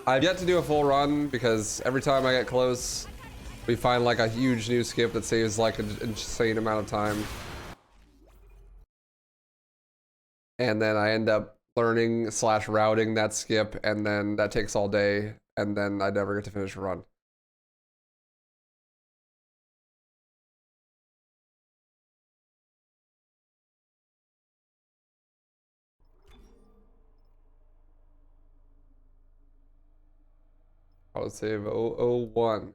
I've yet to do a full run because every time I get close, we find like a huge new skip that saves like an insane amount of time. And then I end up learning / routing that skip, and then that takes all day, and then I never get to finish a run. I'll save 001.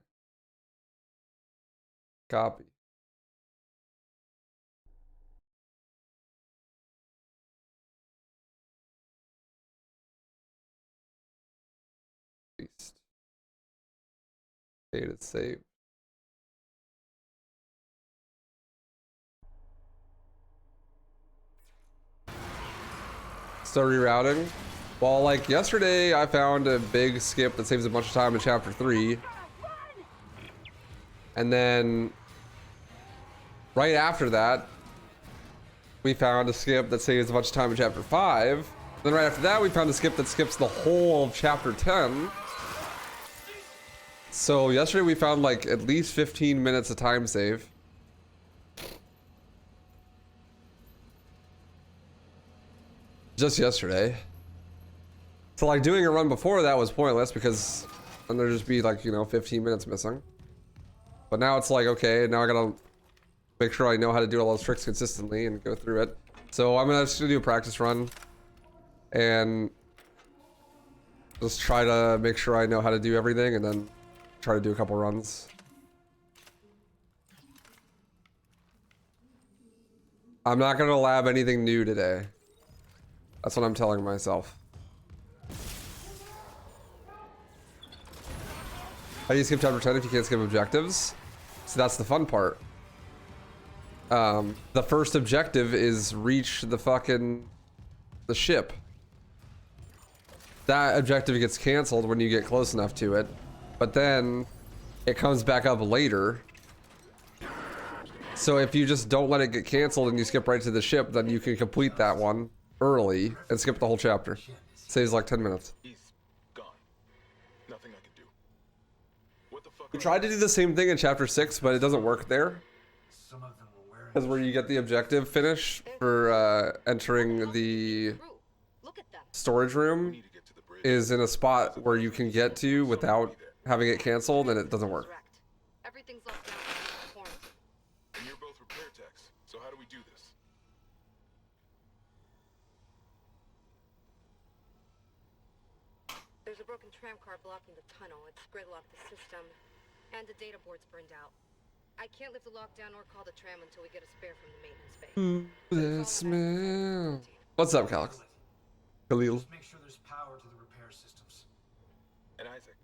Copy. Paste. Data save. Start rerouting. Well, like yesterday, I found a big skip that saves a bunch of time in chapter 3. And then right after that, we found a skip that saves a bunch of time in chapter 5. Then right after that, we found a skip that skips the whole of chapter 10. So yesterday we found like at least 15 minutes of time save. Just yesterday. So like doing a run before that was pointless because then there'd just be like, you know, 15 minutes missing. But now it's like, okay, now I gotta make sure I know how to do all those tricks consistently and go through it. So I'm just gonna do a practice run and just try to make sure I know how to do everything, and then try to do a couple runs. I'm not gonna lab anything new today. That's what I'm telling myself. How do you skip chapter 10 if you can't skip objectives? So that's the fun part. The first objective is reach the ship. That objective gets canceled when you get close enough to it, but then it comes back up later. So if you just don't let it get canceled and you skip right to the ship, then you can complete that one early and skip the whole chapter. Saves like 10 minutes. We tried to do the same thing in chapter 6, but it doesn't work there. Because where you get the objective finish for entering the storage room is in a spot where you can get to without having it canceled, and it doesn't work. Everything's locked down in quarantine. And you're both repair techs, so how do we do this? There's a broken tram car blocking the tunnel. It's gridlocked the system, and the data board's burned out. I can't lift the lockdown or call the tram until we get a spare from the maintenance bay. The smell. What's up, Calix? Khalil. Just make sure there's power to the repair systems. And Isaac?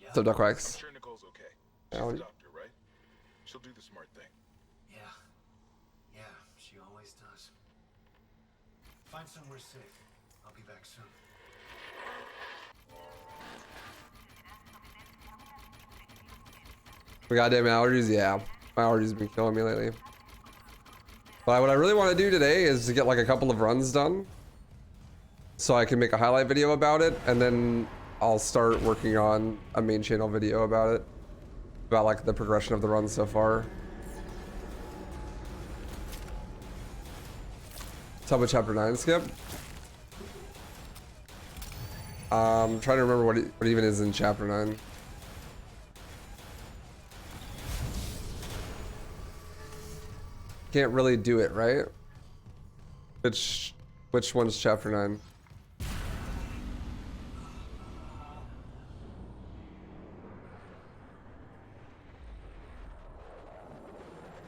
What's up, Duck I'm Wax? sure Nicole's okay. She's a doctor, right? She'll do the smart thing. Yeah. Yeah, she always does. Find somewhere safe. I'll be back soon. The goddamn allergies, yeah. My allergies have been killing me lately. But what I really want to do today is to get like a couple of runs done, so I can make a highlight video about it, and then I'll start working on a main channel video about it, about like the progression of the runs so far. Tell me chapter 9 skip. I'm trying to remember what even is in chapter 9. Can't really do it, right? Which one's chapter 9?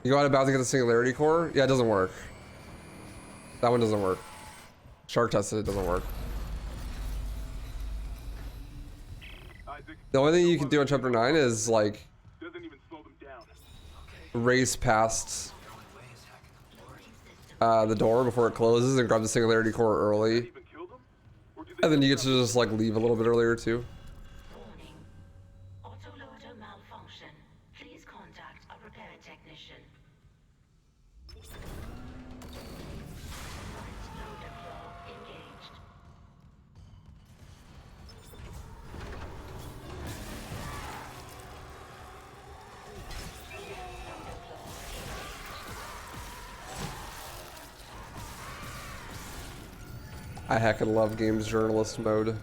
You go out about to get the singularity core? Yeah, it doesn't work. That one doesn't work. Shark tested it, doesn't work. The only thing you can do on chapter 9 is like race past the door before it closes and grab the singularity core early, and then you get to just like leave a little bit earlier too. Warning. Autoloader malfunction. Please contact a repair technician. Loader probe engaged. I heckin' love games journalist mode.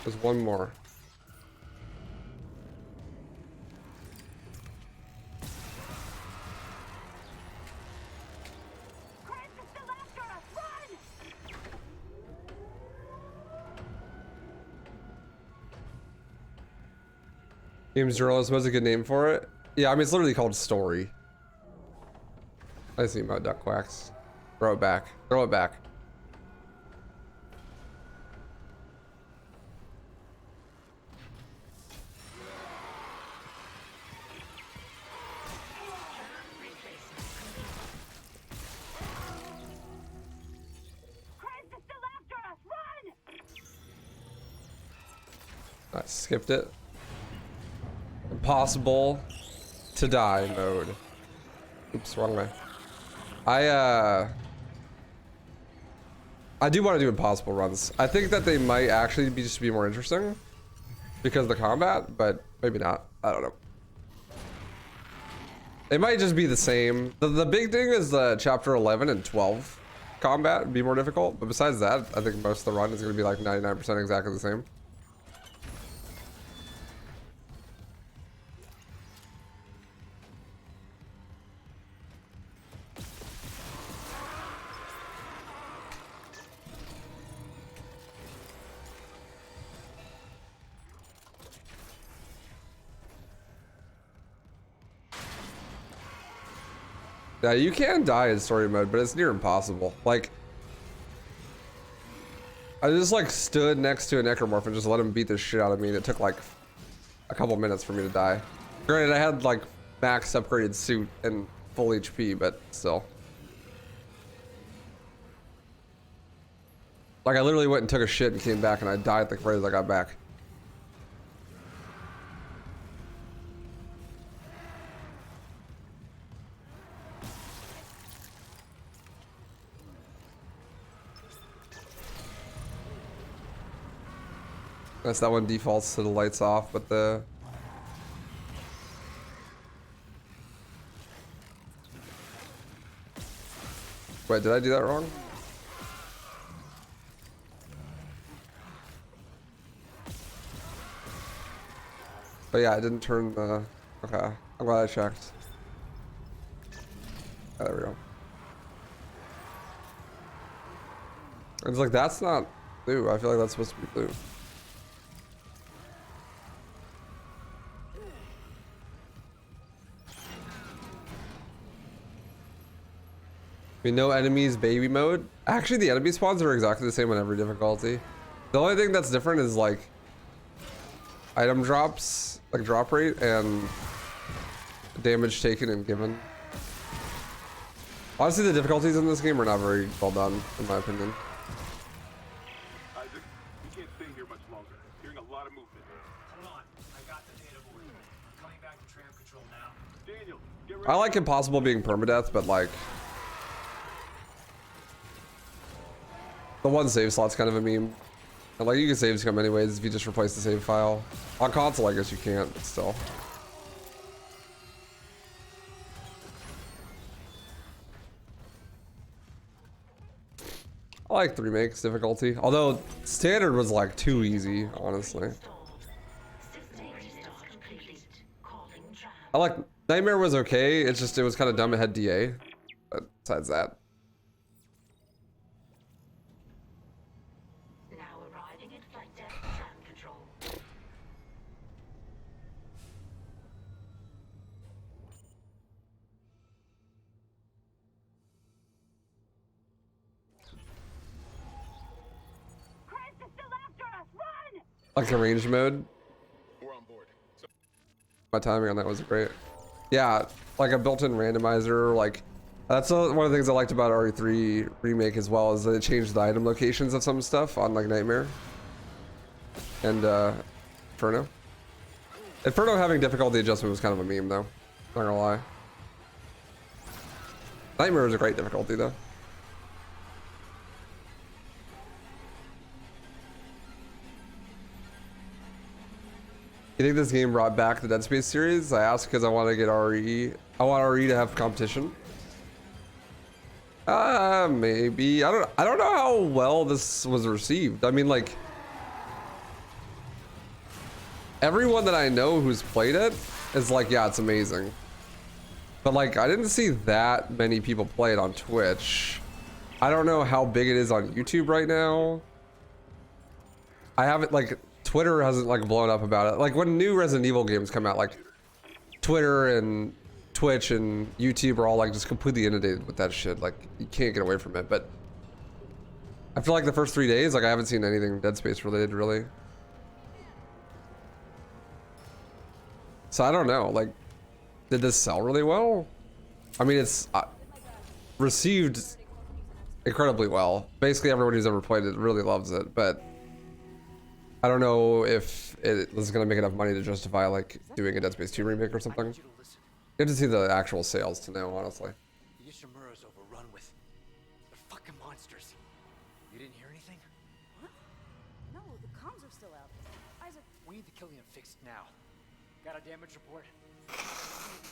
There's one more. Games journalist was a good name for it. Yeah, I mean it's literally called story. I see my duck quacks. Throw it back. Throw it back. I skipped it. Impossible to die mode. Oops, wrong way. I do want to do impossible runs. I think that they might actually just be more interesting because of the combat, but maybe not. I don't know. It might just be the same. The big thing is the chapter 11 and 12 combat would be more difficult, but besides that, I think most of the run is going to be like 99% exactly the same. Yeah, you can die in story mode, but it's near impossible. Like, I just like stood next to a necromorph and just let him beat the shit out of me, and it took like a couple minutes for me to die. Granted, I had like max upgraded suit and full HP, but still. Like, I literally went and took a shit and came back, and I died like right as I got back. That's that one defaults to the lights off, but the... Wait, did I do that wrong? But yeah, I didn't turn the... Okay, I'm glad I checked. Oh, there we go. It's like, that's not blue. I feel like that's supposed to be blue. I mean, no enemies, baby mode. Actually, the enemy spawns are exactly the same on every difficulty. The only thing that's different is like item drops, like drop rate, and damage taken and given. Honestly, the difficulties in this game are not very well done, in my opinion. Isaac, we can't stay here much longer. Hearing a lot of movement. Hold on, I got the data board. I'm coming back to tram control now. Daniel, get ready. I like impossible being permadeath, but like the one save slot's kind of a meme. And like, you can save scum anyways if you just replace the save file. On console, I guess you can't, but still. I like the Remake's difficulty, although standard was like too easy, honestly. I like Nightmare was okay. It's just it was kind of dumb. It had DA, but besides that. Now arriving at flight deck tram control. Like arranged mode. We're on board. So My timing on that was great. Yeah, like a built-in randomizer. Like that's one of the things I liked about RE3 Remake as well, is that it changed the item locations of some stuff on like Nightmare and Inferno. Inferno having difficulty adjustment was kind of a meme though. Not gonna lie. Nightmare was a great difficulty though. You think this game brought back the Dead Space series? I asked because I want to get RE. I want RE to have competition. Maybe. I don't know how well this was received. I mean, like, everyone that I know who's played it is like, yeah, it's amazing. But like, I didn't see that many people play it on Twitch. I don't know how big it is on YouTube right now. I haven't, like, Twitter hasn't like blown up about it. Like when new Resident Evil games come out, like Twitter and Twitch and YouTube are all like just completely inundated with that shit. Like you can't get away from it. But I feel like the first 3 days, like I haven't seen anything Dead Space related really. So I don't know, like, did this sell really well? I mean, it's received incredibly well. Basically everyone who's ever played it really loves it, but I don't know if it was gonna make enough money to justify like doing a Dead Space 2 remake or something. You have to see the actual sales to know, honestly. Yoshimuro's overrun with fucking monsters. You didn't hear anything? What? No, the comms are still out. Isaac, We need the Killian fixed now. Got a damage report?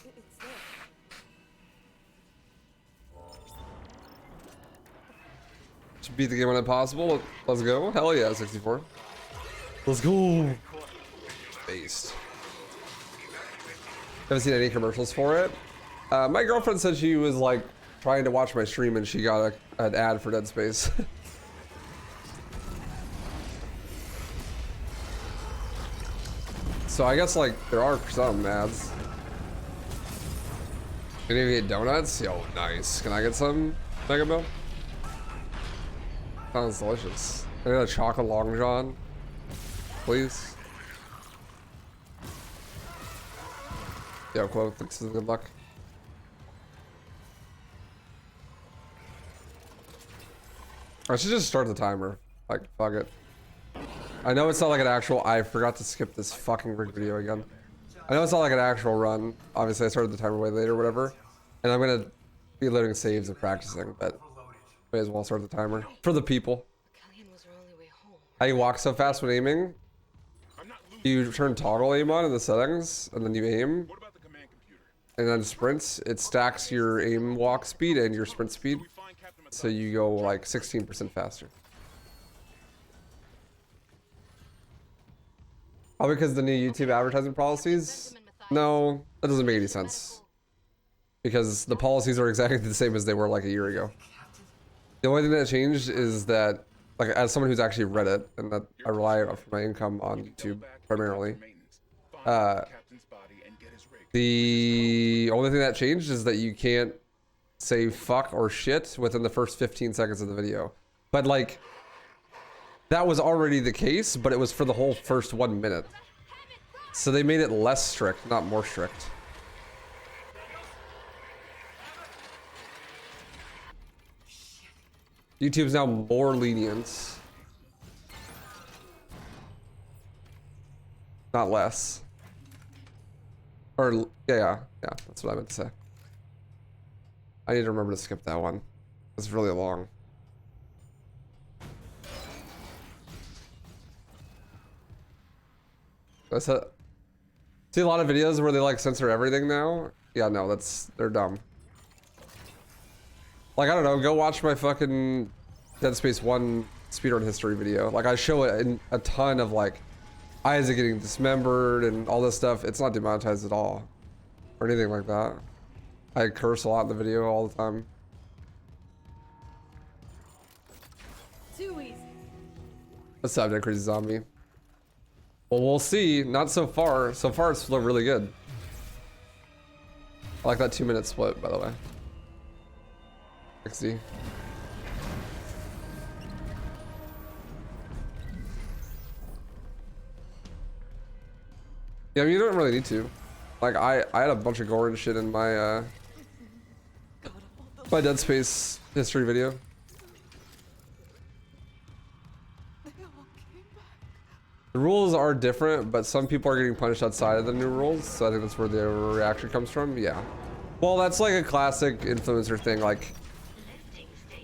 it's there. Should beat the game when possible. Let's go. Hell yeah, 64. Let's go. Based. Haven't seen any commercials for it. My girlfriend said she was like trying to watch my stream and she got an ad for Dead Space. So I guess like there are some ads. Can you get donuts? Yo, nice. Can I get some, Mega Bill? Sounds delicious. I got a chocolate long john, please. Yo, quote, thanks for the good luck. I should just start the timer. Like, fuck it. I know it's not like an actual. I forgot to skip this fucking rig video again. I know it's not like an actual run. Obviously, I started the timer way later, or whatever. And I'm gonna be loading saves and practicing, but may as well start the timer for the people. Killian was our only way home. How you walk so fast when aiming? You turn toggle aim on in the settings, and then you aim. What about the command computer? And then sprints, it stacks your aim walk speed and your sprint speed. So you go like 16% faster. Oh, because the new YouTube advertising policies? No, that doesn't make any sense. Because the policies are exactly the same as they were like a year ago. The only thing that changed is that, like, as someone who's actually read it, and that I rely on for my income on YouTube primarily, the only thing that changed is that you can't say fuck or shit within the first 15 seconds of the video. But like, that was already the case, but it was for the whole first 1 minute. So they made it less strict, not more strict. YouTube's now more lenient. Not less. Or, yeah, that's what I meant to say. I need to remember to skip that one. It's really long. That's it. See a lot of videos where they like censor everything now? Yeah, no, they're dumb. Like, I don't know, go watch my fucking Dead Space 1 speedrun history video. Like, I show it in a ton of like Isaac getting dismembered and all this stuff. It's not demonetized at all. Or anything like that. I curse a lot in the video all the time. Too easy. What's up, Crazy Zombie? Well, we'll see. Not so far. So far, it's still really good. I like that 2-minute split, by the way. XD. Yeah, I mean, you don't really need to. Like, I had a bunch of gore and shit in my my Dead Space history video. The rules are different, but some people are getting punished outside of the new rules, so I think that's where the reaction comes from. Yeah. Well, that's like a classic influencer thing. Like,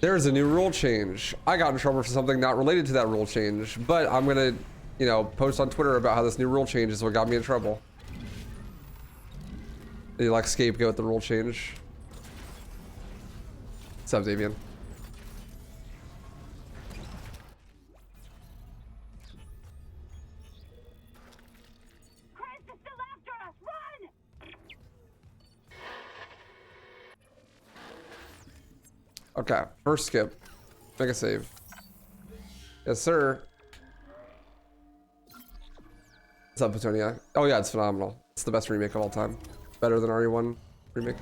there's a new rule change. I got in trouble for something not related to that rule change, but I'm gonna you know, post on Twitter about how this new rule change is what got me in trouble. You like scapegoat the rule change. What's up, Xavier? Chris is still after us! Run! Okay, first skip. Make a save. Yes, sir. What's up, Petunia? Oh yeah, it's phenomenal. It's the best remake of all time. Better than RE1 remake.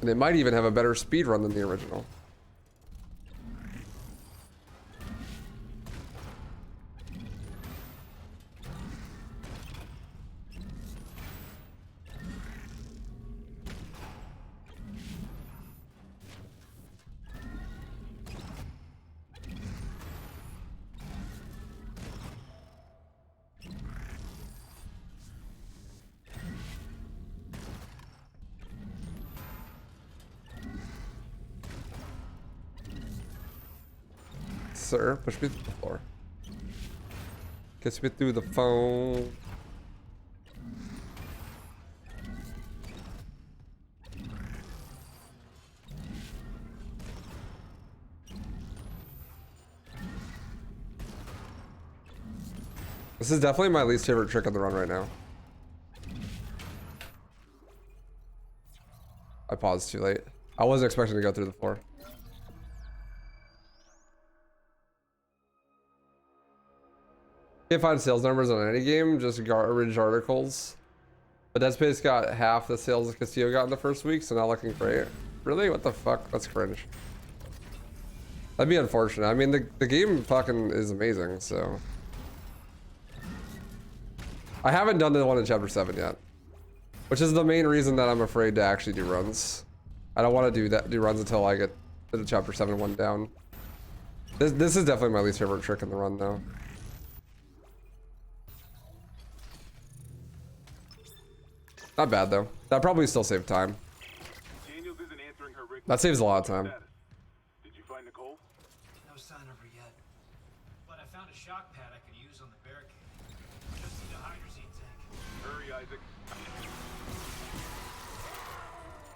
And it might even have a better speedrun than the original. Sir, push me through the floor. Gets me through the phone. This is definitely my least favorite trick on the run right now. I paused too late. I wasn't expecting to go through the floor. Can't find sales numbers on any game, just garbage articles. But Dead Space got half the sales that Castillo got in the first week, so not looking great. Really? What the fuck? That's cringe. That'd be unfortunate. I mean, the game fucking is amazing, so. I haven't done the one in Chapter 7 yet. Which is the main reason that I'm afraid to actually do runs. I don't want to do runs until I get the Chapter 7 one down. This is definitely my least favorite trick in the run, though. Not bad though. That probably still saved time. Daniels isn't answering her regular That saves a lot of time. status. Did you find Nicole? No sign of her yet. But I found a shock pad I could use on the barricade. Just need a hydrazine tank. Hurry, Isaac.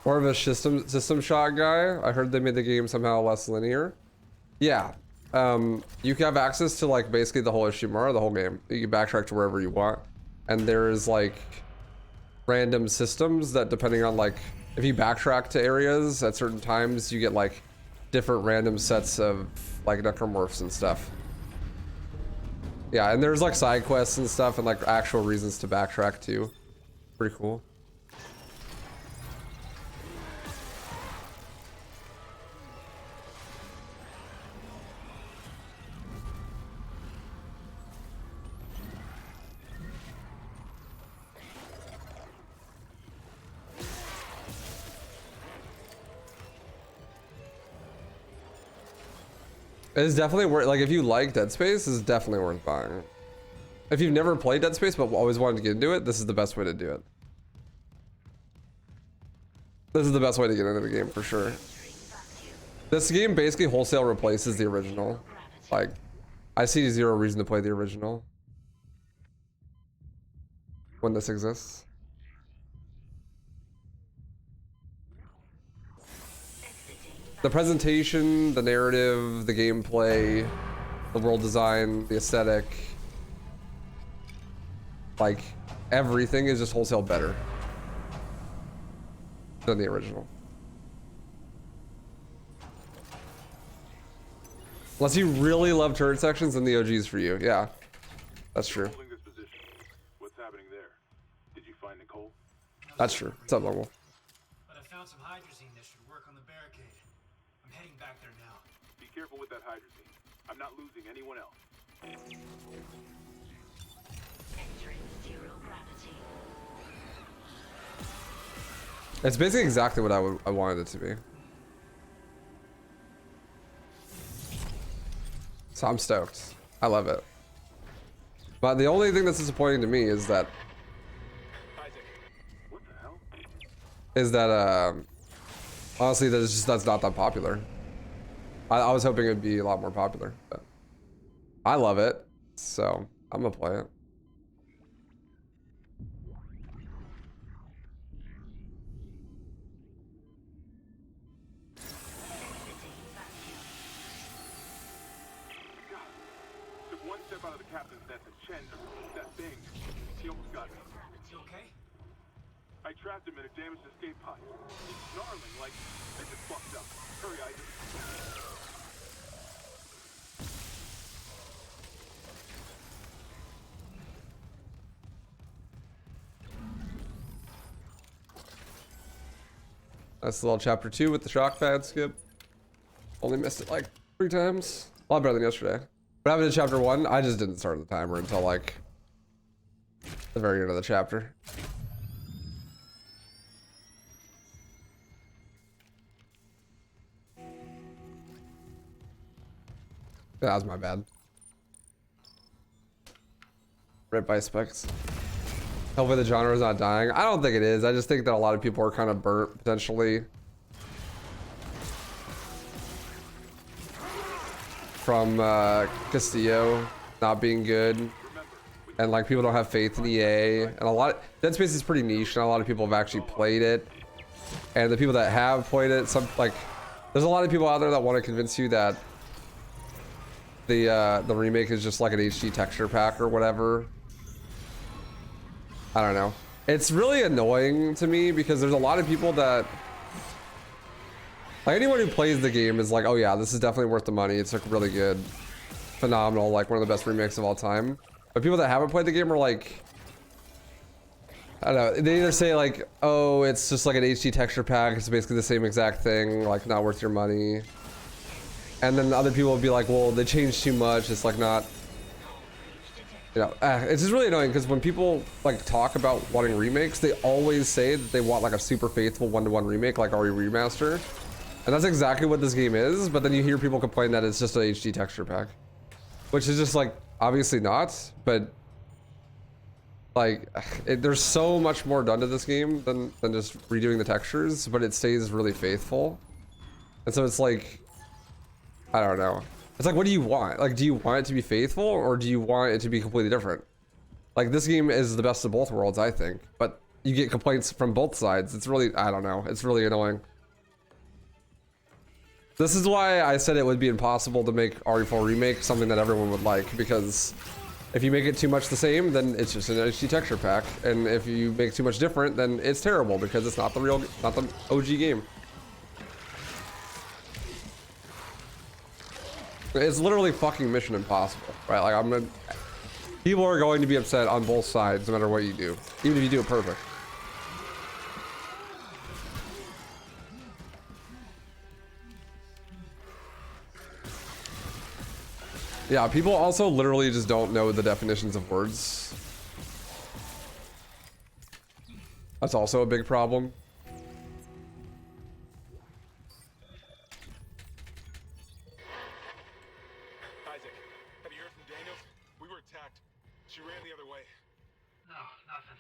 More of a system shot guy. I heard they made the game somehow less linear. Yeah. You can have access to like basically the whole Ishimura, the whole game. You can backtrack to wherever you want. And there's like random systems that depending on like if you backtrack to areas at certain times you get like different random sets of like necromorphs and stuff. Yeah, and there's like side quests and stuff and like actual reasons to backtrack too. Pretty cool. It's definitely worth, like if you like Dead Space, it's definitely worth buying. If you've never played Dead Space but always wanted to get into it, this is the best way to do it. This is the best way to get into the game for sure. This game basically wholesale replaces the original. Like, I see zero reason to play the original when this exists. The presentation, the narrative, the gameplay, the world design, the aesthetic, like everything is just wholesale better than the original. Unless you really love turret sections, then the OG's for you. Yeah, that's true. Holding this position. What's happening there? Did you find Nicole? That's true. What's up, Normal? But I found some hydrazine that should work on the barricade. I'm heading back there now. Be careful with that hydrazine. I'm not losing anyone else. Entering zero gravity. It's basically exactly what I wanted it to be. So I'm stoked. I love it. But the only thing that's disappointing to me is that What the hell? honestly that's not that popular. I was hoping it'd be a lot more popular, but I love it, so I'm gonna play it. Took one step out of the captain's net to Chen, that thing. He almost got me. Is he okay? I trapped him in a damaged escape pod. He's snarling like I just fucked up. Hurry, Isaac. That's a little chapter 2 with the shock pad skip. Only missed it like 3 times. A lot better than yesterday. What happened to chapter 1? I just didn't start the timer until like the very end of the chapter. That was my bad. Rip by specs. Hopefully the genre is not dying. I don't think it is. I just think that a lot of people are kind of burnt potentially from Castillo not being good, and like people don't have faith in EA, and a lot Dead Space is pretty niche, and a lot of people have actually played it, and the people that have played it, some like there's a lot of people out there that want to convince you that the remake is just like an HD texture pack or whatever. I don't know. It's really annoying to me because there's a lot of people that, like, anyone who plays the game is like, oh yeah, this is definitely worth the money. It's like really good, phenomenal, like one of the best remakes of all time. But people that haven't played the game are like, I don't know. They either say like, oh, it's just like an HD texture pack. It's basically the same exact thing, like not worth your money. And then other people will be like, well, they changed too much. It's like not. You know, it's just really annoying because when people like talk about wanting remakes, they always say that they want like a super faithful one-to-one remake, like RE Remaster, and that's exactly what this game is. But then you hear people complain that it's just an HD texture pack, which is just like obviously not. But like, there's so much more done to this game than just redoing the textures, but it stays really faithful, and so it's like, I don't know. It's like, what do you want? Like, do you want it to be faithful or do you want it to be completely different? Like, this game is the best of both worlds, I think. But you get complaints from both sides. It's really, I don't know. It's really annoying. This is why I said it would be impossible to make RE4 Remake something that everyone would like. Because if you make it too much the same, then it's just an HD texture pack. And if you make too much different, then it's terrible because it's not the real, not the OG game. It's literally fucking Mission Impossible, right? Like, people are going to be upset on both sides no matter what you do, even if you do it perfect. Yeah, people also literally just don't know the definitions of words. That's also a big problem. She ran the other way. No, nothing.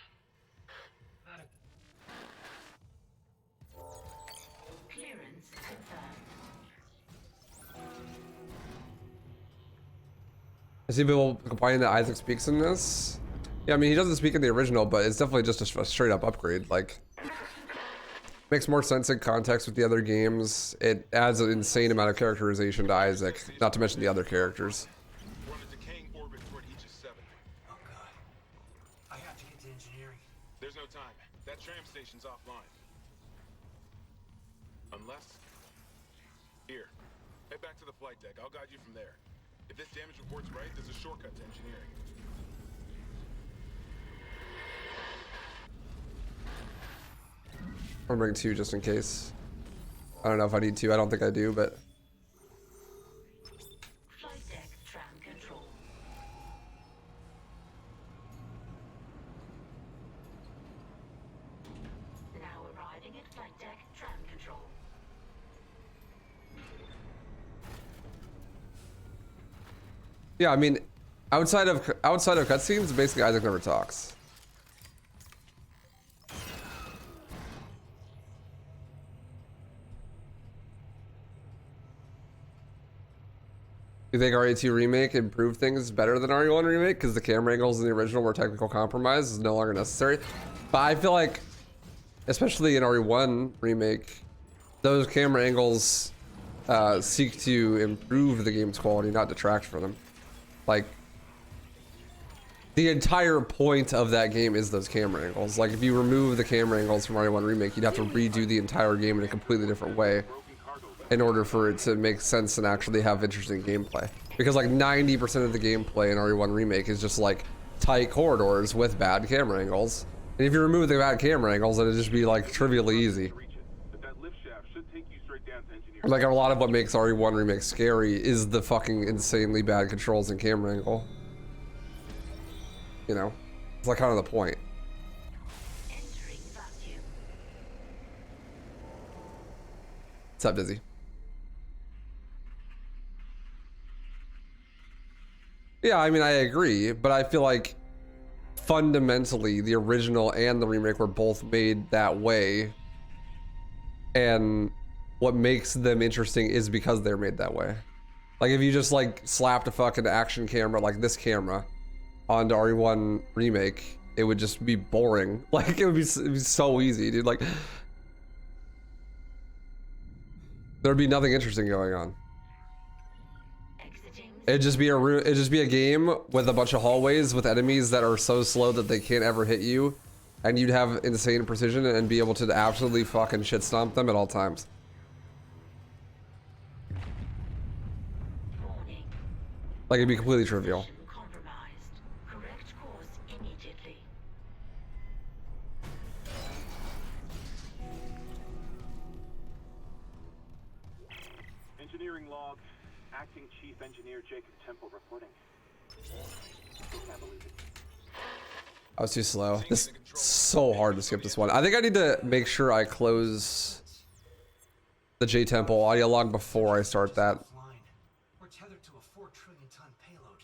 Clearance confirmed. I see people complaining that Isaac speaks in this. Yeah, I mean, he doesn't speak in the original, but it's definitely just a straight up upgrade. Like, makes more sense in context with the other games. It adds an insane amount of characterization to Isaac, not to mention the other characters. We're on a decaying orbit toward Aegis 7. Oh god. I have to get to engineering. There's no time. That tram station's offline. Unless... Here. Head back to the flight deck. I'll guide you from there. If this damage report's right, there's a shortcut to engineering. I'll bring 2 just in case. I don't know if I need 2. I don't think I do, but... Flight deck tram control. Now arriving at flight deck tram control. Yeah, I mean, outside of cutscenes, basically Isaac never talks. You think RE2 Remake improved things better than RE1 Remake because the camera angles in the original were technical compromise is no longer necessary? But I feel like, especially in RE1 Remake, those camera angles seek to improve the game's quality, not detract from them. Like, the entire point of that game is those camera angles. Like, if you remove the camera angles from RE1 Remake, you'd have to redo the entire game in a completely different way in order for it to make sense and actually have interesting gameplay. Because like 90% of the gameplay in RE1 Remake is just like tight corridors with bad camera angles. And if you remove the bad camera angles, it'd just be like trivially easy. Like a lot of what makes RE1 Remake scary is the fucking insanely bad controls and camera angle. You know, it's like kind of the point. What's up, Dizzy? Yeah, I mean, I agree, but I feel like fundamentally the original and the remake were both made that way. And what makes them interesting is because they're made that way. Like if you just like slapped a fucking action camera like this camera onto RE1 Remake, it would just be boring. Like it'd be so easy, dude. Like there'd be nothing interesting going on. It'd just be a game with a bunch of hallways with enemies that are so slow that they can't ever hit you, and you'd have insane precision and be able to absolutely fucking shit stomp them at all times. Like it'd be completely trivial. Engineering log. Acting Chief Engineer Jacob Temple reporting. Can't believe it. I was too slow. This is so hard to skip this one. I think I need to make sure I close the J Temple audio log before I start that. We're tethered to a 4 trillion ton payload.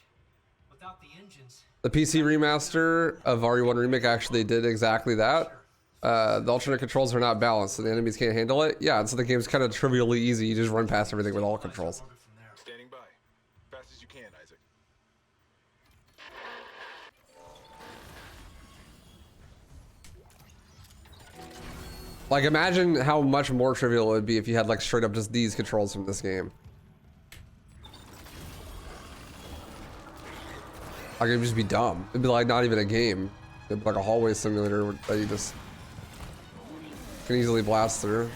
Without the engines, The PC remaster of RE1 Remake actually did exactly that. The alternate controls are not balanced, so the enemies can't handle it. Yeah, and so the game's kind of trivially easy. You just run past everything with all controls. Standing by. Fast as you can, Isaac. Like, imagine how much more trivial it would be if you had, like, straight up just these controls from this game. Like, it'd just be dumb. It'd be, like, not even a game. It'd be like a hallway simulator that you just can easily blast through.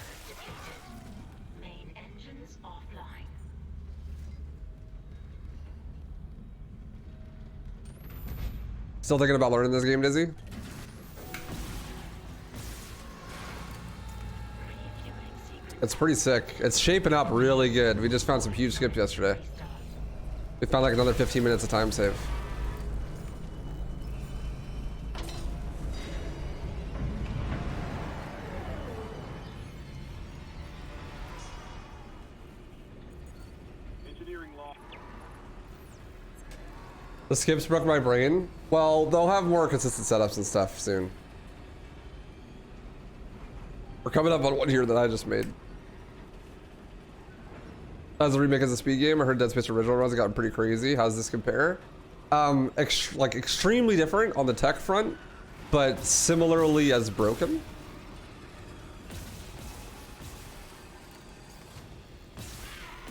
Main engines offline. Still thinking about learning this game, Dizzy? It's pretty sick. It's shaping up really good. We just found some huge skips yesterday. We found like another 15 minutes of time save. The skips broke my brain. Well, they'll have more consistent setups and stuff soon. We're coming up on one here that I just made. As a remake as a speed game, I heard Dead Space original runs have gotten pretty crazy. How does this compare? Like extremely different on the tech front, but similarly as broken.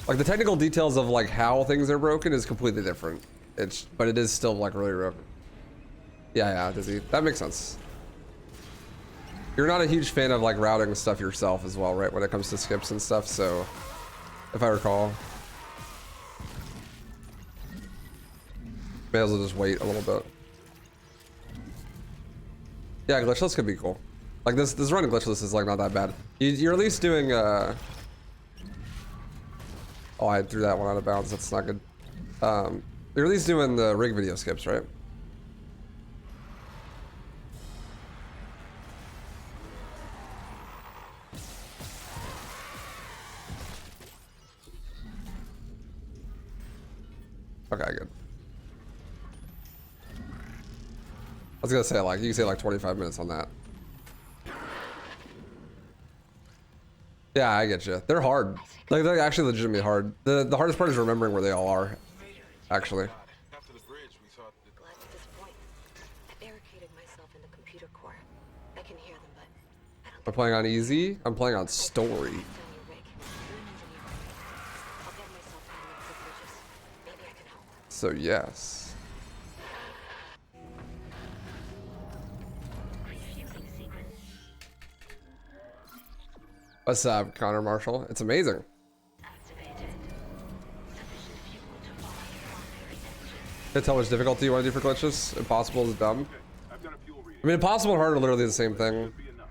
Like the technical details of like how things are broken is completely different. But it is still like really broken. Yeah, Dizzy. That makes sense. You're not a huge fan of like routing stuff yourself as well, right? When it comes to skips and stuff, so if I recall. May as well just wait a little bit. Yeah, glitchless could be cool. Like this run glitchless is like not that bad. You're at least doing oh, I threw that one out of bounds, that's not good. You're at least doing the rig video skips, right? Okay, good. I was gonna say like, you can say like 25 minutes on that. Yeah, I get you. They're hard. Like they're actually legitimately hard. The hardest part is remembering where they all are. actually. After the bridge, we thought that Glad to disappoint. I barricaded myself in the computer core. I can hear them, but I don't I'm playing on easy. I'm playing on story. Sell your rig. You're an engineer. I'll get myself handling the bridges. Maybe I can help. So yes. What's up, Connor Marshall? It's amazing. Can't tell how much difficulty you want to do for glitches. Impossible is dumb. I've got a fuel reading. I mean, impossible and hard are literally the same thing. Should be enough.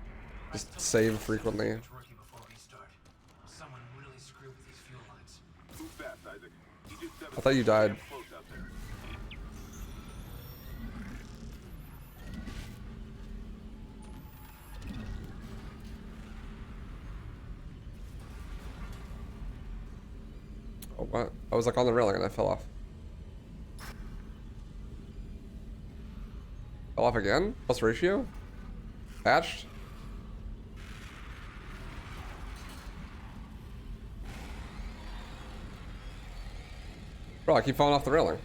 Just save frequently. It's working before restart. Someone really screwed with these fuel lines. Move fast, Isaac. He did 7 I thought you died. close out there. Oh, what? I was like on the railing and I fell off. Fell off again? Plus ratio? Patched? Bro, I keep falling off the railing.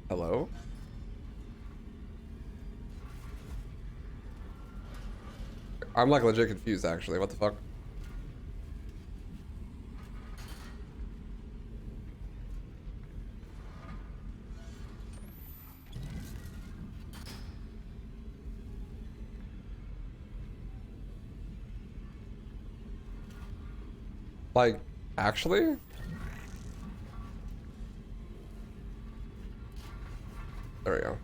Hello? I'm like legit confused actually. What the fuck? Like, actually? There we go.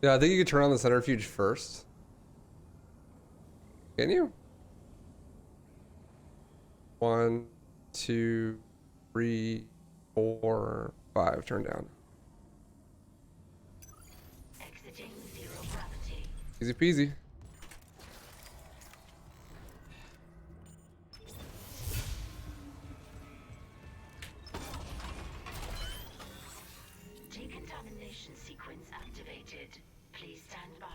Yeah, I think you could turn on the centrifuge first. Can you? 1, 2, 3, 4, 5. Turn down. Exiting zero gravity. Easy peasy. Decontamination sequence activated. Please stand by.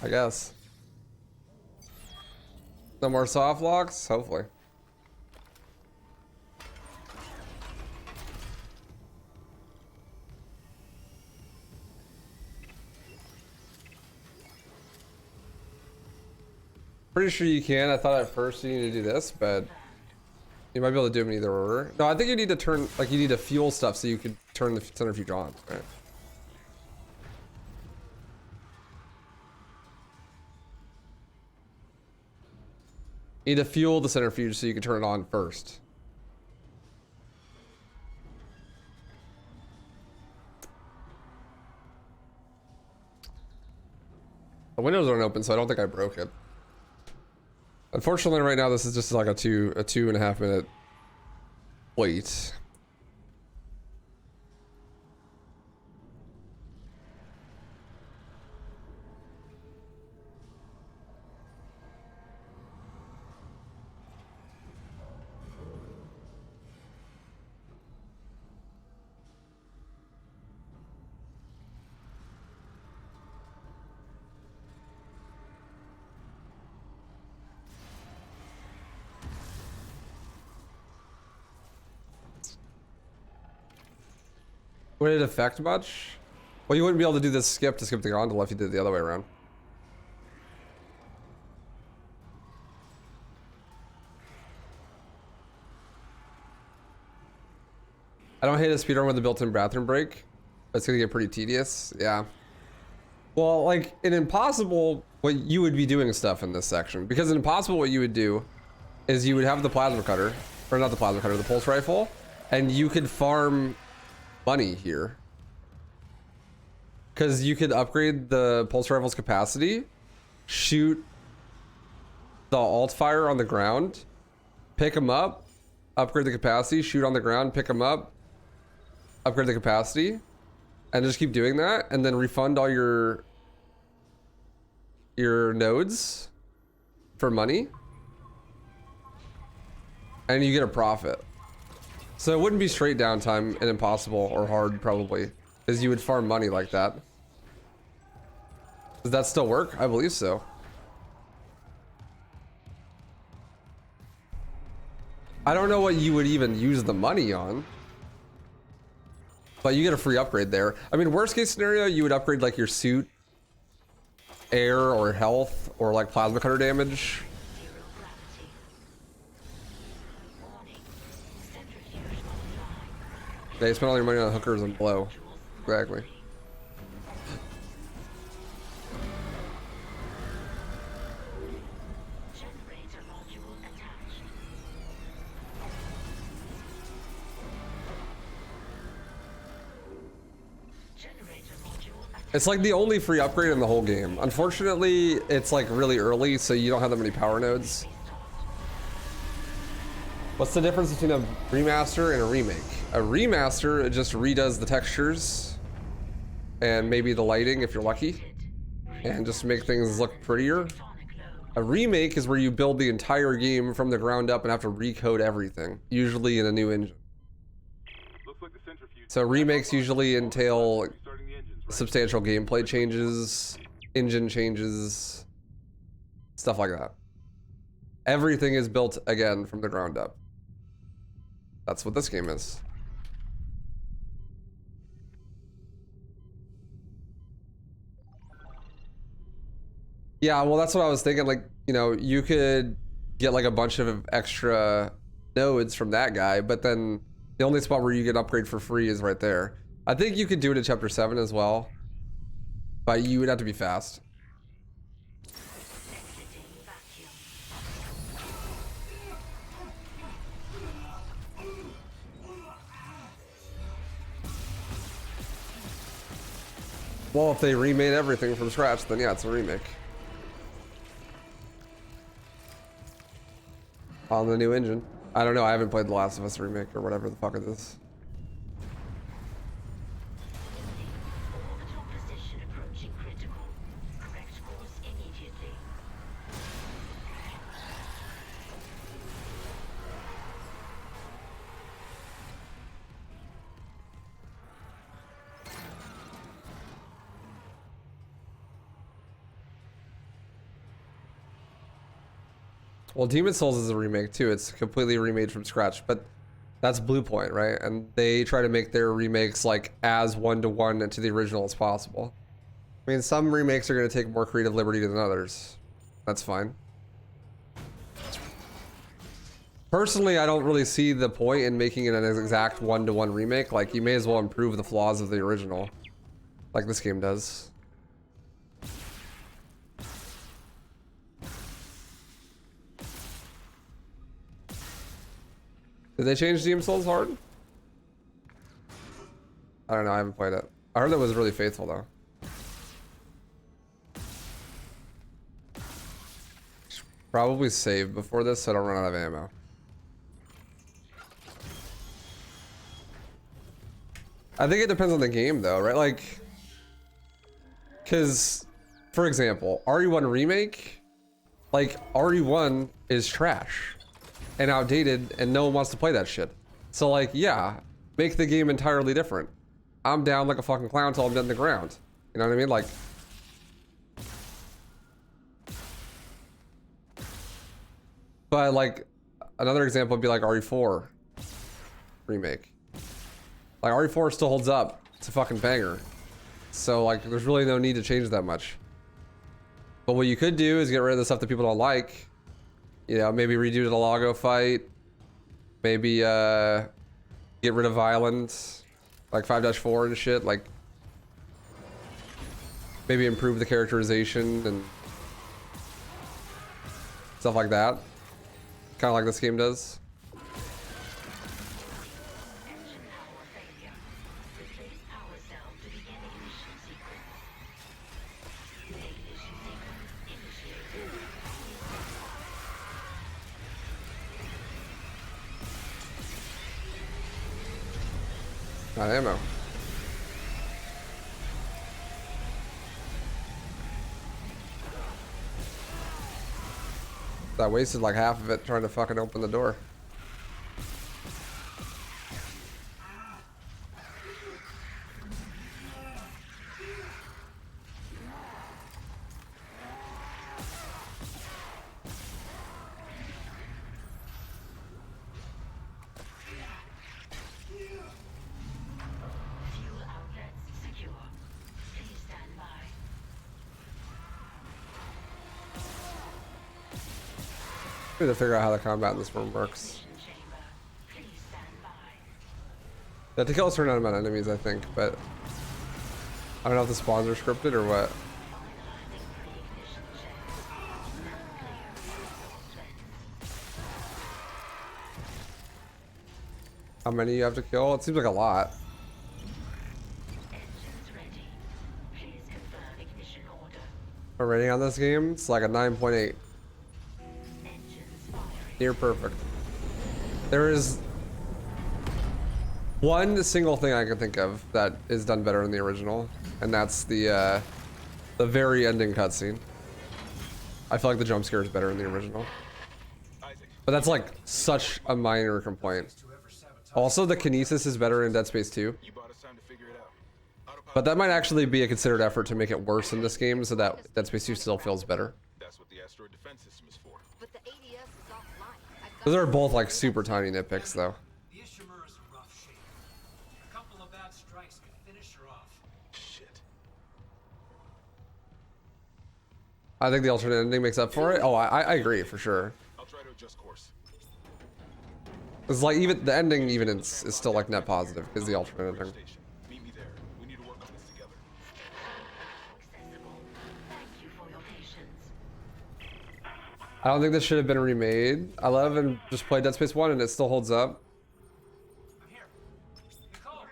I guess. No more soft locks? Hopefully. Pretty sure you can. I thought at first you need to do this, but you might be able to do them in either order. No, I think you need to turn, like, you need to fuel stuff so you could turn the centrifuge on, right? You need to fuel the centrifuge so you can turn it on first. The windows aren't open, so I don't think I broke it. Unfortunately, right now this is just like a 2.5 minute wait. Would it affect much? Well, you wouldn't be able to do this skip to skip the gondola if you did it the other way around. I don't hate a speedrun with a built-in bathroom break. It's gonna get pretty tedious. Yeah. Well, like in Impossible, what you would be doing stuff in this section, because in Impossible, what you would do is you would have the plasma cutter, or not the plasma cutter, the pulse rifle, and you could farm money here. Because you could upgrade the pulse rifle's capacity, shoot the alt fire on the ground, pick them up, upgrade the capacity, shoot on the ground, pick them up, upgrade the capacity, and just keep doing that, and then refund all your nodes for money, and you get a profit. So it wouldn't be straight downtime and impossible or hard probably, because you would farm money like that. Does that still work? I believe so. I don't know what you would even use the money on, but you get a free upgrade there. I mean, worst case scenario, you would upgrade like your suit, air or health, or like plasma cutter damage. Yeah, you spend all your money on hookers and blow. Exactly. It's like the only free upgrade in the whole game. Unfortunately, it's like really early, so you don't have that many power nodes. What's the difference between a remaster and a remake? A remaster, it just redoes the textures and maybe the lighting if you're lucky, and just make things look prettier. A remake is where you build the entire game from the ground up and have to recode everything, usually in a new engine. So remakes usually entail substantial gameplay changes, engine changes, stuff like that. Everything is built again from the ground up. That's what this game is. Yeah, well, that's what I was thinking. Like, you know, you could get like a bunch of extra nodes from that guy, but then the only spot where you get upgrade for free is right there. I think you could do it in Chapter 7 as well, but you would have to be fast. Well, if they remade everything from scratch, then yeah, it's a remake. On the new engine. I don't know, I haven't played The Last of Us remake or whatever the fuck it is. Well, Demon Souls is a remake too. It's completely remade from scratch, but that's Blue Point, right? And they try to make their remakes like as one-to-one to the original as possible. I mean, some remakes are going to take more creative liberty than others. That's fine. Personally, I don't really see the point in making it an exact one-to-one remake. Like, you may as well improve the flaws of the original, like this game does. Did they change Demon Souls hard? I don't know, I haven't played it. I heard that was really faithful though. Probably save before this so I don't run out of ammo. I think it depends on the game though, right? Like, cause for example, RE1 Remake, like RE1 is trash and outdated and no one wants to play that shit. So like, yeah, make the game entirely different. I'm down like a fucking clown till I'm dead in the ground. You know what I mean? Like, but like another example would be like RE4 Remake. Like RE4 still holds up. It's a fucking banger. So like there's really no need to change that much. But what you could do is get rid of the stuff that people don't like. You know, maybe redo the Lago fight. Maybe get rid of violence, like 5-4 and shit. Like maybe improve the characterization and stuff like that. Kind of like this game does. Not ammo. I wasted like half of it trying to fucking open the door. I need to figure out how the combat in this room works. Yeah, to kill a certain amount of enemies, I think, but I don't know if the spawns are scripted or what. How many you have to kill? It seems like a lot. A rating on this game, it's like a 9.8. Near perfect. There is one single thing I can think of that is done better in the original, and that's the very ending cutscene. I feel like the jump scare is better in the original, but that's like such a minor complaint. Also, the kinesis is better in Dead Space 2, but that might actually be a considered effort to make it worse in this game so that Dead Space 2 still feels better. That's what the asteroid defense system is for. But the ADS is offline. Those are both like super tiny nitpicks though. The Ishimura's in rough shape. A couple of bad strikes can finish her off. Shit. I think the alternate ending makes up for it. Oh, I agree for sure. I'll try to adjust course. It's like even the ending even is still like net positive because the alternate ending. Station. Meet me there. We need to work on this together. I don't think this should have been remade. I love and just played Dead Space 1 and it still holds up. I'm here. Nicole.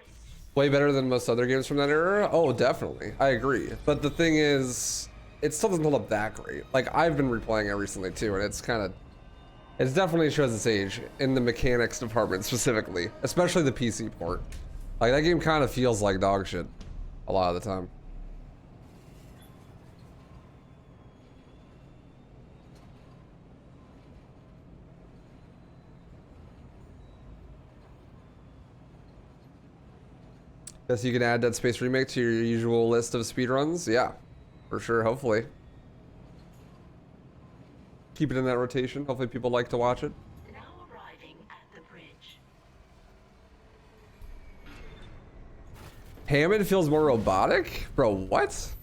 Way better than most other games from that era. Oh, definitely. I agree. But the thing is, it still doesn't hold up that great. Like I've been replaying it recently too, and it's definitely shows its age in the mechanics department specifically, especially the PC port. Like that game kind of feels like dog shit a lot of the time. Guess you can add Dead Space Remake to your usual list of speedruns. Yeah, for sure, hopefully. Keep it in that rotation. Hopefully people like to watch it. Now arriving at the bridge. Hammond feels more robotic? Bro, what?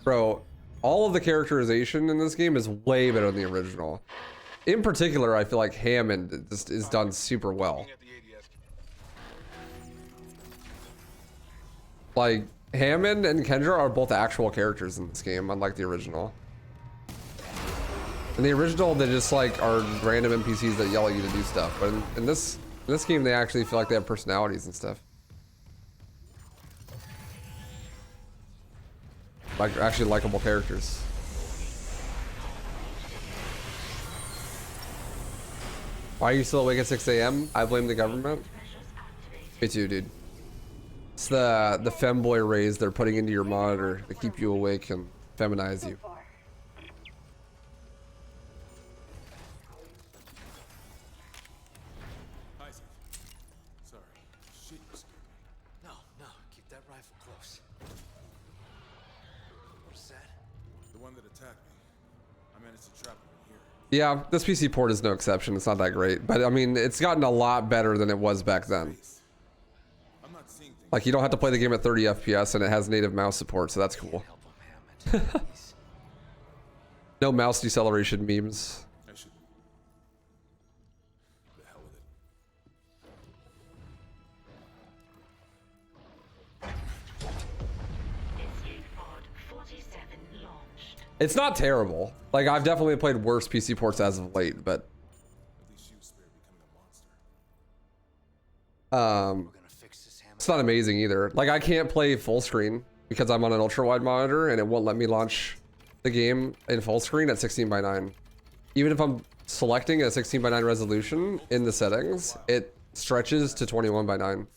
Bro, all of the characterization in this game is way better than the original. In particular, I feel like Hammond just is done super well. Looking at the ADS. Like, Hammond and Kendra are both actual characters in this game, unlike the original. In the original, they just like are random NPCs that yell at you to do stuff, but in this game, they actually feel like they have personalities and stuff. Like actually likable characters. Why are you still awake at 6 a.m.? I blame the government. Me too, dude. It's the femboy rays they're putting into your monitor to keep you awake and feminize you. Isaac. Sorry. Shit, you scared me. No, keep that rifle close. What is that? The one that attacked me. I managed to trap him in here. Yeah, this PC port is no exception. It's not that great, but I mean, it's gotten a lot better than it was back then. I'm not seeing things. Like, you don't have to play the game at 30 FPS, and it has native mouse support, so that's cool. Help him, Hammond. Please. No mouse deceleration memes. I should. The hell with it. Escape pod 47 launched. It's not terrible. Like, I've definitely played worse PC ports as of late, but At least you spare becoming a monster. We're gonna fix this, Hammond. it's not amazing either. Like, I can't play full screen because I'm on an ultra-wide monitor, and it won't let me launch the game in full screen at 16:9. Even if I'm selecting a 16:9 resolution in the settings, it stretches to 21:9.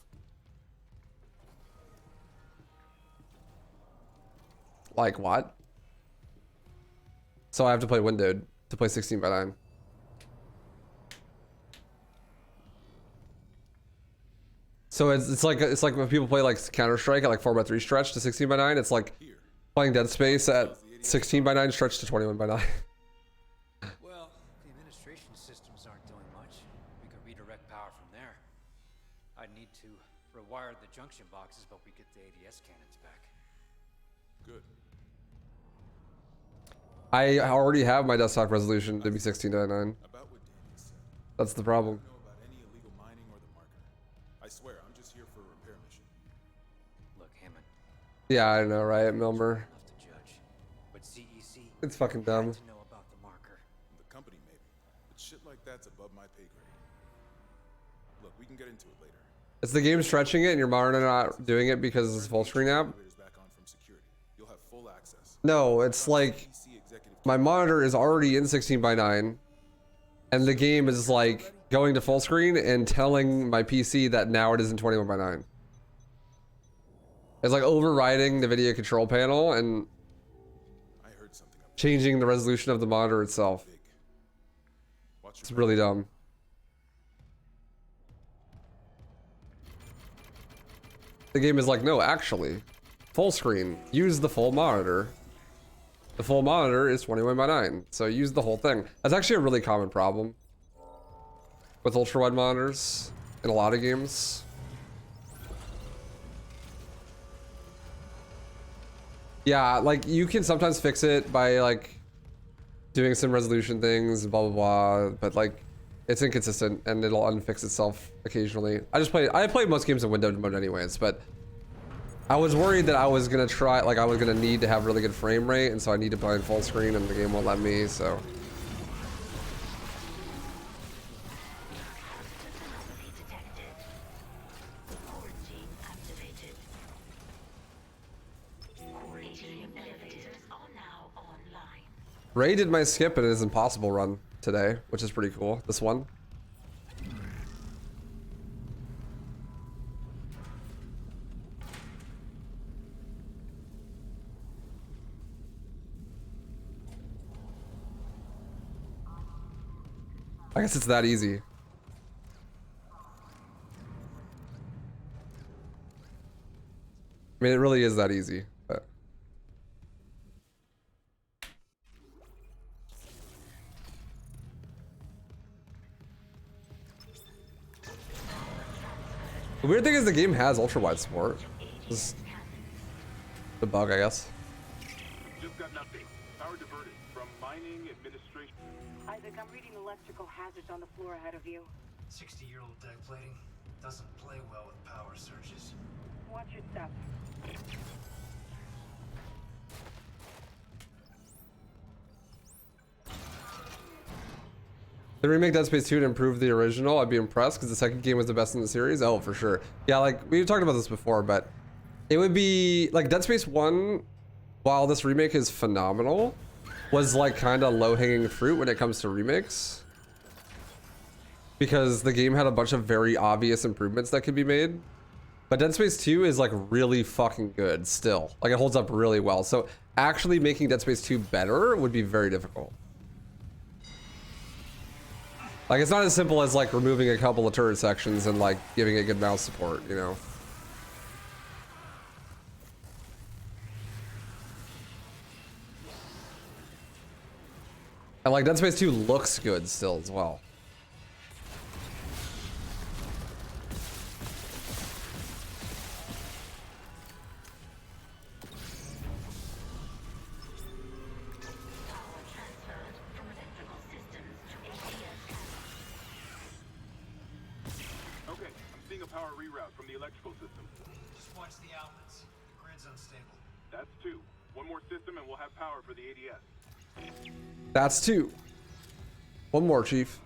Like what? So I have to play windowed to play 16:9. So it's like when people play like Counter-Strike at like 4x3 stretch to 16:9. It's like playing Dead Space at 16:9 stretch to 21:9. Well, the administration systems aren't doing much. We could redirect power from there. I'd need to rewire the junction boxes, but we get the ADS cannons back. Good. I already have my desktop resolution to be 16:9. About what Danny said. That's the problem. I don't know about any illegal mining or the marker. I swear, I'm just here for a repair mission. Look, Hammond. Yeah, I know, right, Milmer? Enough to judge, but CEC. It's fucking dumb. had to know about the marker. The company, maybe. But shit like that's above my pay grade. Look, we can get into it later. It's the game stretching it and your monitor not doing it because it's a full screen app? Elevators back on from security. You'll have full access. No, it's like CEC executive my monitor is already in 16:9 and the game is like going to full screen and telling my PC that now it is in 21:9. It's like overriding the video control panel and I heard something up changing the resolution of the monitor itself. big. Watch It's your really dumb. The game is like, no, actually, full screen. Use the full monitor. The full monitor is 21:9, so use the whole thing. That's actually a really common problem with ultra-wide monitors in a lot of games. Yeah, like you can sometimes fix it by like doing some resolution things, blah blah blah, but like it's inconsistent and it'll unfix itself occasionally. I played most games in windowed mode anyways, but I was worried that I was gonna try, like I was gonna need to have really good frame rate, and so I need to play in full screen and the game won't let me, so. Ray did my skip and his impossible run today, which is pretty cool. This one. I guess it's that easy. I mean, it really is that easy, but. The weird thing is the game has ultra-wide support. Just the bug, I guess. Just got an update. Power diverted from mining administration. Isaac, I'm reading electrical hazards on the floor ahead of you. 60-year-old deck plating doesn't play well with power surges. Watch your step. The remake Dead Space 2 to improve the original, I'd be impressed because the second game was the best in the series. Oh, for sure. Yeah, like we talked about this before, but it would be like Dead Space 1, while this remake is phenomenal, was like kind of low-hanging fruit when it comes to remakes. Because the game had a bunch of very obvious improvements that could be made. But Dead Space 2 is like really fucking good still. Like it holds up really well. So actually making Dead Space 2 better would be very difficult. Like it's not as simple as like removing a couple of turret sections and like giving it good mouse support, you know? And like Dead Space 2 looks good still as well. Okay, I'm seeing a power reroute from the electrical system. Just watch the outlets. The grid's unstable. That's 2. One more system and we'll have power for the ADS. That's 2. One more, Chief.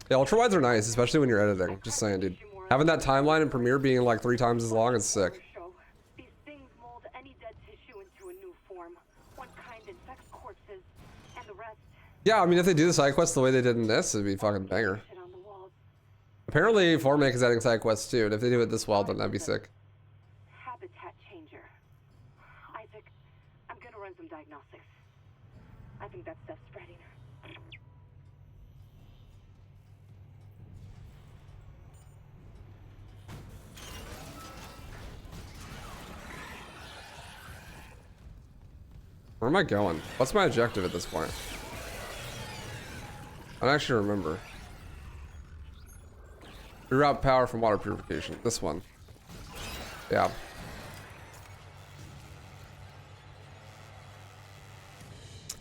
Yeah, ultra-wides are nice, especially when you're editing. Just saying, dude. Having that timeline in Premiere being like 3 times as long is sick. These things mold any dead tissue into a new form. One Yeah, I mean, if they do the side quests the way they did in this, it'd be fucking banger. Shit on the walls. Apparently, Remake is adding side quests too, and if they do it this well, then that'd be sick. Habitat changer. Isaac, I'm gonna run some diagnostics. I think that stuff's spreading. Where am I going? What's my objective at this point? I don't actually remember. Reroute power from water purification. This one. Yeah.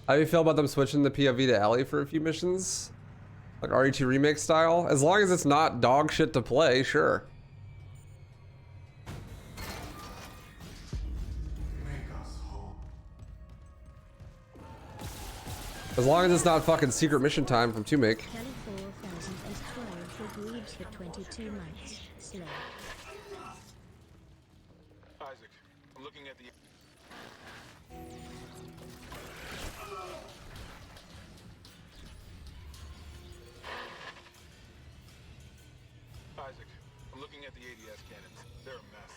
How do you feel about them switching the POV to Ellie for a few missions? Like RE2 Remake style? As long as it's not dog shit to play, sure. As long as it's not fucking secret mission time from 2Make. Kelly 4012 agreed for 22 months. Slow. Isaac, I'm looking at the... Isaac, I'm looking at the ADS cannons. They're a mess.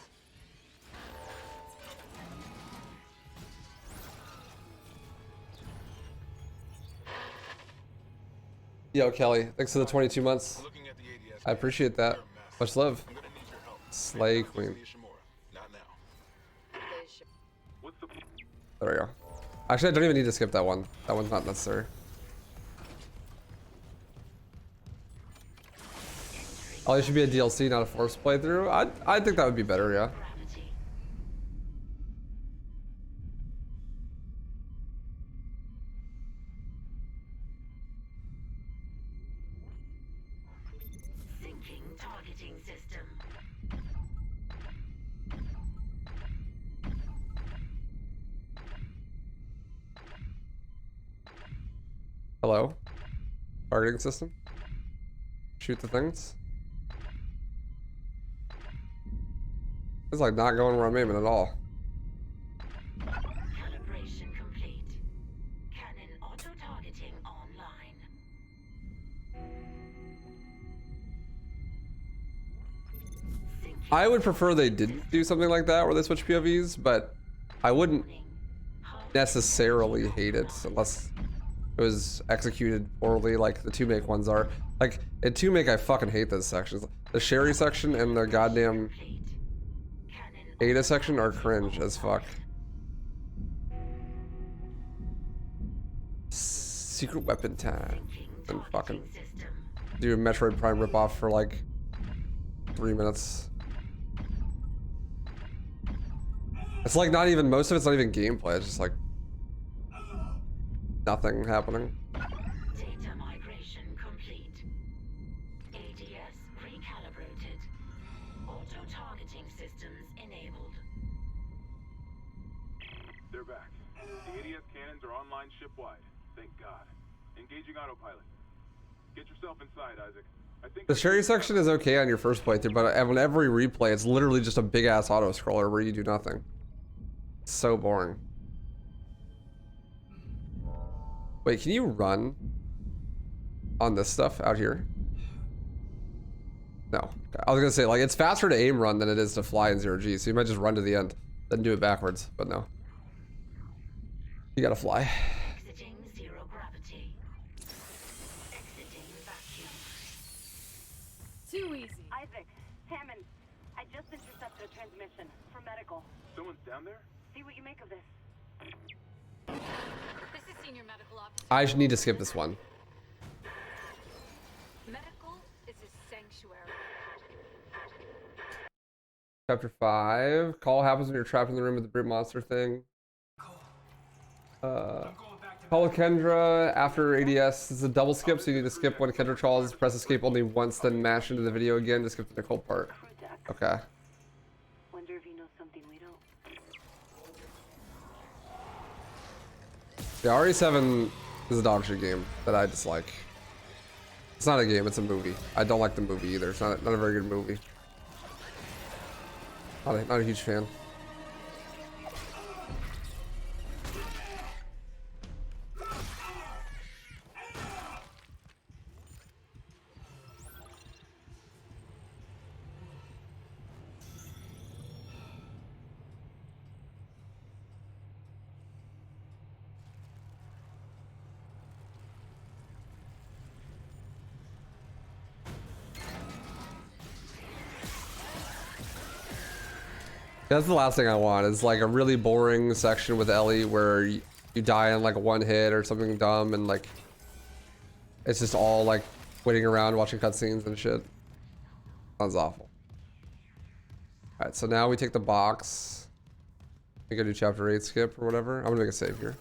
Yo, Kelly, thanks for the 22 months. I'm looking at the ADS I appreciate that. They're a mess. Much love. I'm gonna need your help. Slay Not Queen. Not now. What's the... There we go. Actually, I don't even need to skip that one. That one's not necessary. Oh, it should be a DLC, not a forced playthrough. I think that would be better, yeah. Syncing targeting system. Hello? Targeting system? Shoot the things? It's like not going where I'm aiming at all. Calibration complete. Cannon auto-targeting online. I would prefer they didn't do something like that where they switch POVs, but I wouldn't necessarily hate it unless it was executed poorly like the 2Make ones are. Like, in 2Make I fucking hate those sections. The Sherry section and the goddamn Ada section are cringe as fuck. Secret weapon time. And fucking do a Metroid Prime ripoff for like 3 minutes. It's like not even, most of it's not even gameplay, it's just like nothing happening. Data migration complete. ADS recalibrated. Auto-targeting systems enabled. They're back. The ADS cannons are online ship-wide. Thank God. Engaging autopilot. Get yourself inside, Isaac. I think The Sherry section is okay on your first playthrough, but on every replay, it's literally just a big ass auto scroller where you do nothing. It's so boring. Wait, can you run on this stuff out here? No. I was gonna say, like, it's faster to aim run than it is to fly in 0G, so you might just run to the end, then do it backwards, but no. You gotta fly. Exiting zero gravity. Exiting vacuum. Too easy. Isaac, Hammond, I just intercepted a transmission for medical. someone's down there? See what you make of this. This is Senior Medical Officer. I should need to skip this one. Medical is a sanctuary. Chapter 5. Call happens when you're trapped in the room with the brute monster thing. Call with Kendra after ADS. This is a double skip, so you need to skip when Kendra calls. Press escape only once, then mash into the video again to skip the Nicole part. Okay. Wonder if you know something we don't. Yeah, RE7 is a dog shit game that I dislike. It's not a game, it's a movie. I don't like the movie either. It's not a very good movie. Not a huge fan. That's the last thing I want, is like a really boring section with Ellie where you die in like one hit or something dumb and like it's just all like waiting around watching cutscenes and shit. Sounds awful. Alright, so now we take the box. We go do chapter 8 skip or whatever. I'm gonna make a save here.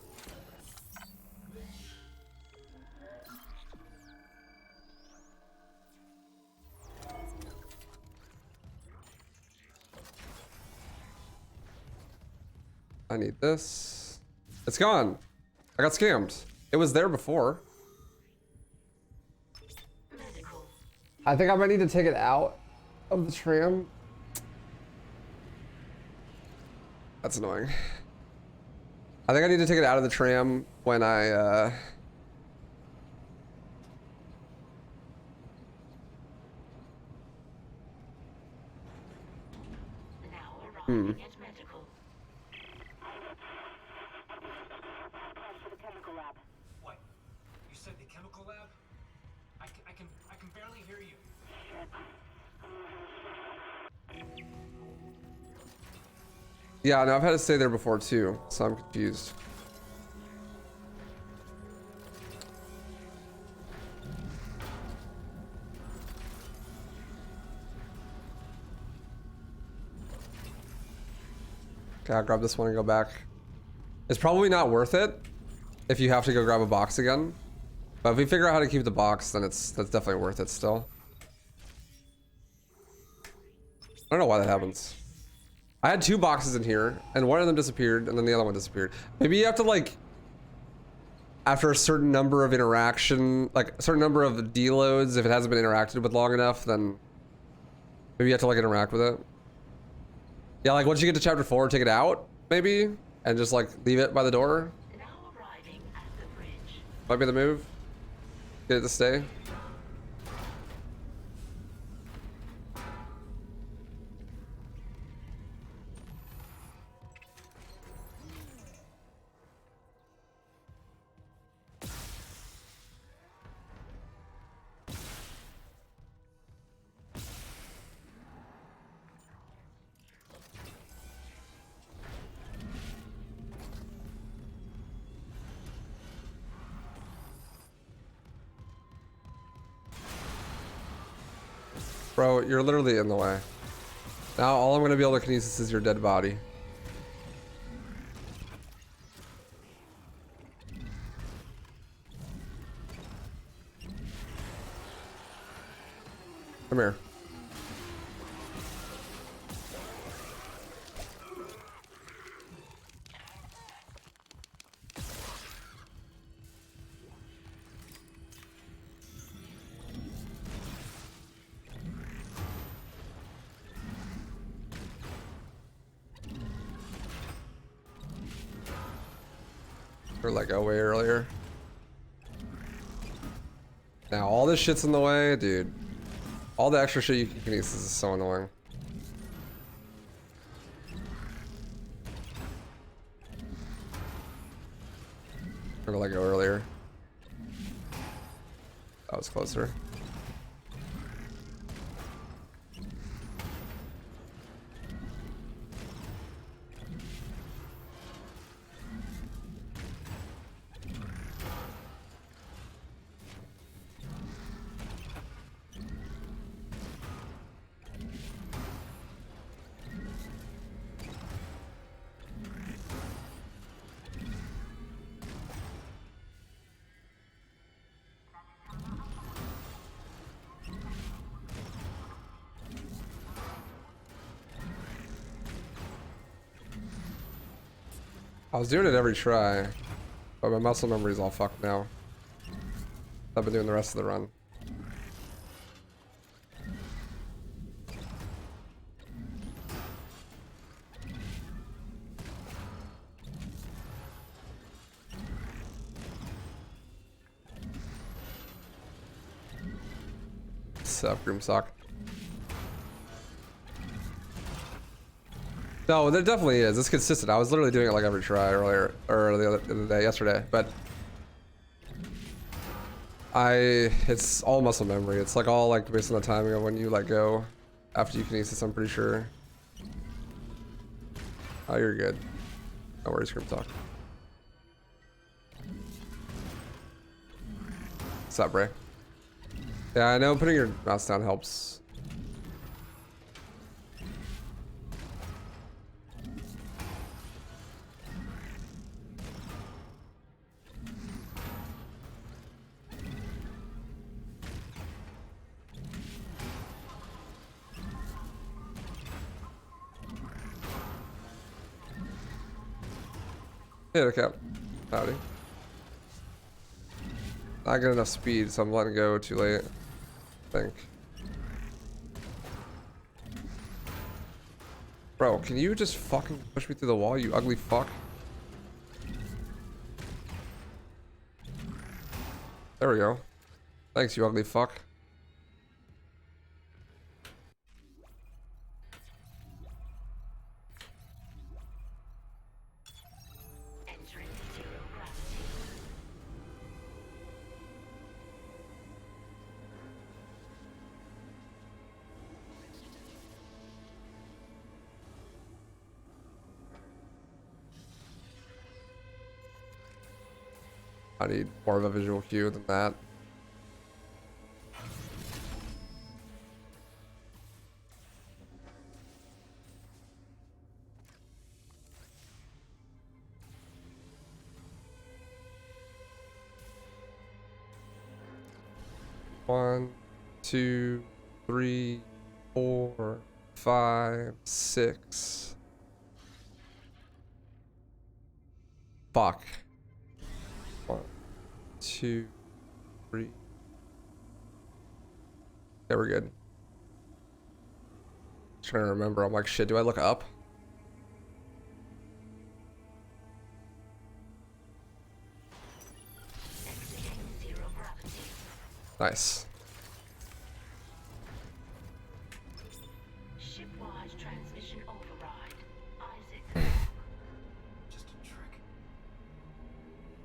I need this. It's gone. I got scammed. It was there before. I think I might need to take it out of the tram. That's annoying. I think I need to take it out of the tram when I For the chemical lab. What? You said the chemical lab? I can barely hear you. yeah, no, I've had to stay there before too, so I'm confused. Okay, I'll grab this one and go back. It's probably not worth it if you have to go grab a box again. But if we figure out how to keep the box, then that's definitely worth it still. I don't know why that happens. I had 2 boxes in here, and one of them disappeared, and then the other one disappeared. Maybe you have to like, after a certain number of interaction, like a certain number of deloads, if it hasn't been interacted with long enough, then maybe you have to like interact with it. Yeah, like once you get to chapter 4, take it out, maybe, and just like leave it by the door. Now arriving at the bridge. Might be the move. Get it to stay. Bro, you're literally in the way. Now all I'm gonna be able to kinesis is your dead body. Come here. Or like go way earlier. Now all this shit's in the way, dude. All the extra shit you can kinesis is so annoying. Or like go earlier. That was closer. I was doing it every try, but my muscle memory's all fucked now. I've been doing the rest of the run. Sup, Groomsock. No, there definitely is. It's consistent. I was literally doing it like every try earlier, or the other day, yesterday. But it's all muscle memory. It's like all like based on the timing of when you let go after you kinesis. I'm pretty sure. Oh, you're good. No worries, Grim Talk. What's up, Bray? Yeah, I know putting your mouse down helps. Hit a cap. Howdy. Not good enough speed, so I'm letting go too late. I think. Bro, can you just fucking push me through the wall, you ugly fuck? There we go. Thanks, you ugly fuck. I need more of a visual cue than that. One, two, three, 4, 5, 6. Fuck. 1, 2, 3. Yeah, we're good. Trying to remember. I'm like, shit, do I look up? Nice. Shipwise transmission override. Isaac. Just a trick.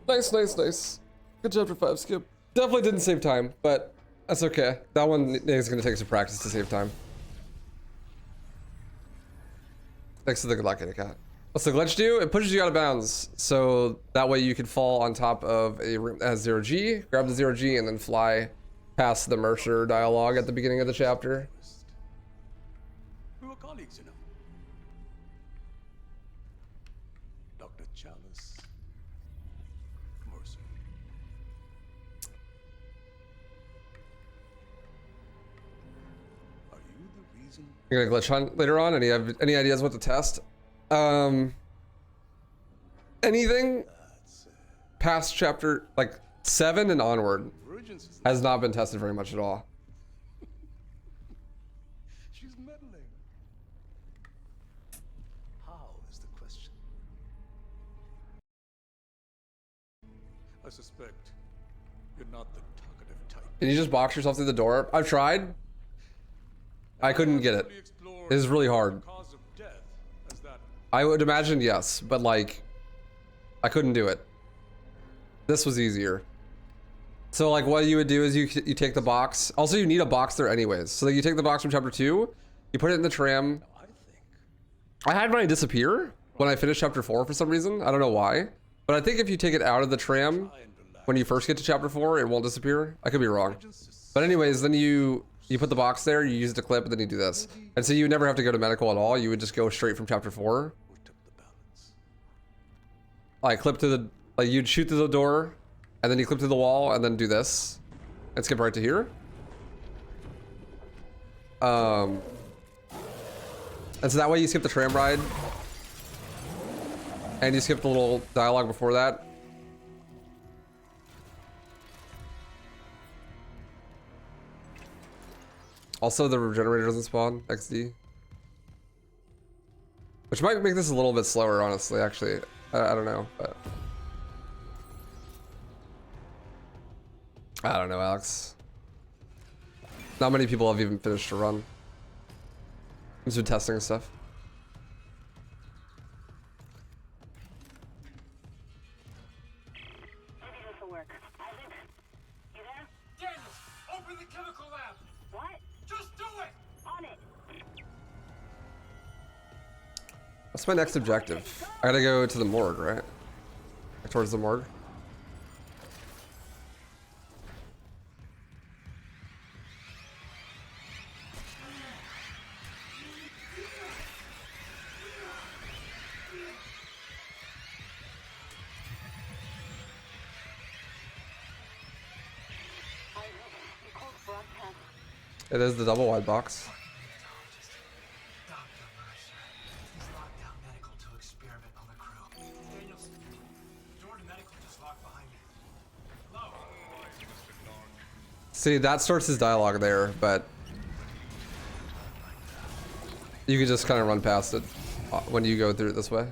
Nice, nice, nice. Good chapter 5, Skip. Definitely didn't save time, but that's okay. That one is going to take some practice to save time. Thanks for the good luck, Cat. What's the glitch do? It pushes you out of bounds, so that way you can fall on top of a room that has 0G, grab the 0G, and then fly past the Mercer dialogue at the beginning of the chapter. We were colleagues, you know. Dr. Chalice, Mercer. Are you the reason? You're gonna glitch hunt later on? Any ideas what to test? Anything past chapter like 7 and onward has not been tested very much at all. She's meddling. How is the question? I suspect you're not the talkative type. Can you just box yourself through the door? I've tried. I couldn't get it. It is really hard. I would imagine yes, but like, I couldn't do it. This was easier. So like what you would do is you take the box. Also, you need a box there anyways. So like you take the box from chapter 2, you put it in the tram. I had mine disappear when I finished chapter 4 for some reason. I don't know why. But I think if you take it out of the tram when you first get to chapter 4, it won't disappear. I could be wrong. But anyways, then you put the box there, you use the clip, and then you do this. And so you would never have to go to medical at all. You would just go straight from chapter 4. Like clip to the, like you'd shoot through the door, and then you clip to the wall, and then do this, and skip right to here. And so that way you skip the tram ride, and you skip the little dialogue before that. Also, the regenerator doesn't spawn, XD. Which might make this a little bit slower, honestly, actually. I don't know, but... I don't know, Alex. Not many people have even finished a run. Just been testing and stuff. Open the chemical lab! What? Just do it! On it! What's my next objective? I gotta go to the morgue, right? Towards the morgue. It is the double wide box. Dr. Mercer. He's locked down medical to experiment on the crew. Daniels, door to medical just locked behind me. Hello? See, that starts his dialogue there, but you can just kind of run past it when you go through it this way.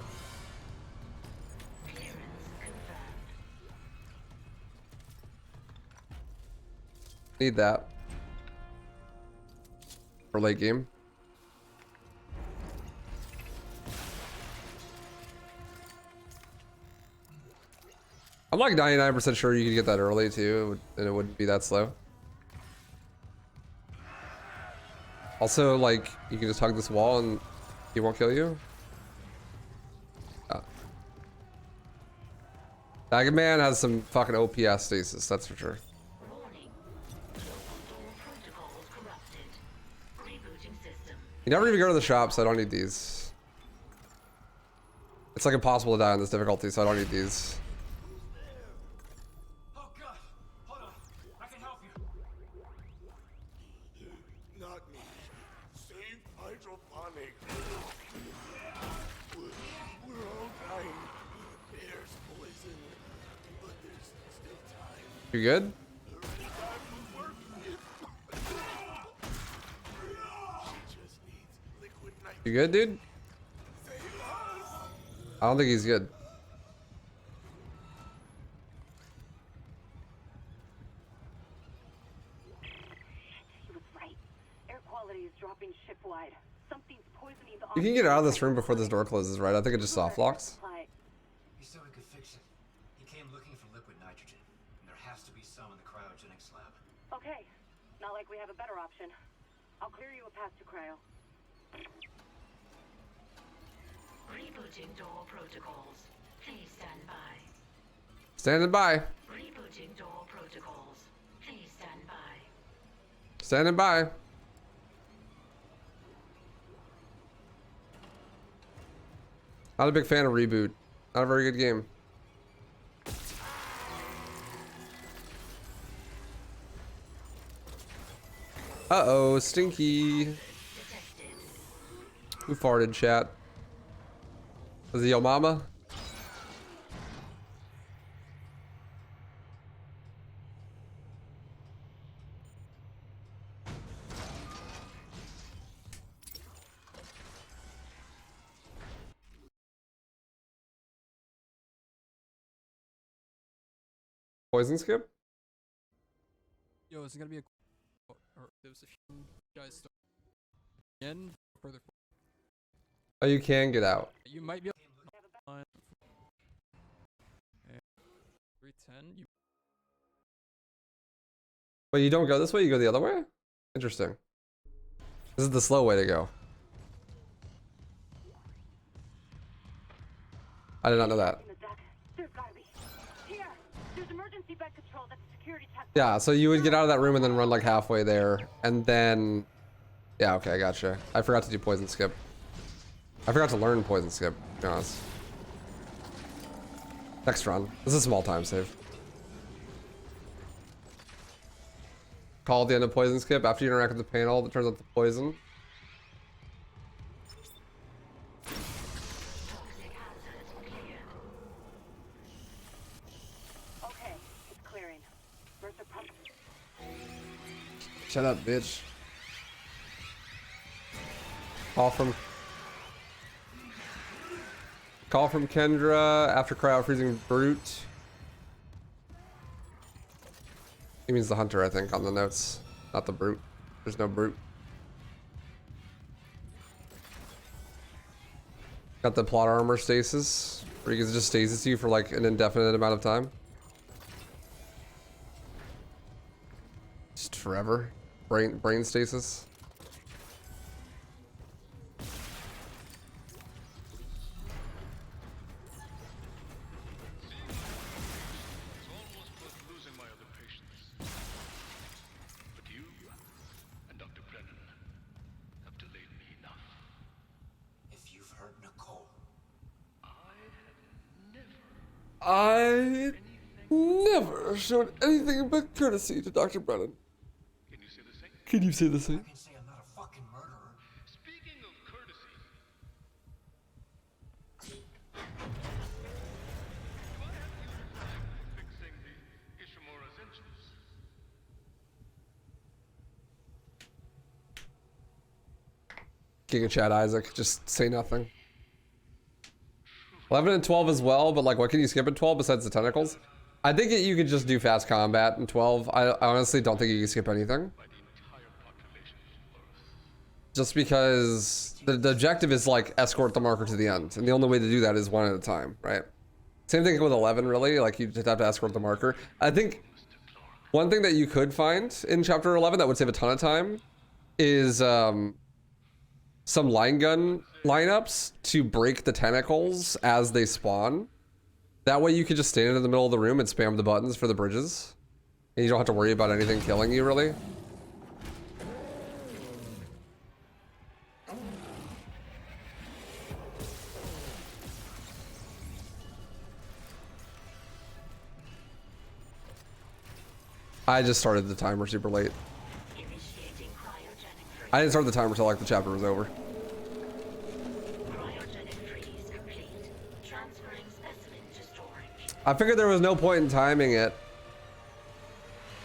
Need that for late game. I'm like 99% sure you could get that early too, and it wouldn't be that slow. Also, like, you can just hug this wall and he won't kill you. Mega Man has some fucking OPS stasis, that's for sure. You never even go to the shop, so I don't need these. It's like impossible to die on this difficulty, so I don't need these. Oh god! Hold on. I can help you. Not me. Save hydroponic. We're all dying. There's poison, but there's still time. You good? You good, dude? I don't think he's good. He was right. Air quality is dropping shipwide. Something's poisoning the You can get out of this room before this door closes, right? I think it just soft locks. He said we could fix it. He came looking for liquid nitrogen, and there has to be some in the cryogenics lab. Okay. Not like we have a better option. I'll clear you a path to cryo. Rebooting door protocols. Please stand by. Standing by. Rebooting door protocols. Please stand by. Standing by. Not a big fan of Reboot. Not a very good game. Uh-oh, Stinky. Who farted, chat? Was it your mama? Poison skip? Yo, is it gonna be a or there was a few guys again further. Oh, you can get out. You might be able on 310. You Wait, you don't go this way, you go the other way? Interesting. This is the slow way to go. I did not know that. There's gotta be. Here! There's emergency bed control that's a security test. Yeah, so you would get out of that room and then run like halfway there, and then... Yeah, okay, I gotcha. I forgot to do poison skip. I forgot to learn poison skip, to be honest. Next run. This is a small time save. Call at the end of poison skip. After you interact with the panel that turns out the poison. Okay, it's clearing. Mercer pump. Shut up, bitch. Call from Kendra after cryo freezing brute. He means the hunter, I think, on the notes, not the brute. There's no brute. Got the plot armor stasis, where you can just stasis you for like an indefinite amount of time. Just forever. Brain stasis. I never showed anything but courtesy to Dr. Brennan. Can you say the same? Can you say the same? I can say I'm not a fucking murderer. Speaking of courtesy, do I have you fixing the Ishimura's engines? King of Chat Isaac, just say nothing. 11 and 12 as well, but like what can you skip in 12 besides the tentacles? I think you could just do fast combat in 12. I honestly don't think you can skip anything. Just because the objective is like escort the marker to the end. And the only way to do that is one at a time, right? Same thing with 11 really, like you just have to escort the marker. I think one thing that you could find in chapter 11 that would save a ton of time is some line gun lineups to break the tentacles as they spawn. That way you could just stand in the middle of the room and spam the buttons for the bridges. And you don't have to worry about anything killing you, really. I just started the timer super late. I didn't start the timer until like the chapter was over. I figured there was no point in timing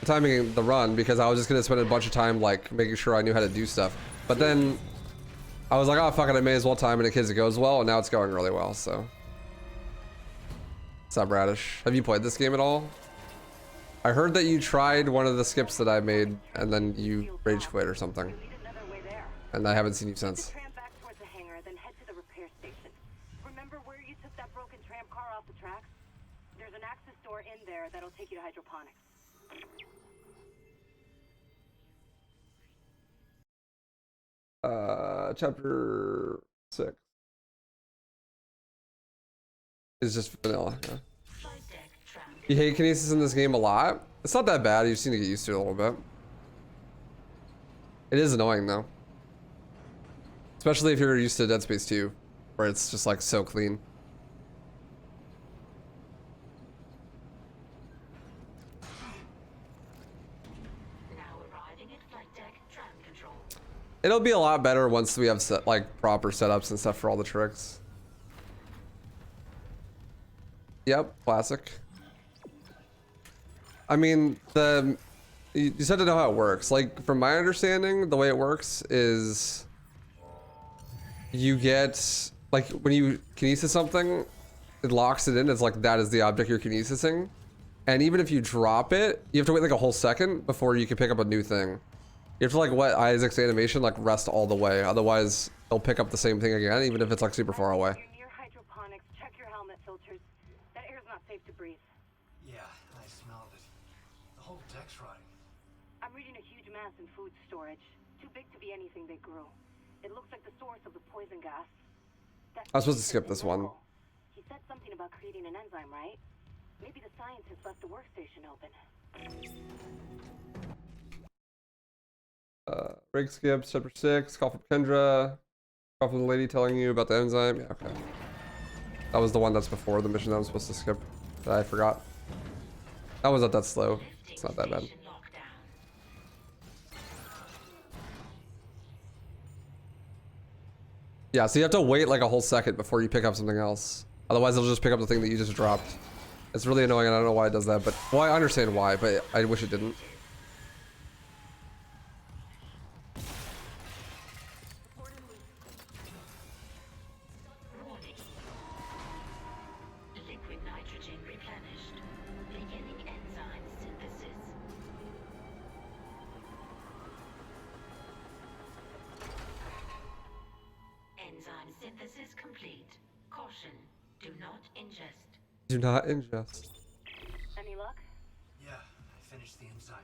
the run because I was just gonna spend a bunch of time like making sure I knew how to do stuff. But then I was like, oh fuck it, I may as well time it in case it goes well, and now it's going really well. So, what's up, Radish? Have you played this game at all? I heard that you tried one of the skips that I made, and then you rage quit or something. And I haven't seen you since. Tram back towards the hangar, then head to the repair station. Remember where you took that broken tram car off the tracks? There's an access door in there that'll take you to hydroponics. Chapter 6 is just vanilla. Yeah. You hate kinesis in this game a lot? It's not that bad. You just need to get used to it a little bit. It is annoying though. Especially if you're used to Dead Space 2, where it's just like so clean. It'll be a lot better once we have like proper setups and stuff for all the tricks. Yep, classic. I mean, you just have to know how it works. Like, from my understanding, the way it works is you get, like, when you kinesis something, it locks it in. It's like, that is the object you're kinesising. And even if you drop it, you have to wait like a whole second before you can pick up a new thing. You have to like let Isaac's animation like rest all the way. Otherwise, it'll pick up the same thing again, even if it's like super far away. You're near hydroponics. Check your helmet filters. That air's not safe to breathe. Yeah, I smelled it. The whole deck's rotting. I'm reading a huge mass in food storage. Too big to be anything they grew. It looks like the source of the poison gas. I was supposed to skip this one. He said something about creating an enzyme, right? Maybe the scientists left the workstation open. Rig skips, chapter 6, call from Kendra. Call from the lady telling you about the enzyme. Yeah, okay. That was the one that's before the mission that I was supposed to skip that I forgot. That was not that slow. It's not that bad. Yeah, so you have to wait like a whole second before you pick up something else. Otherwise, it'll just pick up the thing that you just dropped. It's really annoying, and I don't know why it does that, but well, I understand why, but I wish it didn't. Liquid nitrogen replenished. Beginning enzyme synthesis. Enzyme synthesis complete. Caution. Do not ingest. Do not ingest. Any luck? Yeah, I finished the enzyme.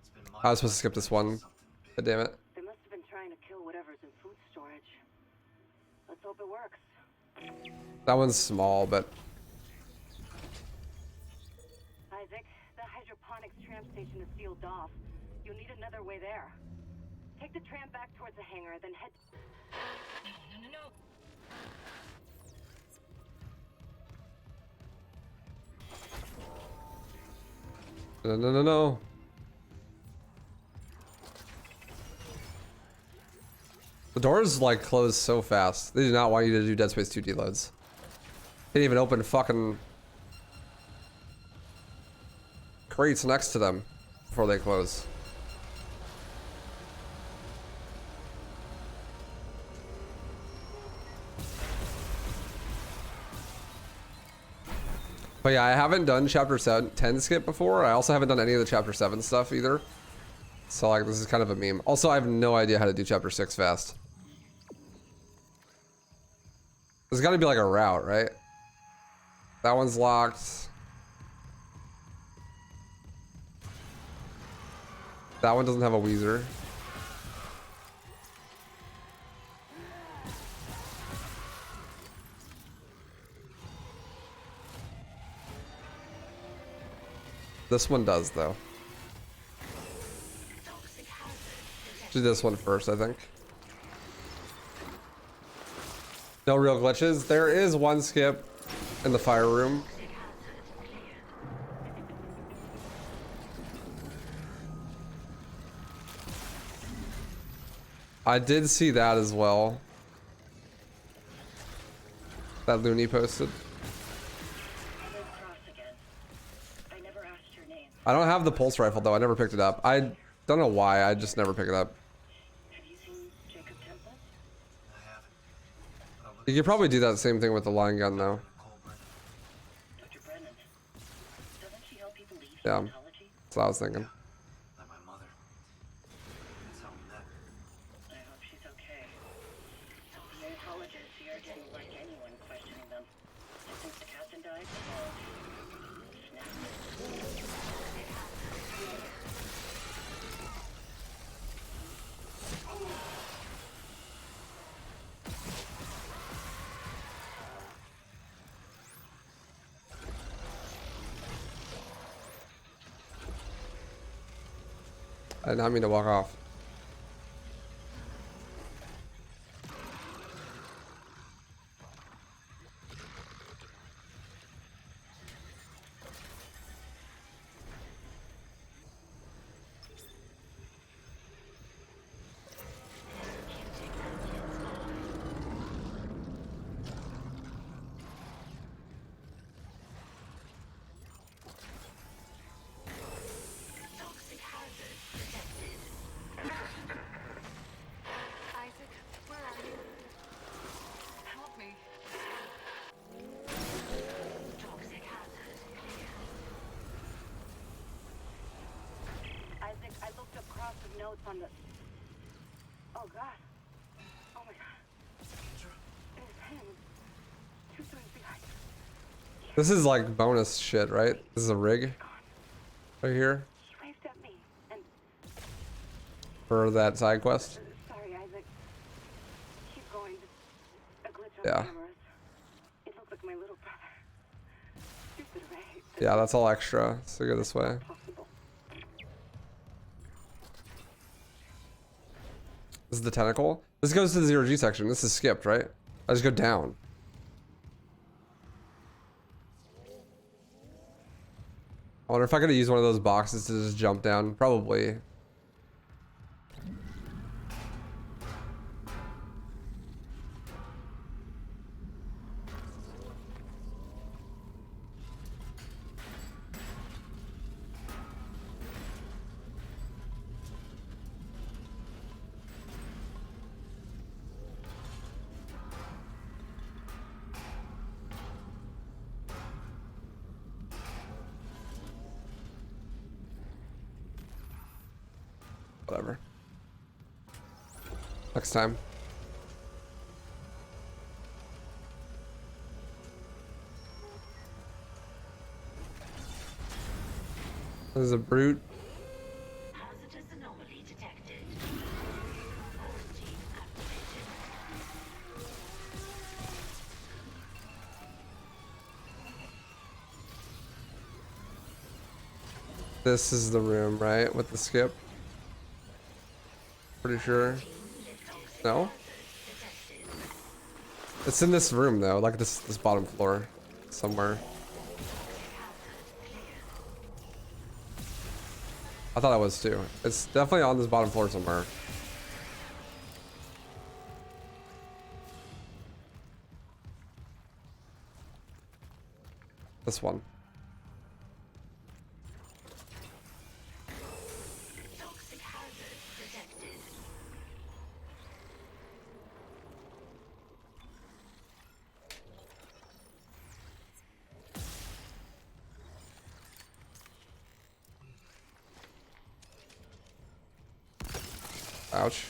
It's been I was supposed to skip this one. But damn it. They must have been trying to kill whatever's in food storage. Let's hope it works. That one's small, but Isaac, the hydroponics tram station is sealed off. You'll need another way there. Take the tram back towards the hangar, then head... No. No, no, no, no. The doors like close so fast. They do not want you to do Dead Space 2 deloads. Can't even open fucking crates next to them before they close. But yeah, I haven't done chapter 10 skip before. I also haven't done any of the chapter 7 stuff either. So like this is kind of a meme. Also, I have no idea how to do chapter 6 fast. There's got to be like a route, right? That one's locked. That one doesn't have a Weezer. This one does, though. Do this one first, I think. No real glitches. There is one skip in the fire room. I did see that as well. That Looney posted. I don't have the pulse rifle though. I never picked it up. I don't know why. I just never pick it up. You could probably do that same thing with the line gun though. Yeah, that's what I was thinking. I did not mean to walk off. On the... Oh god. Oh my god. It is him. 2 stories behind. This is like bonus shit, right? This is a rig right here He waved at me and... for that side quest. Sorry, Isaac. Keep going. Just a glitch on Yeah. the cameras. It looks like my little brother. Stupid Ray. Yeah, that's all extra. So go this way. This is the tentacle. This goes to the 0G section. This is skipped, right? I just go down. I wonder if I could use one of those boxes to just jump down. Probably. Whatever. Next time. This is a brute. Hazardous anomaly detected. Quarantine activated. This is the room, right? With the skip. Pretty sure. No? It's in this room though, like this bottom floor somewhere. I thought it was too. It's definitely on this bottom floor somewhere. This one. Toxic hazard detected. Ouch.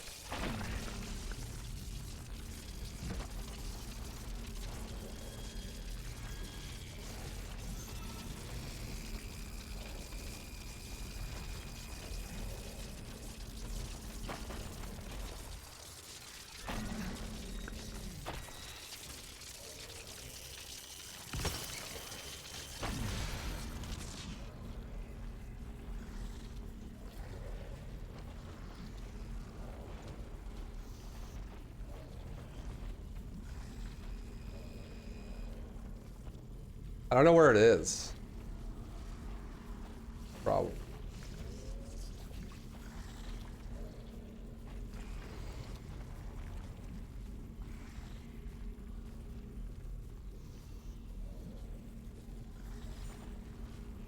I don't know where it is. Problem.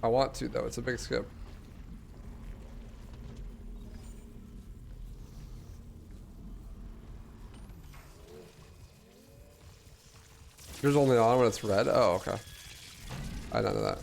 I want to though, it's a big skip. Yours only on when it's red? Oh, okay. I didn't know that.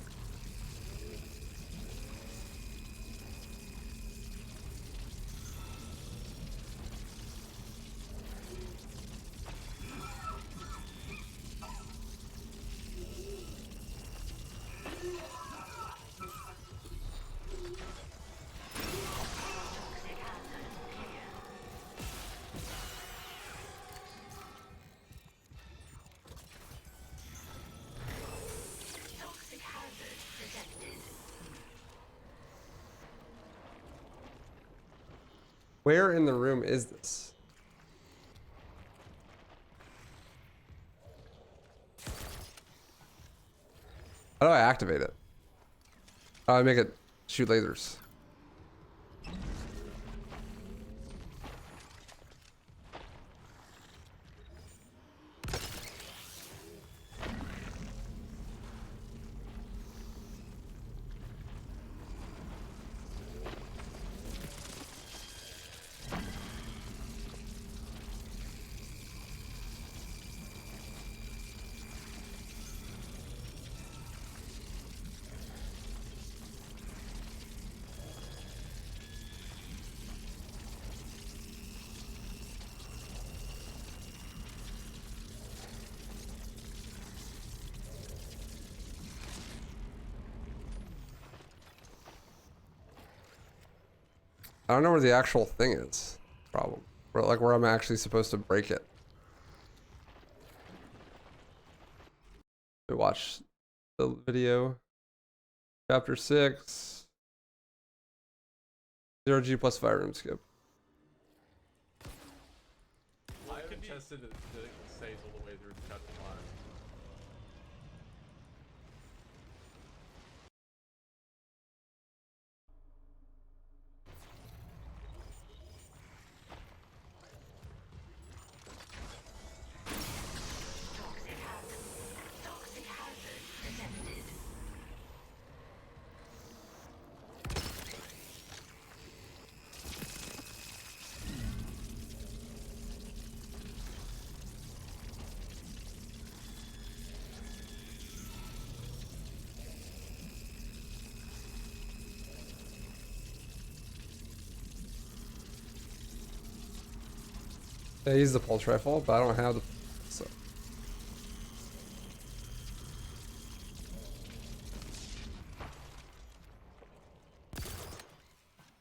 Toxic hazard detected. Where in the room is this? How do I activate it? How do I make it shoot lasers? I don't know where the actual thing is. Problem. Where I'm actually supposed to break it. We watch the video. Chapter 6. 0G plus fire room skip. I haven't tested it to saves all the way through chapter 5. Toxic hazard detected. I use the pulse rifle, but I don't have the. So.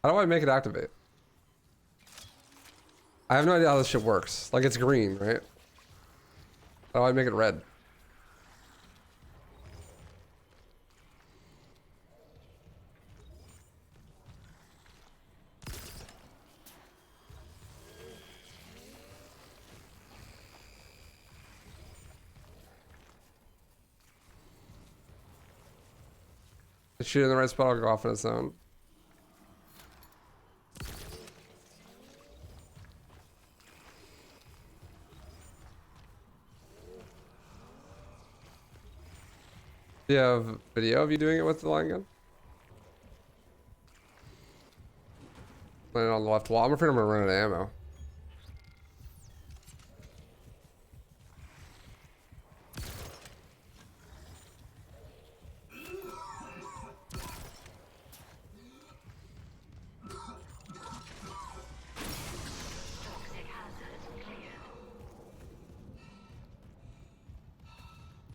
How do I make it activate? I have no idea how this shit works. Like, it's green, right? How do I make it red? Shoot in the right spot, I'll go off on its own. Do you have video of you doing it with the line gun? Landing on the left wall. I'm afraid I'm gonna run out of ammo.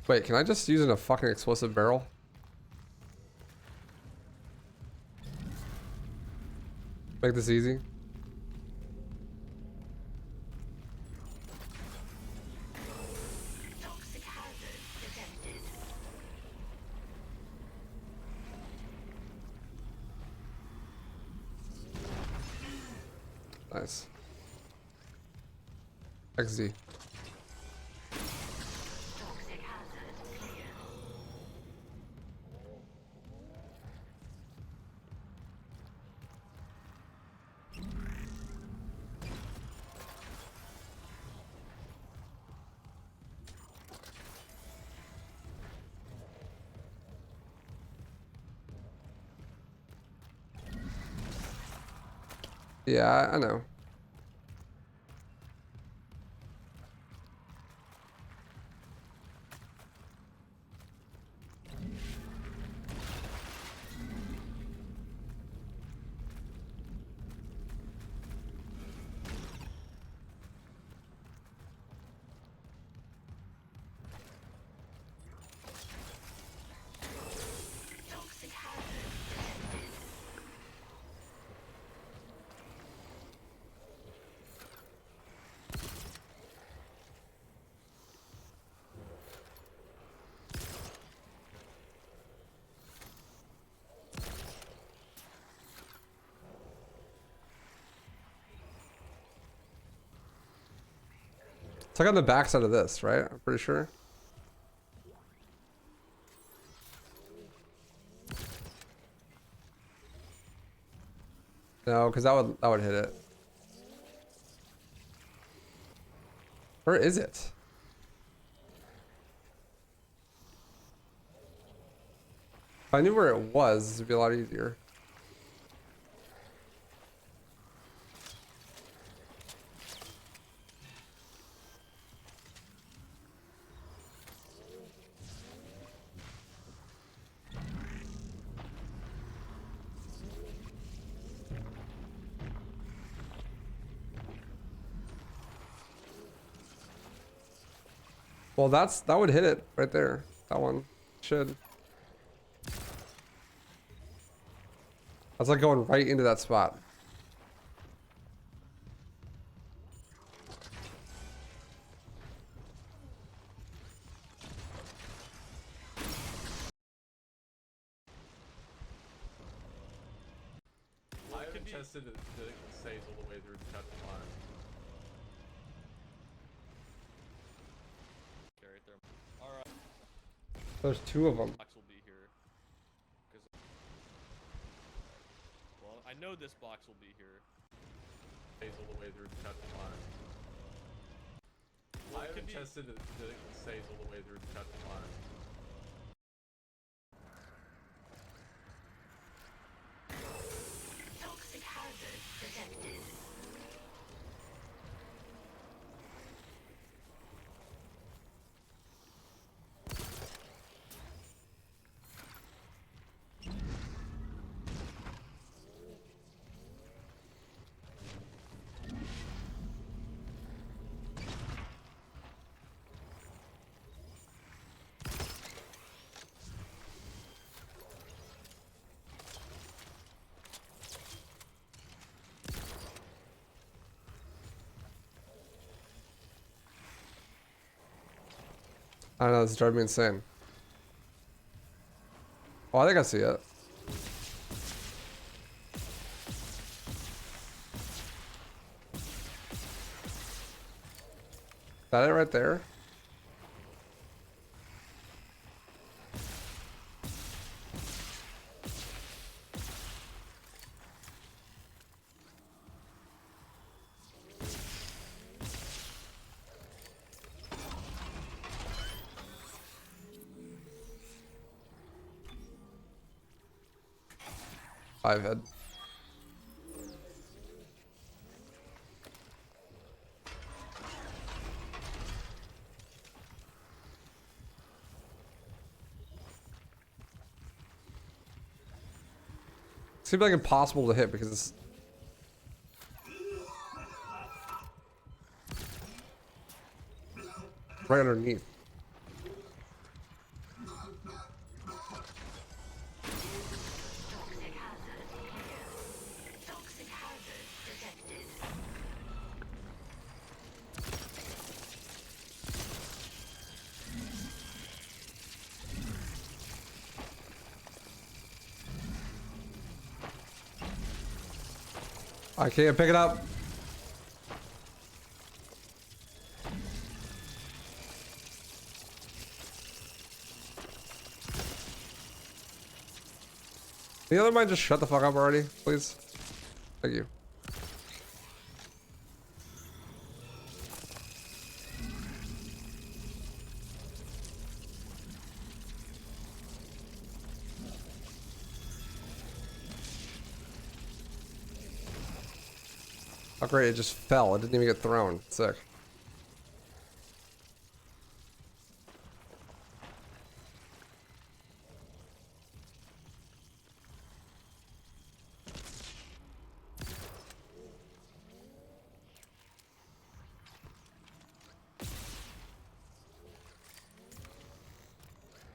Wait, can I just use a fucking explosive barrel? Make this easy. Toxic hazard detected. Nice. XZ. Toxic hazard cleared. Yeah, I know. Toxic hazard detected. It's like on the backside of this, right? I'm pretty sure. No, because that would hit it. Where is it? If I knew where it was, it'd be a lot easier. Well, that would hit it right there. That one should. That's like going right into that spot. I haven't tested it that it saves all the way through the chapter 5. Okay, right there. Alright. There's two of them. Box will be here. Well, I know this box will be here. Saves all the way through the chapter 5. I haven't tested it that it saves all the way through the chapter 5. Toxic hazard detected. I don't know, this is driving me insane. Oh, I think I see it. Is that it right there? 5 head. Seems like impossible to hit because it's right underneath. I can't pick it up. The other mind just shut the fuck up already, please. Thank you. Oh great, it just fell. It didn't even get thrown. Sick.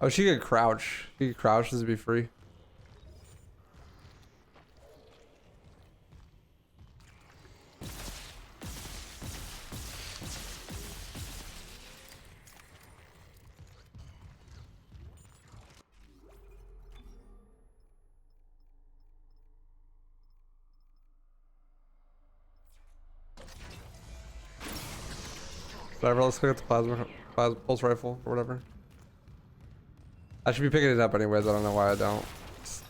Oh, she could crouch. She could crouch. This would be free. Whatever, let's pick up the plasma pulse rifle or whatever. I should be picking it up anyways, I don't know why I don't. It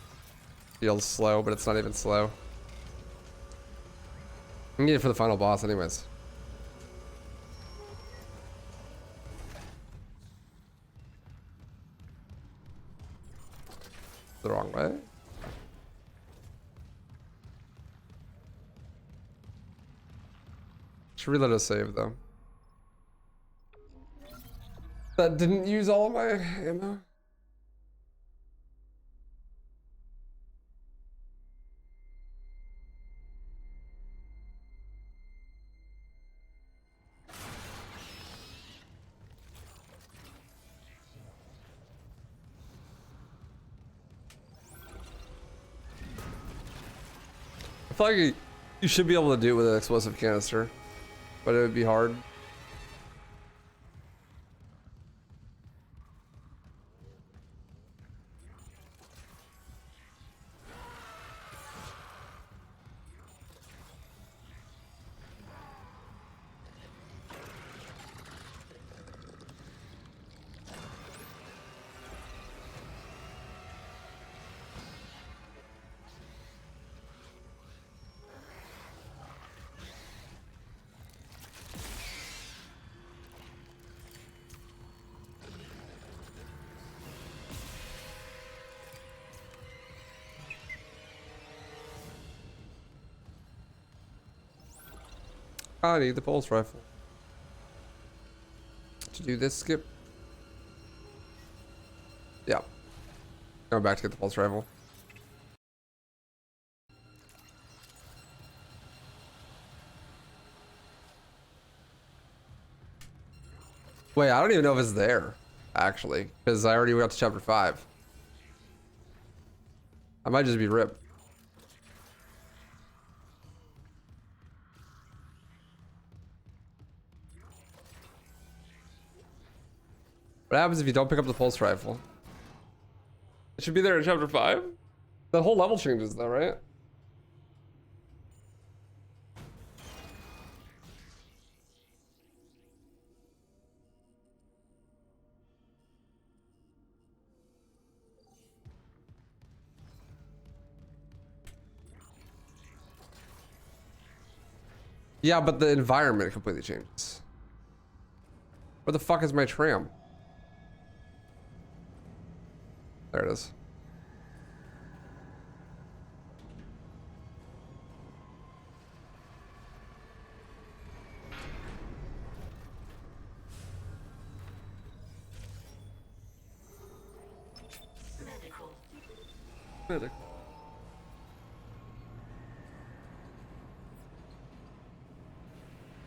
feels slow, but it's not even slow. I need it for the final boss anyways. The wrong way. Should reload a save though. That didn't use all of my ammo. I feel like you should be able to do it with an explosive canister, but it would be hard. I need the pulse rifle to do this skip. Yeah. Going back to get the pulse rifle. Wait, I don't even know if it's there, actually, because I already got to chapter 5. I might just be ripped. What happens if you don't pick up the pulse rifle? It should be there in chapter 5? The whole level changes though, right? Yeah, but the environment completely changes. Where the fuck is my tram? There it is. Medic.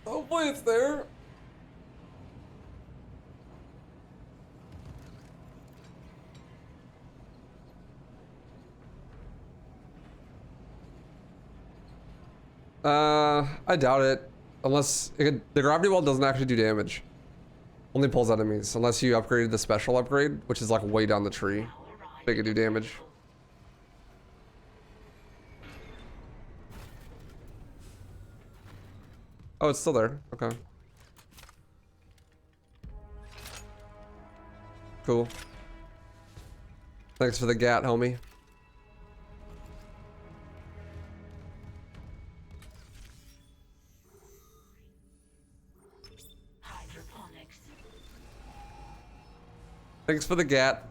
Hopefully it's there. I doubt it. Unless the gravity well doesn't actually do damage. Only pulls enemies. Unless you upgraded the special upgrade, which is like way down the tree. Make it do damage. Oh, it's still there. Okay. Cool. Thanks for the gat, homie. Thanks for the gat.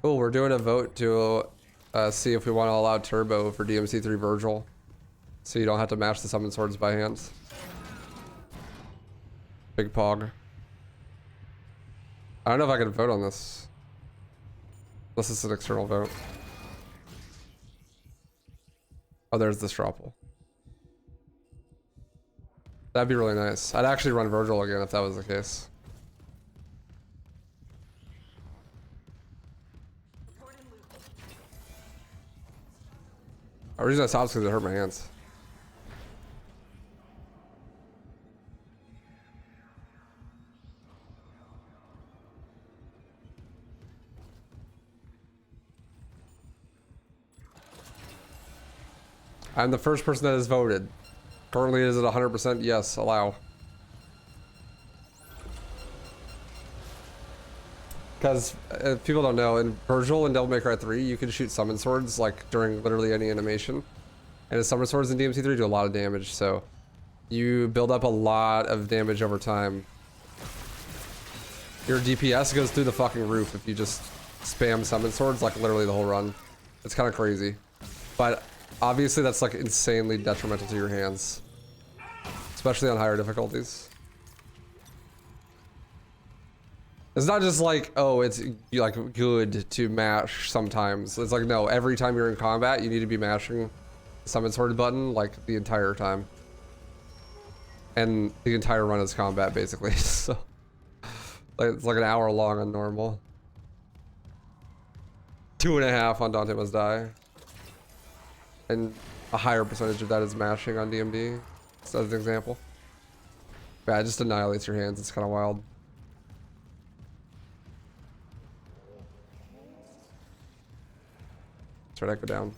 Cool, we're doing a vote to see if we want to allow turbo for DMC3 Virgil. So you don't have to match the summon swords by hand. Big pog. I don't know if I can vote on this. Unless it's an external vote. Oh, there's the Stropple. That'd be really nice. I'd actually run Virgil again if that was the case. The reason I stopped is because it hurt my hands. I'm the first person that has voted. Currently it is at 100% yes, allow. Because if people don't know, in Virgil and Devil May Cry 3, you can shoot summon swords like during literally any animation. And the summon swords in DMC3 do a lot of damage, so you build up a lot of damage over time. Your DPS goes through the fucking roof if you just spam summon swords like literally the whole run. It's kind of crazy. But obviously that's like insanely detrimental to your hands. Especially on higher difficulties. It's not just like, oh, it's like good to mash sometimes. It's like, no, every time you're in combat, you need to be mashing the summon sword button like the entire time. And the entire run is combat basically, so like, it's like an hour long on normal. 2.5 on Dante Must Die. And a higher percentage of that is mashing on DMD, so as an example. Yeah, it just annihilates your hands, it's kind of wild. Try to go down.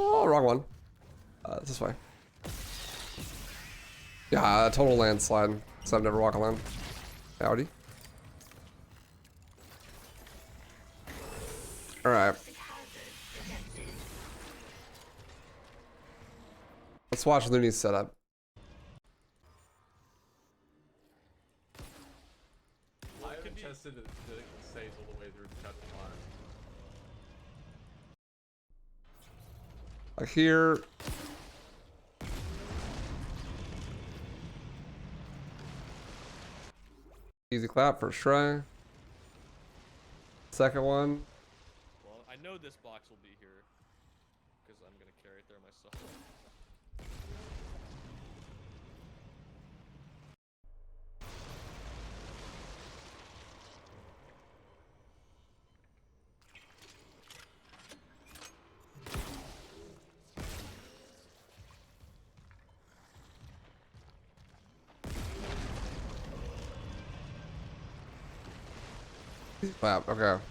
Oh, wrong one. This way. Yeah, total landslide. So I've never walked alone. Howdy. All right. Let's watch Looney's setup. I haven't tested the saves all the way through the chapter 5. Like here. Easy clap, first try. Second one. Well, I know this box will be here because I'm gonna carry it there myself. Wow, okay.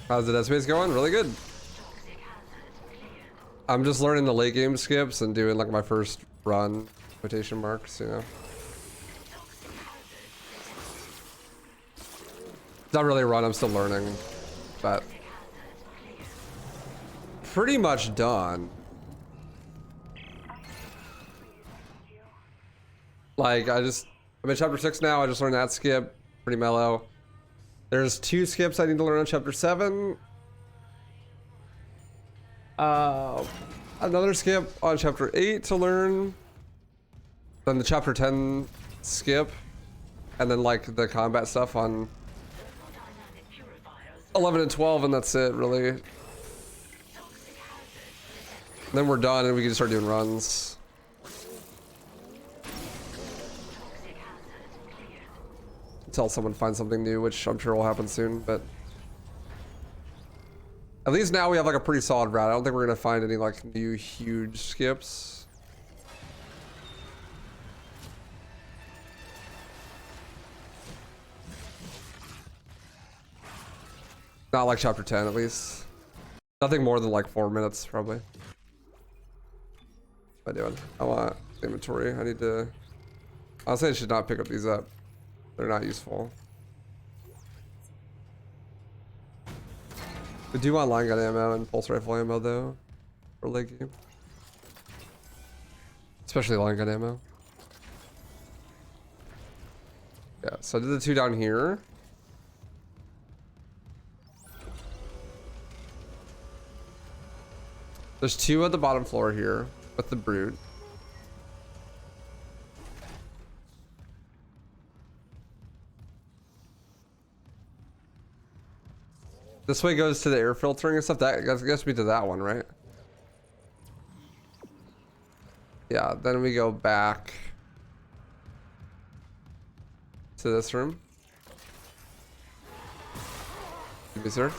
How's the dead space going? Really good. I'm just learning the late game skips and doing like my first run, quotation marks, you know. It's not really a run, I'm still learning, but pretty much done. Like I'm in chapter 6 now. I just learned that skip, pretty mellow. There's 2 skips I need to learn on chapter 7. Another skip on chapter 8 to learn. Then the chapter 10 skip, and then like the combat stuff on 11 and 12, and that's it really. Then we're done and we can start doing runs. Until someone finds something new, which I'm sure will happen soon, but at least now we have like a pretty solid route. I don't think we're gonna find any like new huge skips. Not like chapter 10 at least. Nothing more than like 4 minutes probably. What am I doing? I want inventory. I need to, honestly I should not pick up these up. They're not useful. We do want line gun ammo and pulse rifle ammo though, for late game. Especially line gun ammo. Yeah, so I did the 2 down here. There's 2 at the bottom floor here with the brood. This way goes to the air filtering and stuff. That gets me to that one, right? Yeah, then we go back to this room. Excuse me, sir.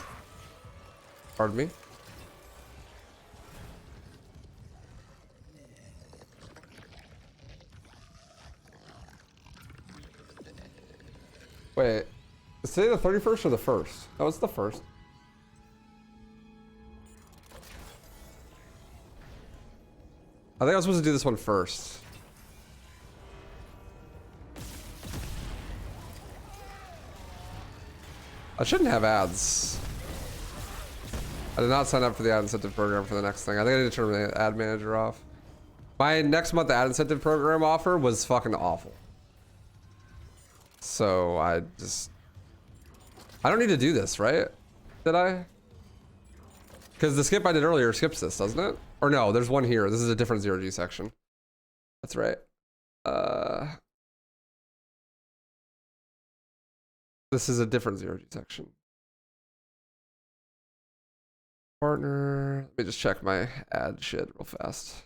Pardon me. Wait, is today the 31st or the 1st? No, it's the 1st. I think I was supposed to do this one first. I shouldn't have ads. I did not sign up for the ad incentive program for the next thing. I think I need to turn the ad manager off. My next month ad incentive program offer was fucking awful. So I don't need to do this, right? Did I? Because the skip I did earlier skips this, doesn't it? Or no, there's one here. This is a different 0G section. That's right. This is a different 0G section. Partner. Let me just check my ad shit real fast.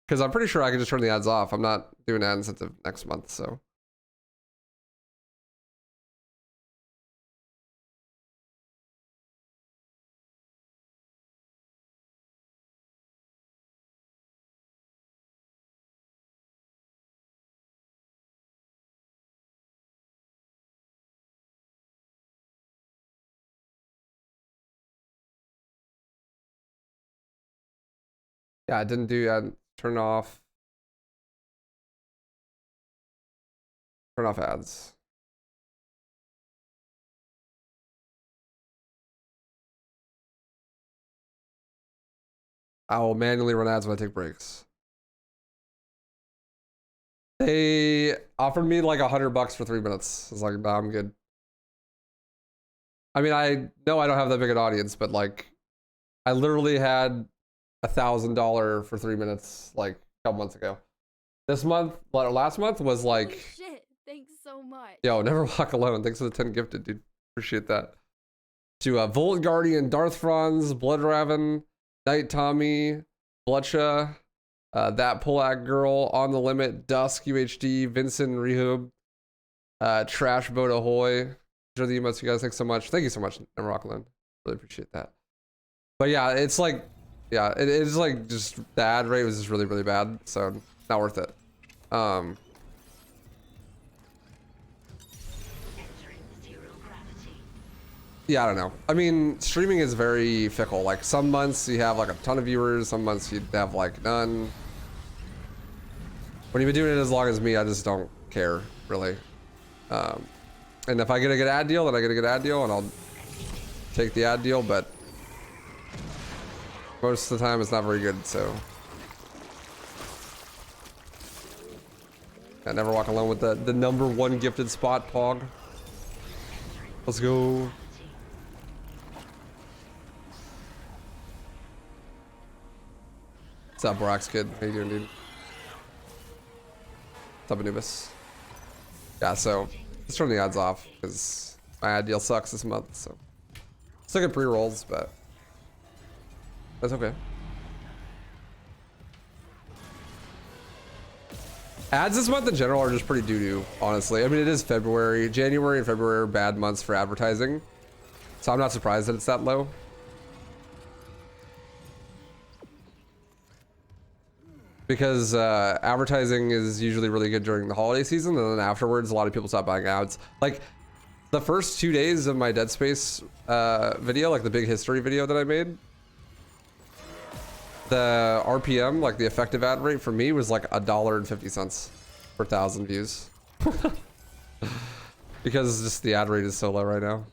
Because I'm pretty sure I can just turn the ads off. I'm not doing ad incentive next month, so. Yeah, I didn't do turn off ads. I will manually run ads when I take breaks. They offered me like $100 for 3 minutes. I was like, nah, I'm good. I mean, I know I don't have that big an audience, but like, I literally had $1,000 for 3 minutes like a couple months ago. This month, last month was like, Holy shit, thanks so much. yo, never walk alone. Thanks for the 10 gifted, dude. Appreciate that. To Volt Guardian, Darth Franz, Bloodraven, Night Tommy, Bloodsha, That Polak Girl, On the Limit, Dusk, UHD, Vincent Rehub, Trash Boat Ahoy. Enjoy the emotes, you guys. Thanks so much. Thank you so much, Never Walk Alone. Really appreciate that. But yeah, it's like, yeah, it is like just the ad rate was just really, really bad. So not worth it. Yeah, I don't know. I mean, streaming is very fickle. Like some months you have like a ton of viewers, some months you have like none. When you've been doing it as long as me, I just don't care really. And if I get a good ad deal, then I get a good ad deal, and I'll take the ad deal. But most of the time, it's not very good. So I never walk alone with the #1 gifted spot, Pog. Let's go. What's up, Brox kid? How you doing, dude? What's up, Anubis? Yeah, so let's turn the ads off because my ad deal sucks this month. So still get pre-rolls, but that's okay. Ads this month in general are just pretty doo-doo, honestly. I mean, it is February. January and February are bad months for advertising, so I'm not surprised that it's that low. Because advertising is usually really good during the holiday season, and then afterwards a lot of people stop buying ads. Like the first 2 days of my Dead Space video, like the big history video that I made, the RPM, like the effective ad rate for me, was like $1.50 per 1,000 views. Because just the ad rate is so low right now.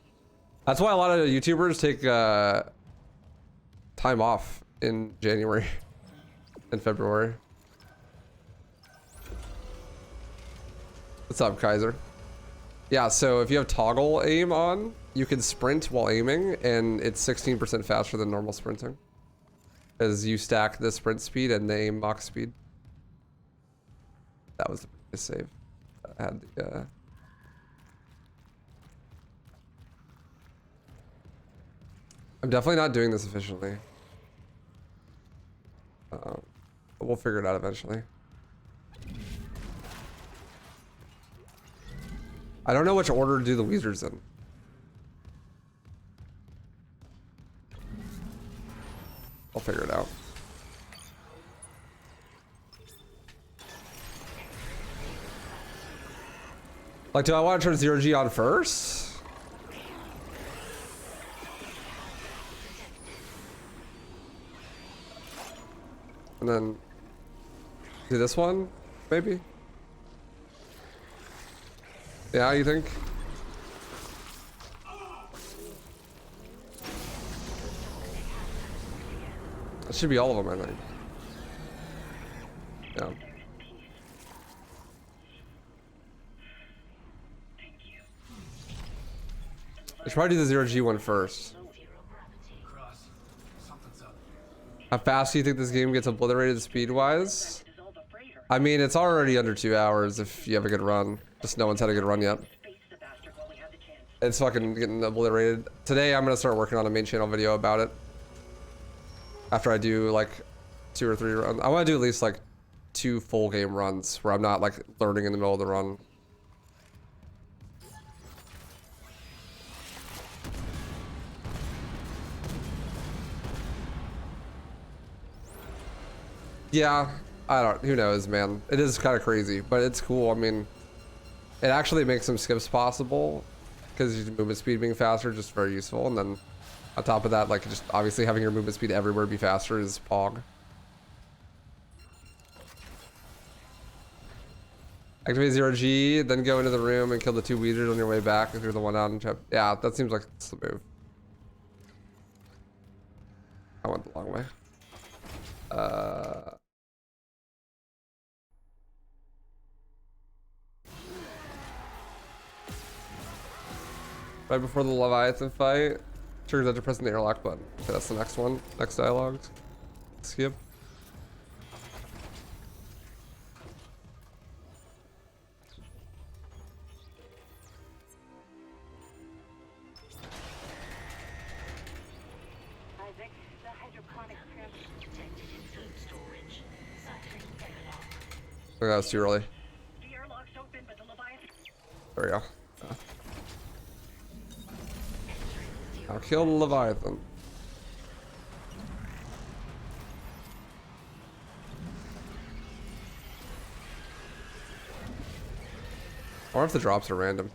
That's why a lot of YouTubers take time off in January and February. What's up, Kaiser? Yeah, so if you have toggle aim on, you can sprint while aiming, and it's 16% faster than normal sprinting, as you stack the sprint speed and the aim box speed. That was the biggest save. I had the I'm definitely not doing this efficiently. But we'll figure it out eventually. I don't know which order to do the Weezers in. I'll figure it out. Like, do I want to turn 0G on first? And then do this one, maybe? Yeah, you think? That should be all of them, I think. Yeah. I should probably do the 0G one first. How fast do you think this game gets obliterated speed-wise? I mean, it's already under 2 hours if you have a good run. Just no one's had a good run yet. It's fucking getting obliterated. Today I'm gonna start working on a main channel video about it. After I do like 2 or 3 runs. I wanna do at least like 2 full game runs where I'm not like learning in the middle of the run. Yeah, who knows, man. It is kind of crazy, but it's cool. I mean, it actually makes some skips possible because your movement speed being faster is just very useful. And then on top of that, like just obviously having your movement speed everywhere be faster is pog. Activate 0G, then go into the room and kill the 2 Weezers on your way back if you're the one out and yeah, that seems like it's the move. I went the long way. Right before the Leviathan fight, triggers after pressing the airlock button. Okay, that's the next one. Next dialogue. Skip. Isaac, the hydroponic tram detected in food storage. Cycling airlock. Okay, that was too early. The airlock's open, but the Leviathan. There we go. I'll kill the Leviathan. I wonder if the drops are random.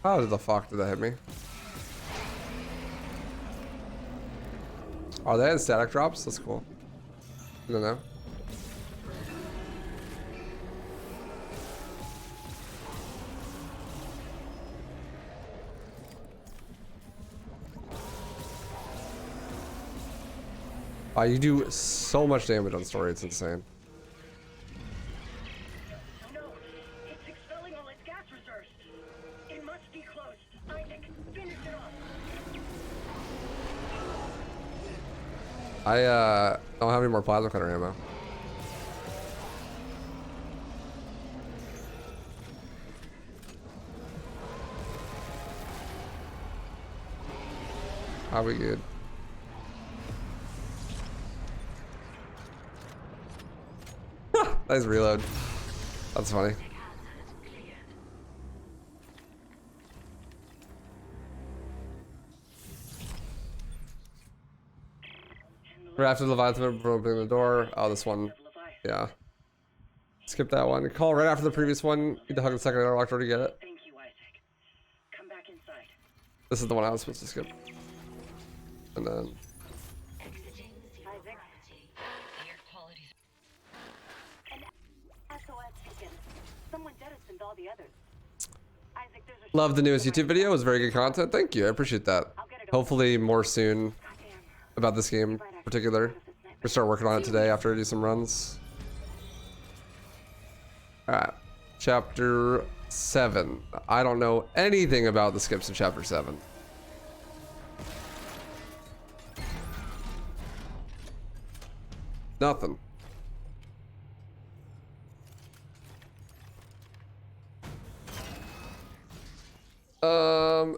How the fuck did that hit me? Are they in static drops? That's cool. I don't know. You do so much damage on story, it's insane. No, it's expelling all its gas reserves. It must be close. Isaac, finish it off. I don't have any more plasma cutter ammo. Are we good? Nice reload. That's funny. Right after the Leviathan before opening the door. Oh, this one. Yeah. Skip that one. Call right after the previous one. Need to hug the second interlock door to get it. Thank you, Isaac. Come back inside. This is the one I was supposed to skip. And then. Someone jettisoned all the others. Isaac, there's a Love the newest YouTube video. It was very good content. Thank you. I appreciate that. Hopefully more soon about this game in particular. We'll start working on it today after I do some runs. Alright. Chapter 7. I don't know anything about the skips in Chapter 7. Nothing.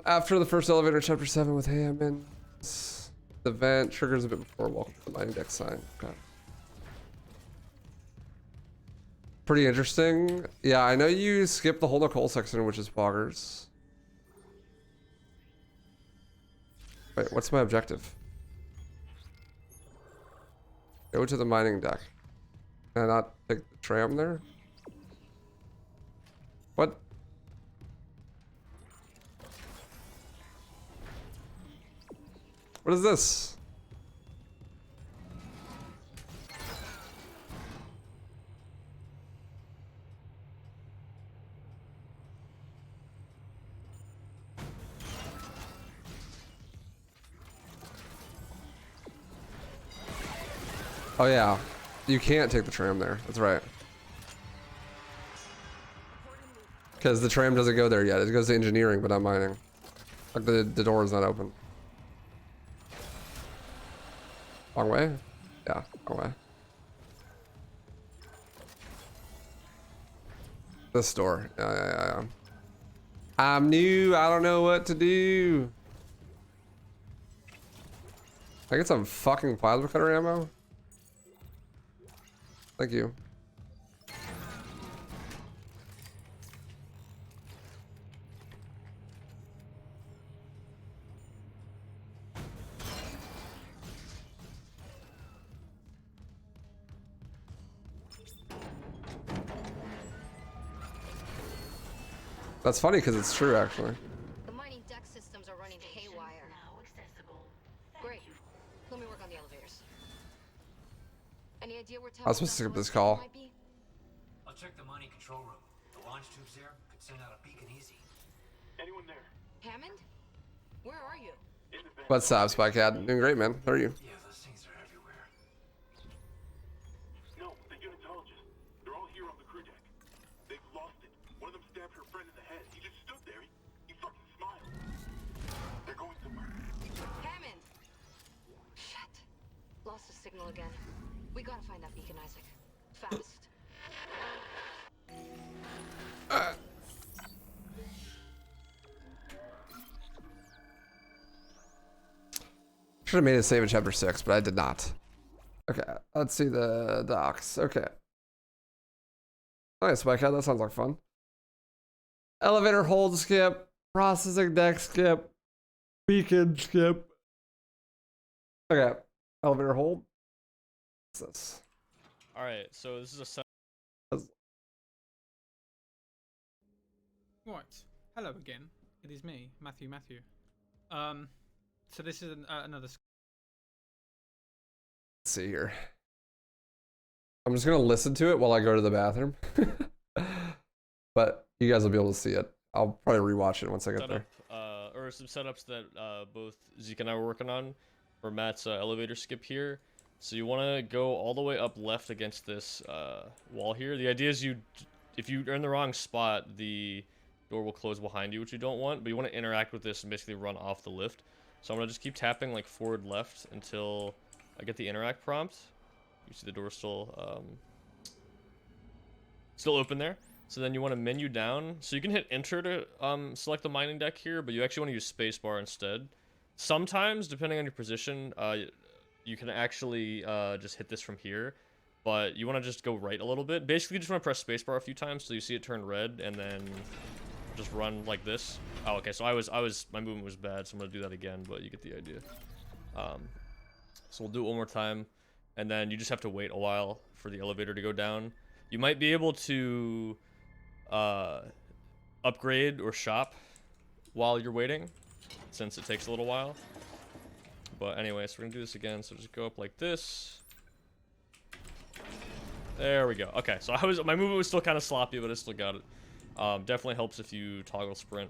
After the first elevator, Chapter 7 with Hammond. The vent triggers a bit before welcome to the mining deck sign. Okay. Pretty interesting. Yeah, I know you skipped the whole Nicole section, which is poggers. Wait, what's my objective? Go to the mining deck. Can I not take the tram there? What? What is this? Oh yeah, you can't take the tram there. That's right. Because the tram doesn't go there yet. It goes to engineering, but not mining. Like the door is not open. Wrong way? Yeah, wrong way. This door. Yeah. I'm new. I don't know what to do. I get some fucking plasma cutter ammo. Thank you. That's funny because it's true, actually. The mining deck systems are running haywire. Great. Let me work on the elevators. Any idea where I was supposed to skip this call. I'll check the mining control room. The launch tubes there could send out a beacon easy. Anyone there? Hammond? Where are you? What's up, Spy Cat? Doing great, man. How are you? Yeah, those things are everywhere. No, the unitologists. They're all here on the crew deck. They've lost it. One of them stabbed her friend in the head. He just stood there. He fucking smiled. They're going somewhere. Hammond! Shit. Lost the signal again. We gotta find that beacon, Isaac. Fast. Should have made a save in Chapter 6, but I did not. Okay, let's see the docs. Okay. Nice, Spy Cat. That sounds like fun. Elevator hold skip. Processing deck skip. Beacon skip. Okay. Elevator hold. What's this? Alright, so this is a What? Hello again. It is me, Matthew. So this is another. Let's see here. I'm just gonna listen to it while I go to the bathroom. But you guys will be able to see it. I'll probably rewatch it once I get there. Or some setups that both Zeke and I were working on for Matt's elevator skip here. So you want to go all the way up left against this wall here. The idea is if you're in the wrong spot, the door will close behind you, which you don't want. But you want to interact with this and basically run off the lift. So I'm gonna just keep tapping like forward left until I get the interact prompt. You see the door still open there. So then you want to menu down. So you can hit enter to select the mining deck here, but you actually want to use spacebar instead. Sometimes, depending on your position, you can actually just hit this from here, but you want to just go right a little bit. Basically, you just want to press spacebar a few times so you see it turn red, and then just run like this. Oh, okay. So my movement was bad, so I'm gonna do that again, but you get the idea. So we'll do it one more time, and then you just have to wait a while for the elevator to go down. You might be able to upgrade or shop while you're waiting, since it takes a little while. But anyway, so we're gonna do this again. So just go up like this. There we go. Okay, so my movement was still kind of sloppy, but I still got it. Definitely helps if you toggle sprint.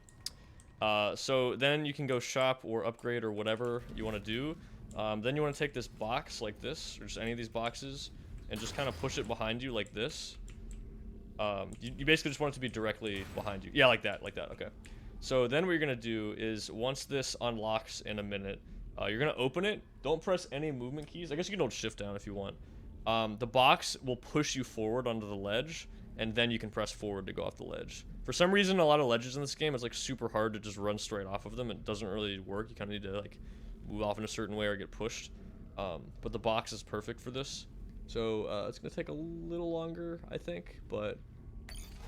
So then you can go shop or upgrade or whatever you want to do. Then you want to take this box like this, or just any of these boxes, and just kind of push it behind you like this. You basically just want it to be directly behind you. Yeah, like that, okay. So then what you're going to do is, once this unlocks in a minute, you're going to open it. Don't press any movement keys. I guess you can hold shift down if you want. The box will push you forward onto the ledge, and then you can press forward to go off the ledge. For some reason, a lot of ledges in this game, it's like super hard to just run straight off of them. It doesn't really work. You kind of need to like move off in a certain way or get pushed. But the box is perfect for this. So it's going to take a little longer, I think, but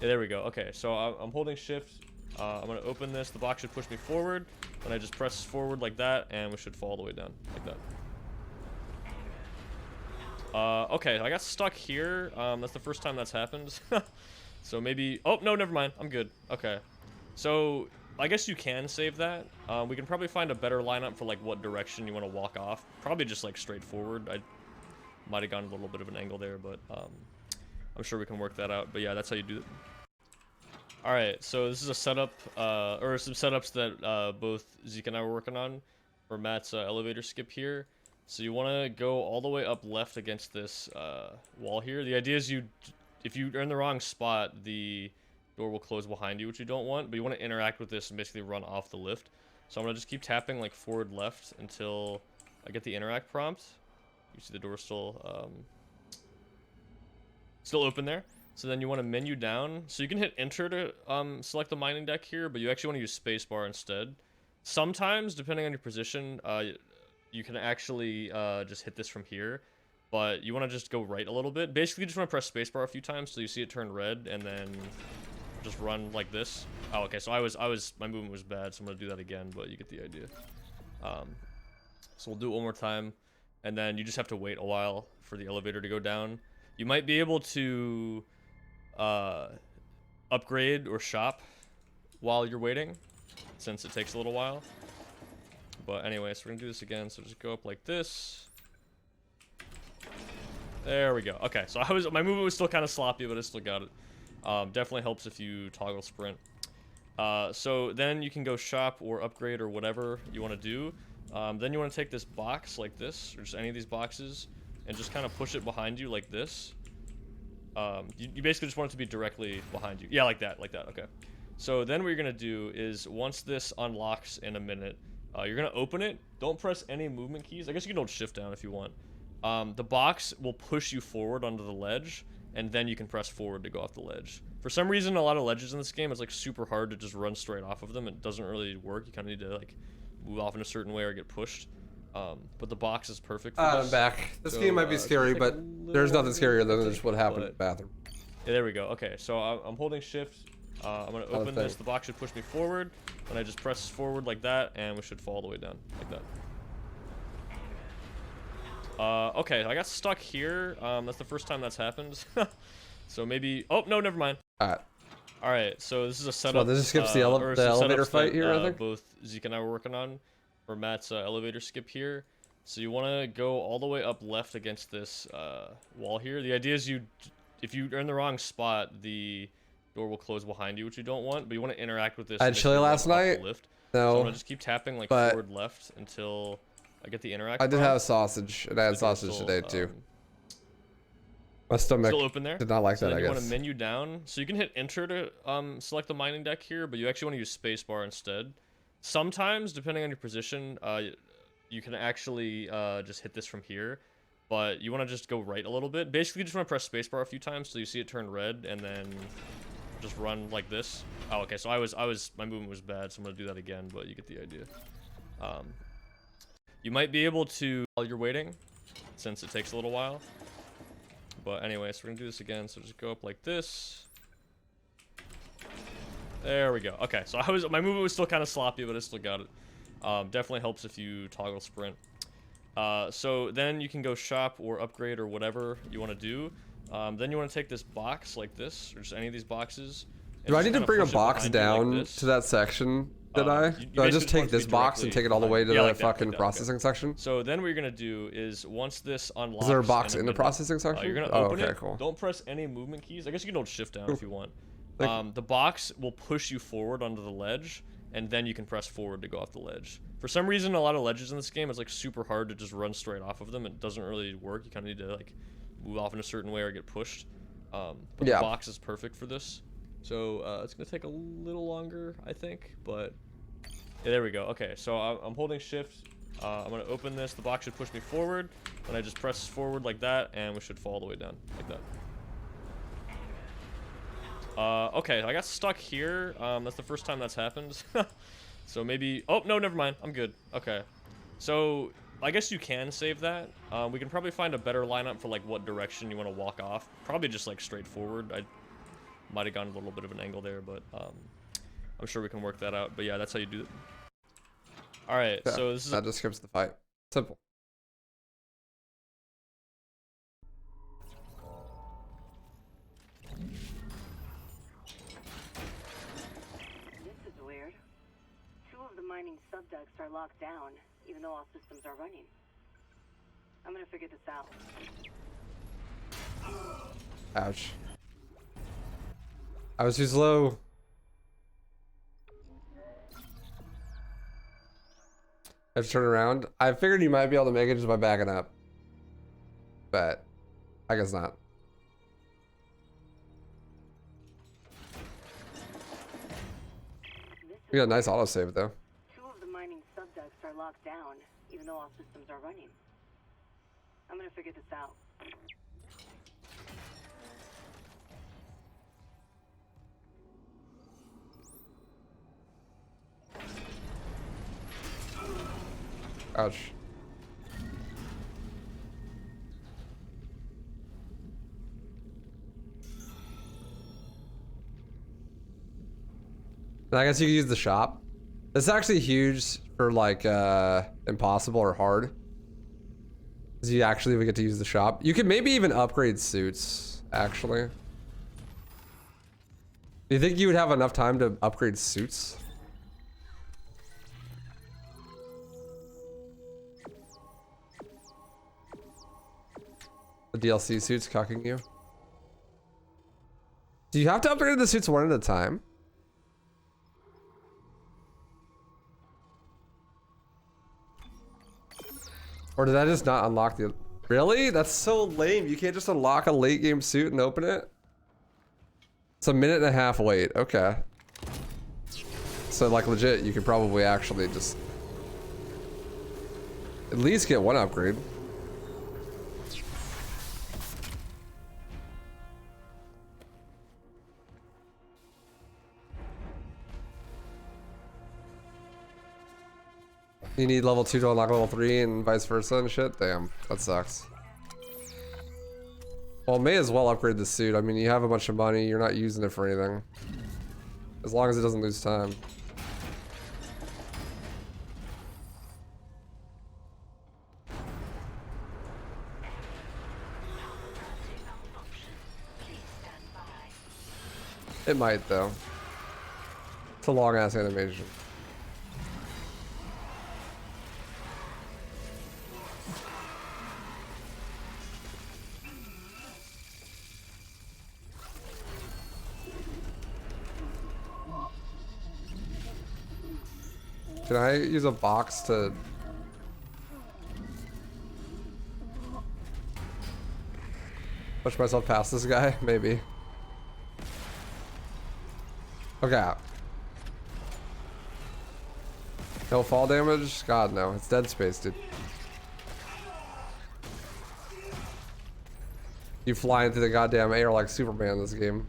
yeah, there we go. Okay, so I'm holding shift. I'm going to open this. The box should push me forward, and I just press forward like that, and we should fall all the way down like that. Okay, I got stuck here. That's the first time that's happened. So maybe... Oh, no, never mind. I'm good. Okay. So I guess you can save that. We can probably find a better lineup for like what direction you want to walk off. Probably just like straight forward. I might have gone a little bit of an angle there, but I'm sure we can work that out. But yeah, that's how you do it. Alright, so this is a setup, or some setups that both Zeke and I were working on for Matt's elevator skip here. So you want to go all the way up left against this wall here. The idea is if you're in the wrong spot, the door will close behind you, which you don't want, but you want to interact with this and basically run off the lift. So I'm going to just keep tapping like forward left until I get the interact prompt. You see the door still open there. So then you want to menu down. So you can hit enter to select the mining deck here, but you actually want to use spacebar instead. Sometimes, depending on your position, you can actually just hit this from here, but you want to just go right a little bit. Basically, you just want to press spacebar a few times so you see it turn red, and then just run like this. Oh, okay. So my movement was bad, so I'm gonna do that again, but you get the idea. So we'll do it one more time, and then you just have to wait a while for the elevator to go down. You might be able to upgrade or shop while you're waiting, since it takes a little while. But anyway, so we're gonna do this again. So just go up like this. There we go. Okay, so my movement was still kind of sloppy, but I still got it. Definitely helps if you toggle sprint. So then you can go shop or upgrade or whatever you want to do. Then you want to take this box like this, or just any of these boxes, and just kind of push it behind you like this. You basically just want it to be directly behind you. Yeah, like that, okay. So then what you're going to do is, once this unlocks in a minute, you're going to open it. Don't press any movement keys. I guess you can hold shift down if you want. The box will push you forward onto the ledge, and then you can press forward to go off the ledge. For some reason, a lot of ledges in this game, it's like super hard to just run straight off of them. It doesn't really work. You kind of need to like move off in a certain way or get pushed. But the box is perfect for this. I'm back. This game might be scary, but there's nothing scarier than just what happened in the bathroom. Yeah, there we go. Okay, so I'm holding shift. I'm going to open this. The box should push me forward, and I just press forward like that, and we should fall all the way down like that. Okay, I got stuck here. That's the first time that's happened. So maybe... Oh, no, never mind. Alright. All right, so this is a setup. this just skips the or some elevator setups fight that, here, I think? both Zeke and I were working on for Matt's elevator skip here. So you want to go all the way up left against this wall here. The idea is if you're in the wrong spot, the door will close behind you, which you don't want. But you want to interact with this. I had chili last night. Lift. No. So I'm gonna just keep tapping like forward left until I get the interact. I did have sausage, and I had sausage today too. My stomach still open there? did not like so that, then I you guess. want to menu down. So you can hit enter to select the mining deck here, but you actually want to use spacebar instead. Sometimes, depending on your position, you can actually just hit this from here, but you want to just go right a little bit. Basically, you just want to press spacebar a few times so you see it turn red, and then just run like this. Oh, okay. So my movement was bad, so I'm gonna do that again, but you get the idea. You might be able to while you're waiting, since it takes a little while. But anyway, so we're gonna do this again. So just go up like this. There we go. Okay, so my movement was still kind of sloppy, but I still got it. Definitely helps if you toggle sprint. So then you can go shop or upgrade or whatever you want to do. Then you want to take this box like this, or just any of these boxes. Do I need to bring a box down to that section? Did I? Do I just take this box and take it all the way to the fucking processing section? So then what you're gonna do is once this unlocks. Is there a box in the processing section? You're gonna open it. Cool. Don't press any movement keys. I guess you can hold shift down if you want. The box will push you forward onto the ledge, and then you can press forward to go off the ledge. For some reason, a lot of ledges in this game, it's like super hard to just run straight off of them. It doesn't really work. You kind of need to like move off in a certain way or get pushed. But the box is perfect for this. So it's gonna take a little longer, I think, but yeah, there we go. Okay, so I'm holding shift. I'm gonna open this. The box should push me forward, and I just press forward like that, and we should fall all the way down like that. Okay, I got stuck here. That's the first time that's happened. So maybe. Oh no, never mind. I'm good. Okay, so I guess you can save that. We can probably find a better lineup for like what direction you want to walk off. Probably just like straight forward. I might have gone a little bit of an angle there, but I'm sure we can work that out. But yeah, that's how you do it. All right, Yeah, so this is that just skips the fight. Simple. This is weird. 2 of the mining subducts are locked down, even though all systems are running. I'm gonna figure this out. Ouch. I was too slow. I have to turn around. I figured you might be able to make it just by backing up. But I guess not. We got a nice autosave though. 2 of the mining subducts are locked down, even though all systems are running. I'm gonna figure this out. Ouch. I guess you could use the shop. It's actually huge for like impossible or hard. Cause you actually would get to use the shop. You could maybe even upgrade suits, actually. Do you think you would have enough time to upgrade suits? The DLC suits cucking you. Do you have to upgrade the suits one at a time? Or did I just not unlock the... Really? That's so lame. You can't just unlock a late game suit and open it? It's a 1.5 wait. Okay. So like legit, you could probably actually just... at least get one upgrade. You need level 2 to unlock level 3 and vice versa and shit? Damn, that sucks. Well, may as well upgrade the suit. I mean, you have a bunch of money, you're not using it for anything. As long as it doesn't lose time. It might though. It's a long ass animation. Can I use a box to push myself past this guy? Maybe. Okay. No fall damage? God no, it's Dead Space, dude. You fly into the goddamn air like Superman in this game.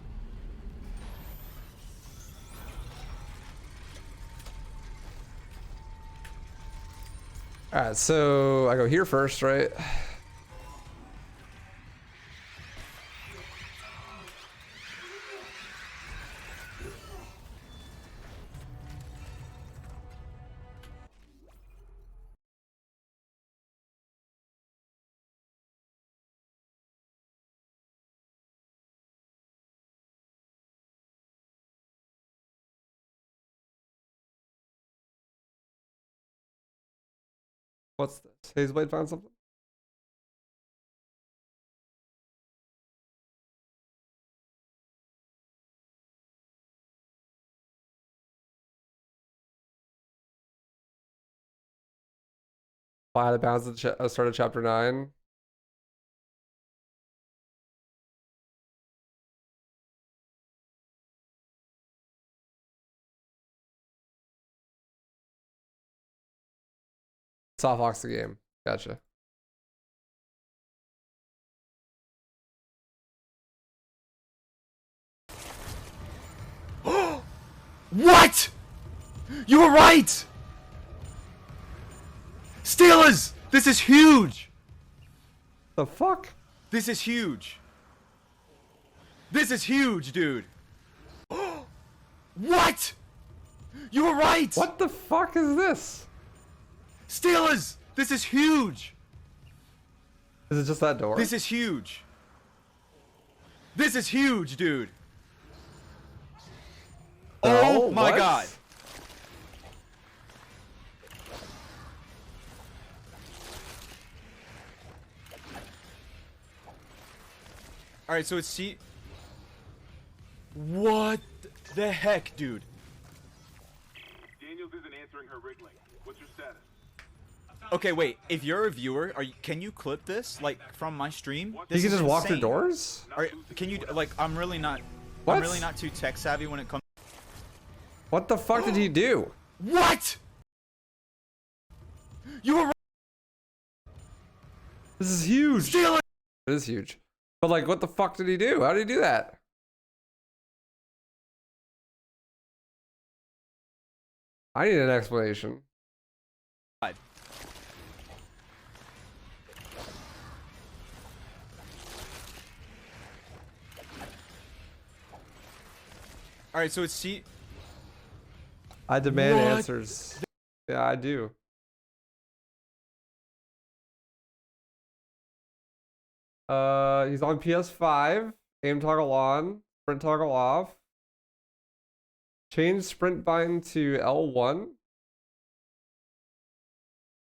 Alright, so I go here first, right? What's this? Hazeblade found something? Fly the bounds at the start of chapter 9. Softbox the game. Gotcha. What? You were right! Steelers! This is huge! The fuck? This is huge. This is huge, dude. What? You were right! What the fuck is this? Steelers! This is huge! Is it just that door? This is huge. This is huge, dude. Oh my god. Alright, so it's C. What the heck, dude? Daniels isn't answering her rig link. What's your status? Okay, wait. If you're a viewer, can you clip this like from my stream? You can just walk through doors? Can you like? I'm really not too tech savvy when it comes. What the fuck did he do? What? You were. This is huge. Stealer. It is huge. But like, what the fuck did he do? How did he do that? I need an explanation. Alright, so it's C. I demand What? answers. Yeah, I do. He's on PS5. Aim toggle on. Sprint toggle off. Change sprint bind to L1.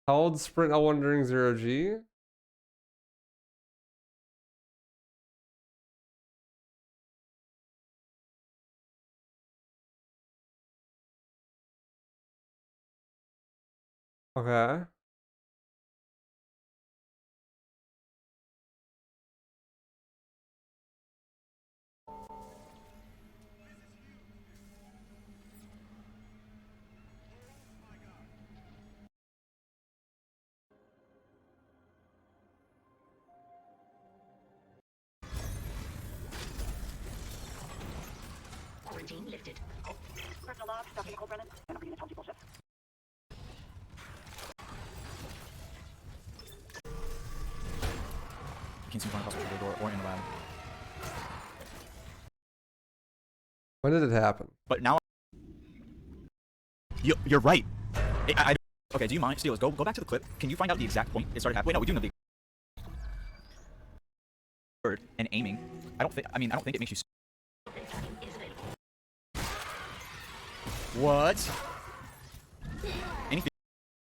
Hold sprint L1 during 0G. Okay. Quarantine lifted. Personal log, Dr. Nicole Brennan. I'm not going to tell you bullshit. You can see one across the door or in the lab. When did it happen? But now. You're right. Okay, do you mind? Steelers, go back to the clip. Can you find out the exact point it started happening? Wait, no, we do know the. And aiming. I don't think it makes you. What? Anything?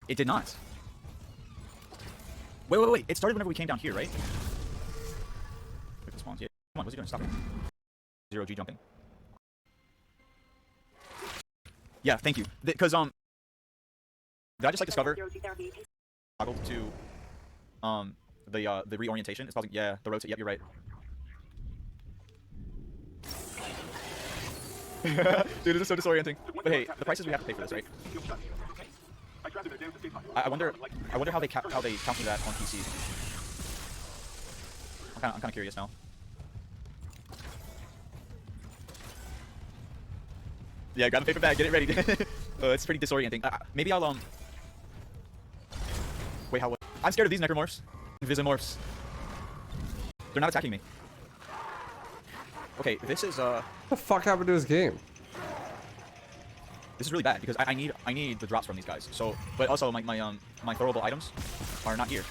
It did not. Wait. It started whenever we came down here, right? Quick response. Yeah. Come on, what's he doing? Stop it. 0G jumping. Yeah, thank you. Because did I just like discover toggle to the reorientation? It's called, yeah, the rotate. Yep, you're right. Dude, this is so disorienting. But hey, the prices we have to pay for this, right? I wonder how they counter that on PC. I'm kind of curious now. Yeah, grab a paper bag, get it ready. It's pretty disorienting. Maybe I'll wait, how? I'm scared of these necromorphs, visomorphs. They're not attacking me. Okay, this is What the fuck happened to his game? This is really bad because I need the drops from these guys. So, but also my throwable items are not here.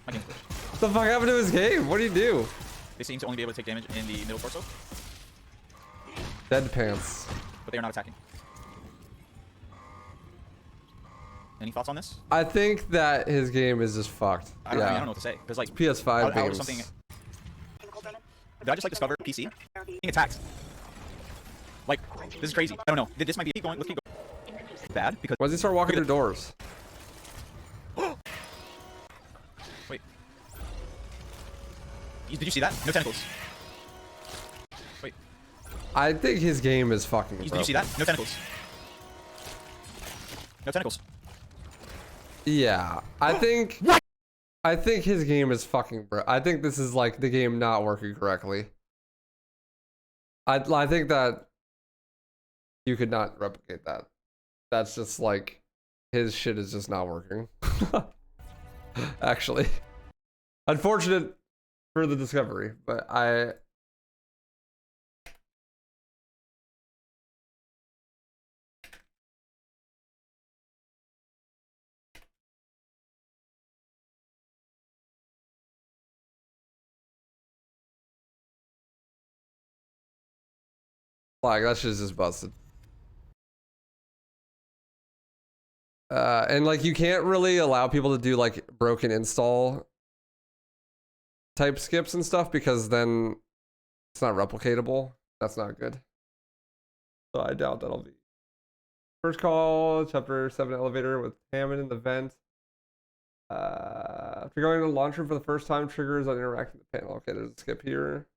My game's glitched. What the fuck happened to his game? What do you do? They seem to only be able to take damage in the middle torso. Dead pants. But they are not attacking. Any thoughts on this? I think that his game is just fucked. I don't know what to say. Because like PS5 games. Something. Did I just like discover PC being attacked? Like, this is crazy. I don't know. This might be going. Let's keep going. Bad because. Why does he start walking through doors? Wait. Did you see that? No tentacles. Wait. I think his game is fucking broken. Did you see that? No tentacles. No tentacles. Yeah, I think. What? I think his game is fucking I think this is like the game not working correctly. I think that you could not replicate that. That's just like his shit is just not working. Actually, unfortunate for the discovery, but like that shit's just busted. And like you can't really allow people to do like broken install type skips and stuff because then it's not replicatable. That's not good. So I doubt that'll be. First call, chapter 7 elevator with Hammond in the vent. After going to the launch room for the first time, triggers on interacting with the panel. Okay, there's a skip here.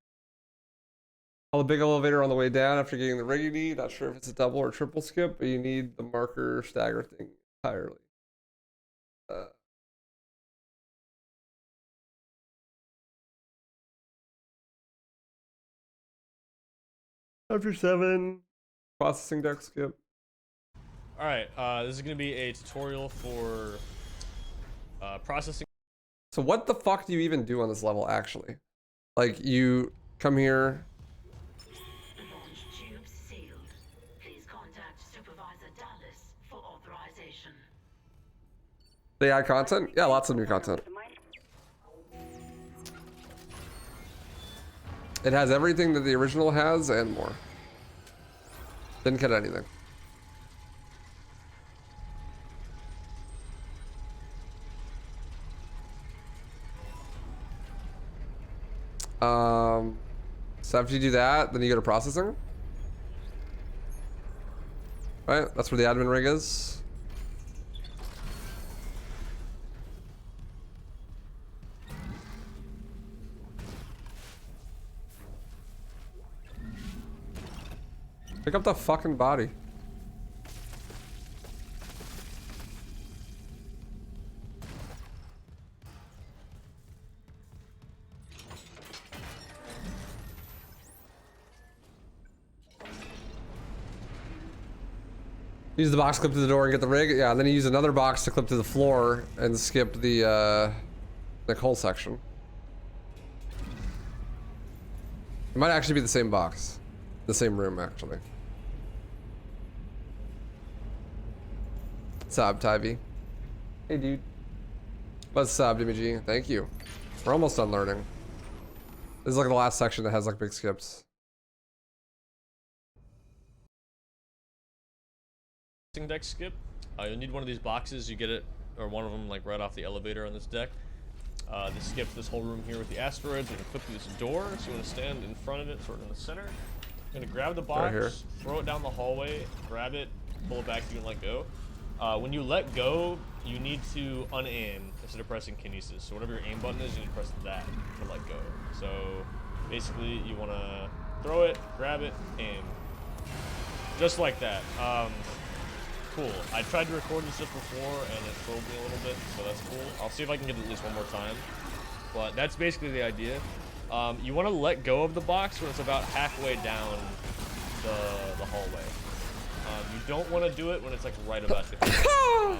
Call the big elevator on the way down after getting the rig you need. Not sure if it's a double or triple skip, but you need the marker stagger thing entirely. Chapter 7, processing deck skip. Alright, this is going to be a tutorial for processing. So what the fuck do you even do on this level, actually? Like, you come here. The launch tube sealed. Please contact Supervisor Dallas for authorization. They add content? Yeah, lots of new content. It has everything that the original has and more. Didn't cut anything. So after you do that, then you go to processing. Right? That's where the admin rig is. Pick up the fucking body. Use the box clip to the door and get the rig. Yeah, and then you use another box to clip to the floor and skip the coal section. It might actually be the same box. The same room, actually. What's up, Tyvee? Hey, dude. What's up, Dimmy G? Thank you. We're almost done learning. This is like the last section that has like big skips. deck skip. You'll need one of these boxes. You get it, or one of them, like right off the elevator on this deck. This skips this whole room here with the asteroids. You can clip through this door, so you want to stand in front of it, sort of in the center. You're gonna grab the box, here. throw it down the hallway, grab it, pull it back, you can let go. When you let go, you need to unaim instead of pressing kinesis. So whatever your aim button is, you need to press that to let go. So basically, you want to throw it, grab it, aim. Just like that. Cool. I tried to record this just before, and it trolled me a little bit, so that's cool. I'll see if I can get it at least one more time. But that's basically the idea. You want to let go of the box when it's about halfway down the hallway. You don't want to do it when it's like right about to hit.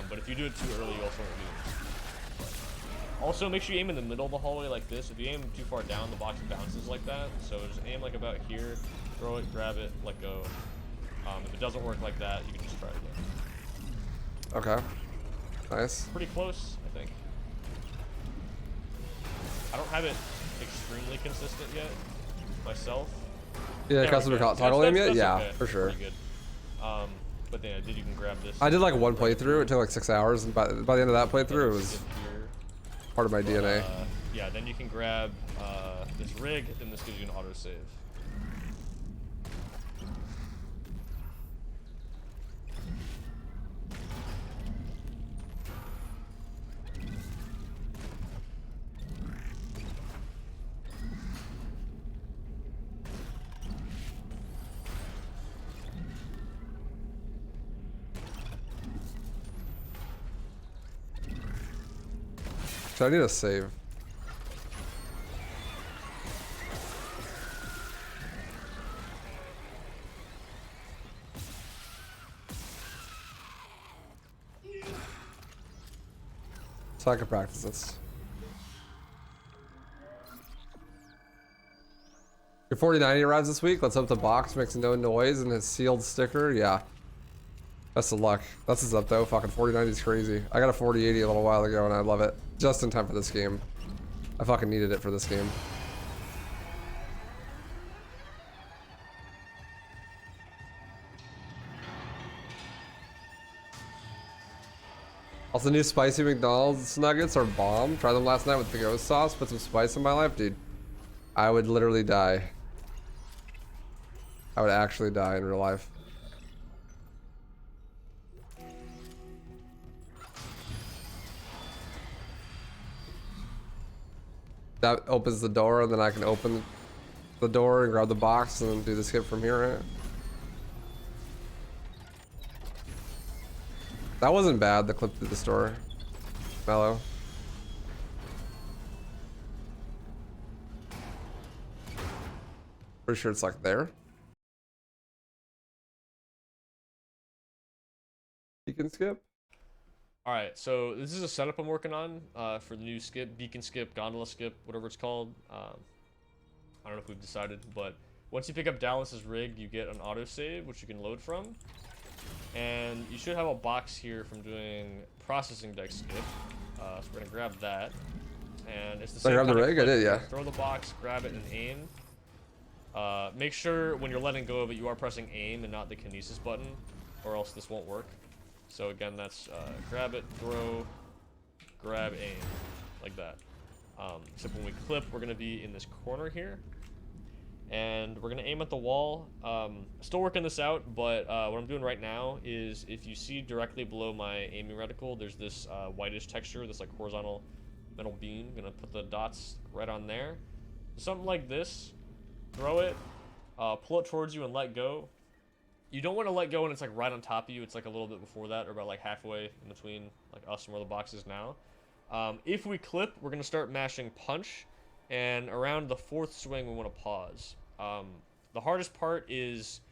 But if you do it too early, you also won't do it. Also, make sure you aim in the middle of the hallway like this. If you aim too far down, the box bounces like that. So just aim like about here, throw it, grab it, let go. If it doesn't work like that, you can just try it again. Okay. Nice. Pretty close, I think. I don't have it extremely consistent yet myself. Yeah, customer toggle aim yet? Yeah, okay. for sure. Pretty good. But then you can grab this. I did like one playthrough. It took like 6 hours, and by the end of that playthrough, it was part of my DNA. Yeah, then you can grab this rig, and this gives you an autosave. So I need a save. So I can practice this. Your 4090 arrives this week. Let's hope the box makes no noise and his sealed sticker. Yeah. Best of luck. That's his up though. Fucking 4090 is crazy. I got a 4080 a little while ago and I love it. Just in time for this game. I fucking needed it for this game. Also, new spicy McDonald's nuggets are bomb. Tried them last night with the ghost sauce. Put some spice in my life, dude. I would literally die. I would actually die in real life. That opens the door, and then I can open the door and grab the box and then do the skip from here, right? That wasn't bad, the clip through the store. Mellow. Pretty sure it's like there. You can skip. All right, so this is a setup I'm working on for the new skip, beacon skip, gondola skip, whatever it's called. I don't know if we've decided, but once you pick up Dallas's rig, you get an autosave, which you can load from. And you should have a box here from doing processing deck skip. So we're gonna grab that. And it's the same. I grabbed the rig? I did, yeah. Throw the box, grab it, and aim. Make sure when you're letting go of it, you are pressing aim and not the kinesis button, or else this won't work. So again, that's grab it, throw, grab, aim, like that. Except when we clip, we're gonna be in this corner here, and we're gonna aim at the wall. Still working this out, but what I'm doing right now is, if you see directly below my aiming reticle, there's this whitish texture, this like horizontal metal beam. I'm gonna put the dots right on there. Something like this. Throw it, pull it towards you, and let go. You don't want to let go when it's like right on top of you. It's like a little bit before that, or about like halfway in between like us and where the box is now. If we clip, we're gonna start mashing punch, and around the 4th swing we want to pause. The hardest part is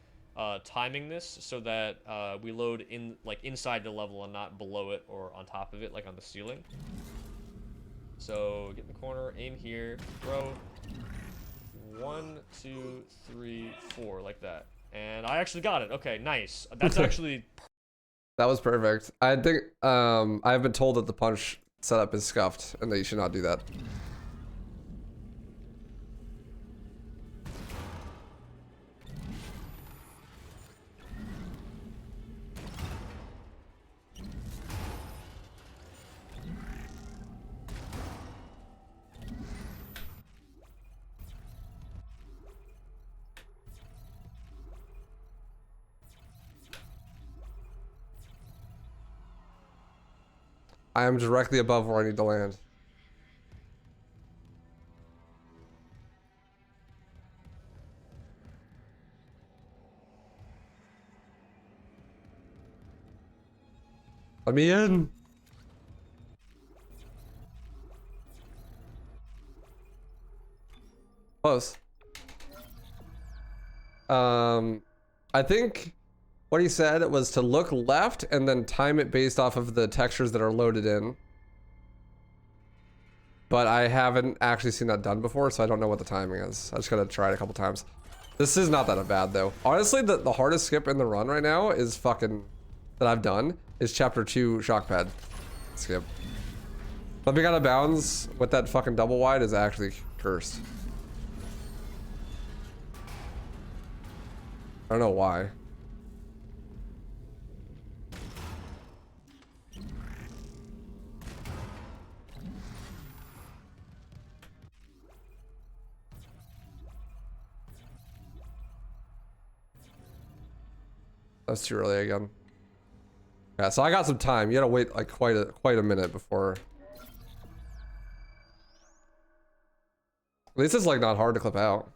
timing this so that we load in like inside the level and not below it or on top of it, like on the ceiling. So get in the corner, aim here, throw. 1, 2, 3, 4, like that. And I actually got it. Okay, nice. That's actually... That was perfect. I think I've been told that the punch setup is scuffed and that you should not do that. I am directly above where I need to land. Let me in. Close. I think what he said was to look left and then time it based off of the textures that are loaded in. But I haven't actually seen that done before, so I don't know what the timing is. I just gotta try it a couple times. This is not that bad though. Honestly, the hardest skip in the run right now is fucking, that I've done, is chapter 2 shock pad skip. Flipping out of bounds with that fucking double wide is actually cursed. I don't know why. That's too early again. Yeah, so I got some time. You gotta wait like quite a minute before. At least it's like not hard to clip out.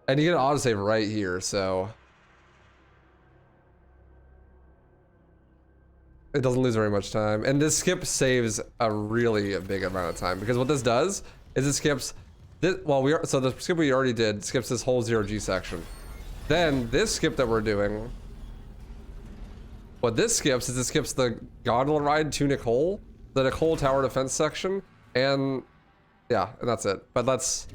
And you get an autosave right here, so it doesn't lose very much time. And this skip saves a really big amount of time, because what this does is it skips this, well, so the skip we already did skips this whole 0G section. Then this skip that we're doing, what this skips is it skips the gondola ride to Nicole, the Nicole Tower Defense section, and yeah, and that's it. But that's,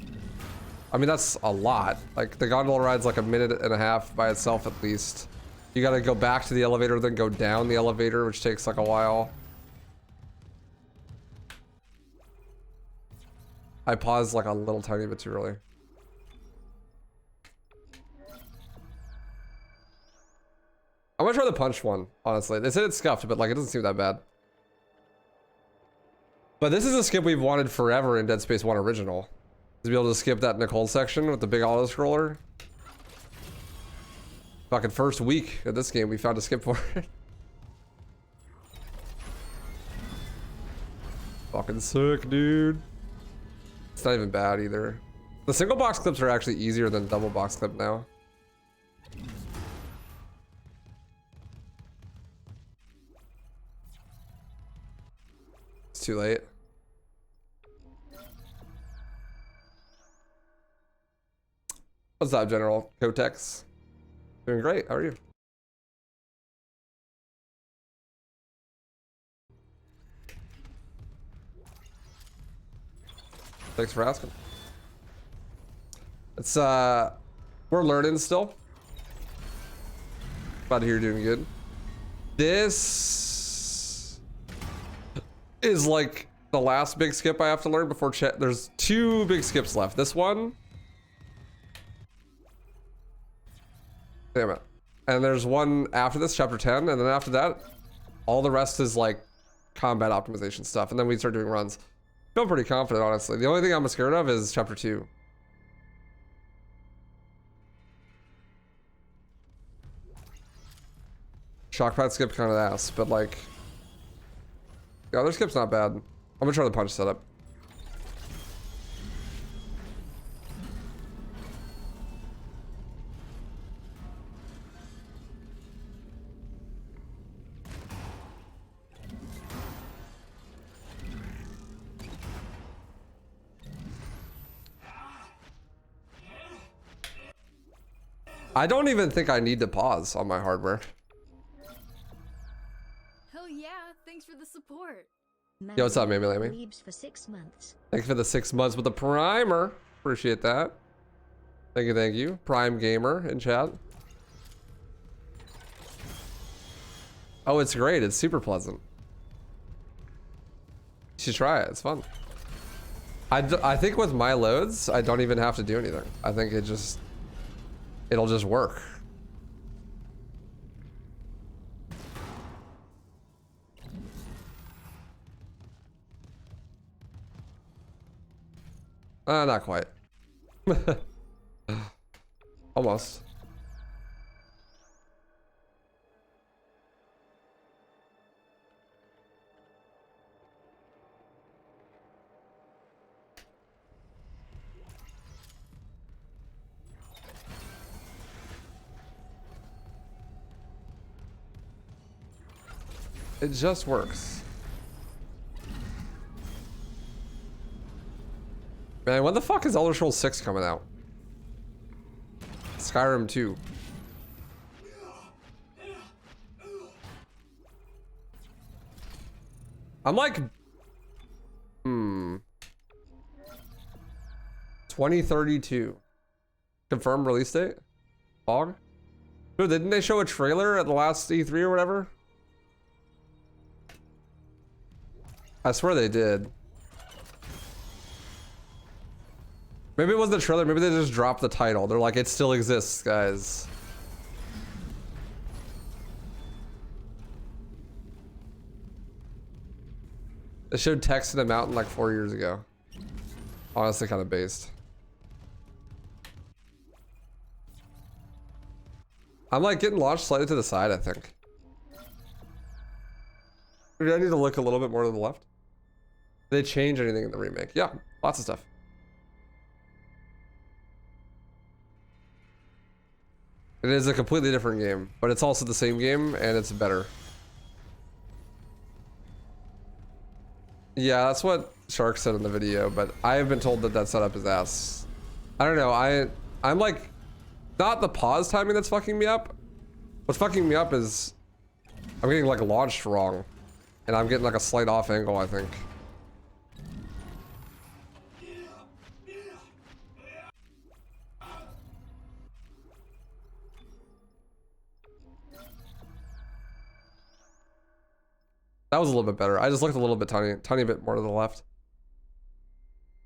I mean, that's a lot. Like the gondola ride's like a minute and a half by itself at least. You gotta go back to the elevator, then go down the elevator, which takes like a while. I paused like a little tiny bit too early. I'm gonna try the punch one, honestly. They said it's scuffed, but like it doesn't seem that bad. But this is a skip we've wanted forever in Dead Space 1 Original. To be able to skip that Nicole section with the big auto scroller. Fucking first week of this game, we found a skip for it. Fucking sick, dude. It's not even bad either. The single box clips are actually easier than double box clip now. It's too late. What's up, General Kotex? Doing great. How are you? Thanks for asking. It's we're learning still. Glad to hear you're doing good. This is like the last big skip I have to learn before there's 2 big skips left. This one. Damn it. And there's one after this, chapter 10, and then after that, all the rest is like combat optimization stuff, and then we start doing runs. Feel pretty confident, honestly. The only thing I'm scared of is chapter 2. Shockpad skip kind of ass, but like, the other skip's not bad. I'm gonna try the punch setup. I don't even think I need to pause on my hardware. Hell yeah, thanks for the support. Yo, what's up, Mammy Lammy? Leaves for 6 months. Thanks for the 6 months with the primer. Appreciate that. Thank you, thank you. Prime Gamer in chat. Oh, it's great. It's super pleasant. You should try it. It's fun. I think with my loads, I don't even have to do anything. I think it'll just work. Not quite. Almost. It just works. Man, when the fuck is Elder Scrolls 6 coming out? Skyrim 2. I'm like... 2032. Confirmed release date? Fog? Dude, didn't they show a trailer at the last E3 or whatever? I swear they did. Maybe it wasn't the trailer, maybe they just dropped the title. They're like, it still exists, guys. They showed text in the mountain like 4 years ago. Honestly, kind of based. I'm like getting launched slightly to the side, I think. Maybe I need to look a little bit more to the left. Did they change anything in the remake? Yeah, lots of stuff. It is a completely different game, but it's also the same game and it's better. Yeah, that's what Shark said in the video, but I have been told that that setup is ass. I don't know, I'm like, not the pause timing that's fucking me up. What's fucking me up is I'm getting like launched wrong. And I'm getting like a slight off angle, I think. That was a little bit better. I just looked a little bit tiny bit more to the left.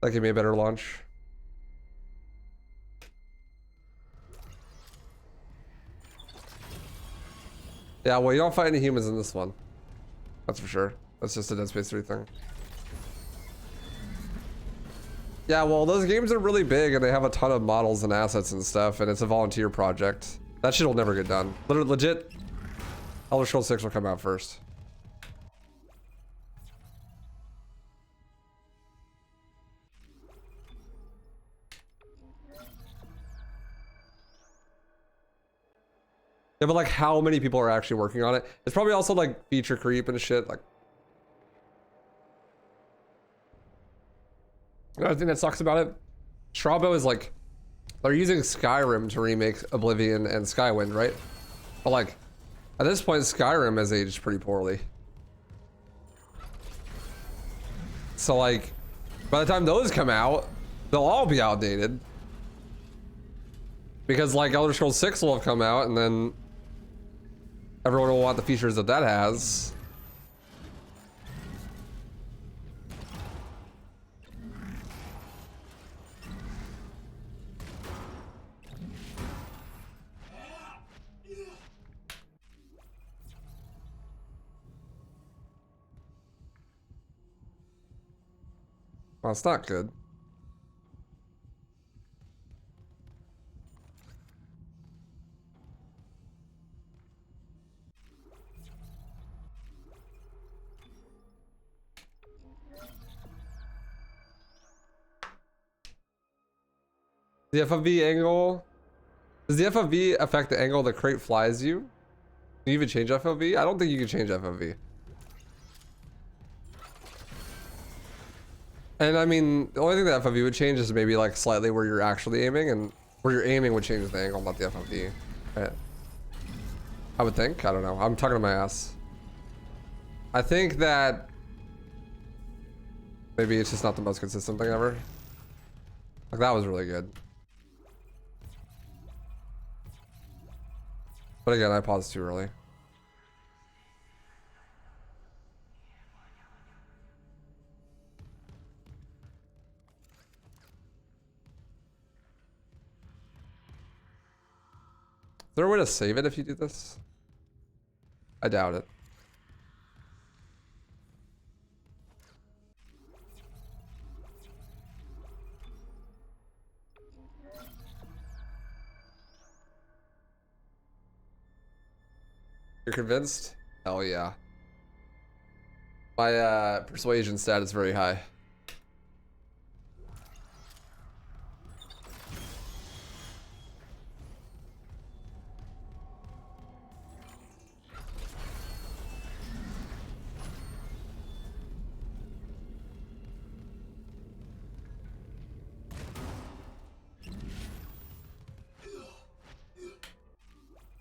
That gave me a better launch. Yeah, well, you don't fight any humans in this one. That's for sure. That's just a Dead Space 3 thing. Yeah, well, those games are really big and they have a ton of models and assets and stuff, and it's a volunteer project. That shit will never get done. Literally, legit, Elder Scrolls 6 will come out first. Yeah, but like how many people are actually working on it? It's probably also like feature creep and shit. Like, another thing that sucks about it, Strabo is like, they're using Skyrim to remake Oblivion and Skywind, right? But like, at this point, Skyrim has aged pretty poorly. So like, by the time those come out, they'll all be outdated. Because like Elder Scrolls 6 will have come out and then everyone will want the features that that has. Well, it's not good. The FOV angle. Does the FOV affect the angle the crate flies you? Can you even change FOV? I don't think you can change FOV. And I mean, the only thing that FOV would change is maybe like slightly where you're actually aiming, and where you're aiming would change the angle, not the FOV. Right? I would think. I don't know. I'm talking to my ass. I think that maybe it's just not the most consistent thing ever. Like that was really good. But again, I paused too early. Is there a way to save it if you do this? I doubt it. You're convinced? Hell yeah. My persuasion stat is very high.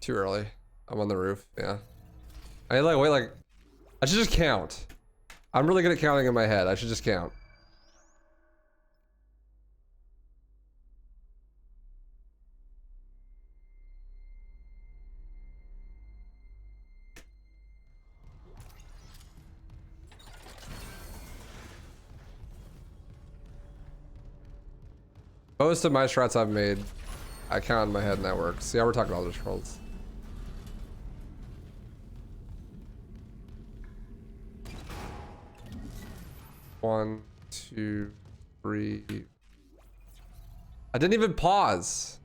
too early. I'm on the roof. Yeah. I like wait like. I should just count. I'm really good at counting in my head. I should just count. Most of my strats I've made, I count in my head and that works. See how we're talking about other scrolls. One, two, three. I didn't even pause.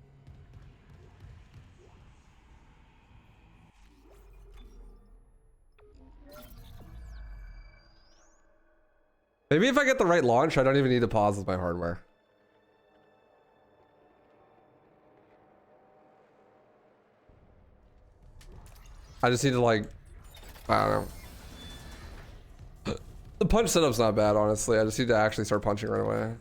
Maybe if I get the right launch, I don't even need to pause with my hardware. I just need to like, I don't know. The punch setup's not bad, honestly. I just need to actually start punching right away.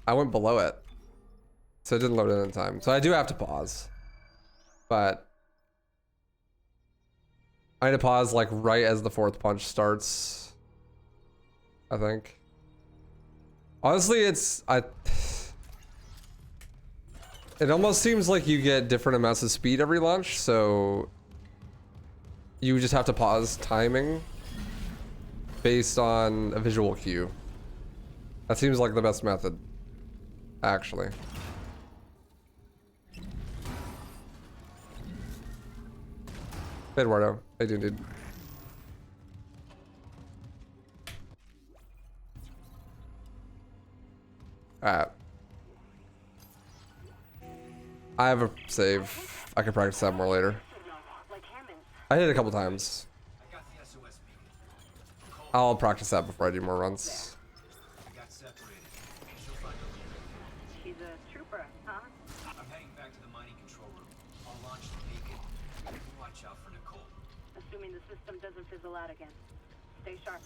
I went below it, so it didn't load in time. So I do have to pause, but I need to pause like right as the fourth punch starts, I think. Honestly, it almost seems like you get different amounts of speed every launch, so you just have to pause timing based on a visual cue. That seems like the best method, actually. Hey Eduardo, how you doing, dude? Alright. I have a save. I can practice that more later. I hit it a couple times. I'll practice that before I do more runs. She's a trooper, huh? I'm heading back to the mining control room. I'll launch the beacon. Watch out for Nicole. Assuming the system doesn't fizzle out again. Stay sharp.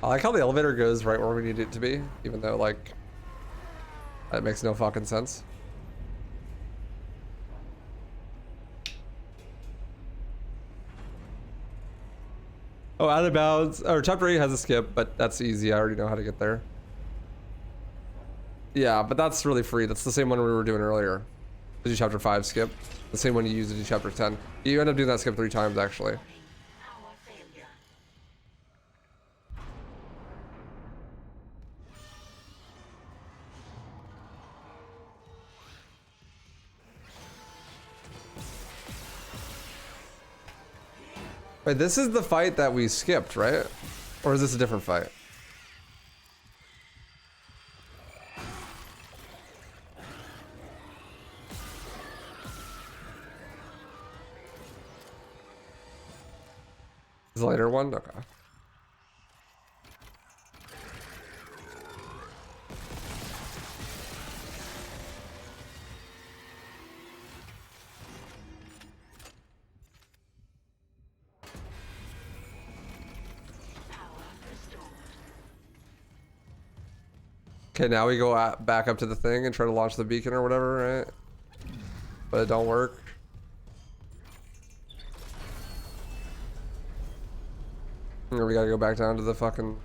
I like how the elevator goes right where we need it to be, even though, like, that makes no fucking sense. Oh, out of bounds. Or chapter 8 has a skip, but that's easy. I already know how to get there. Yeah, but that's really free. That's the same one we were doing earlier. To do chapter 5 skip. The same one you use to do chapter 10. You end up doing that skip 3 times, actually. Wait, this is the fight that we skipped, right? Or is this a different fight? Is the later one? Okay. Okay, now we go back up to the thing and try to launch the beacon or whatever, right? But it don't work. And we gotta go back down to the fucking...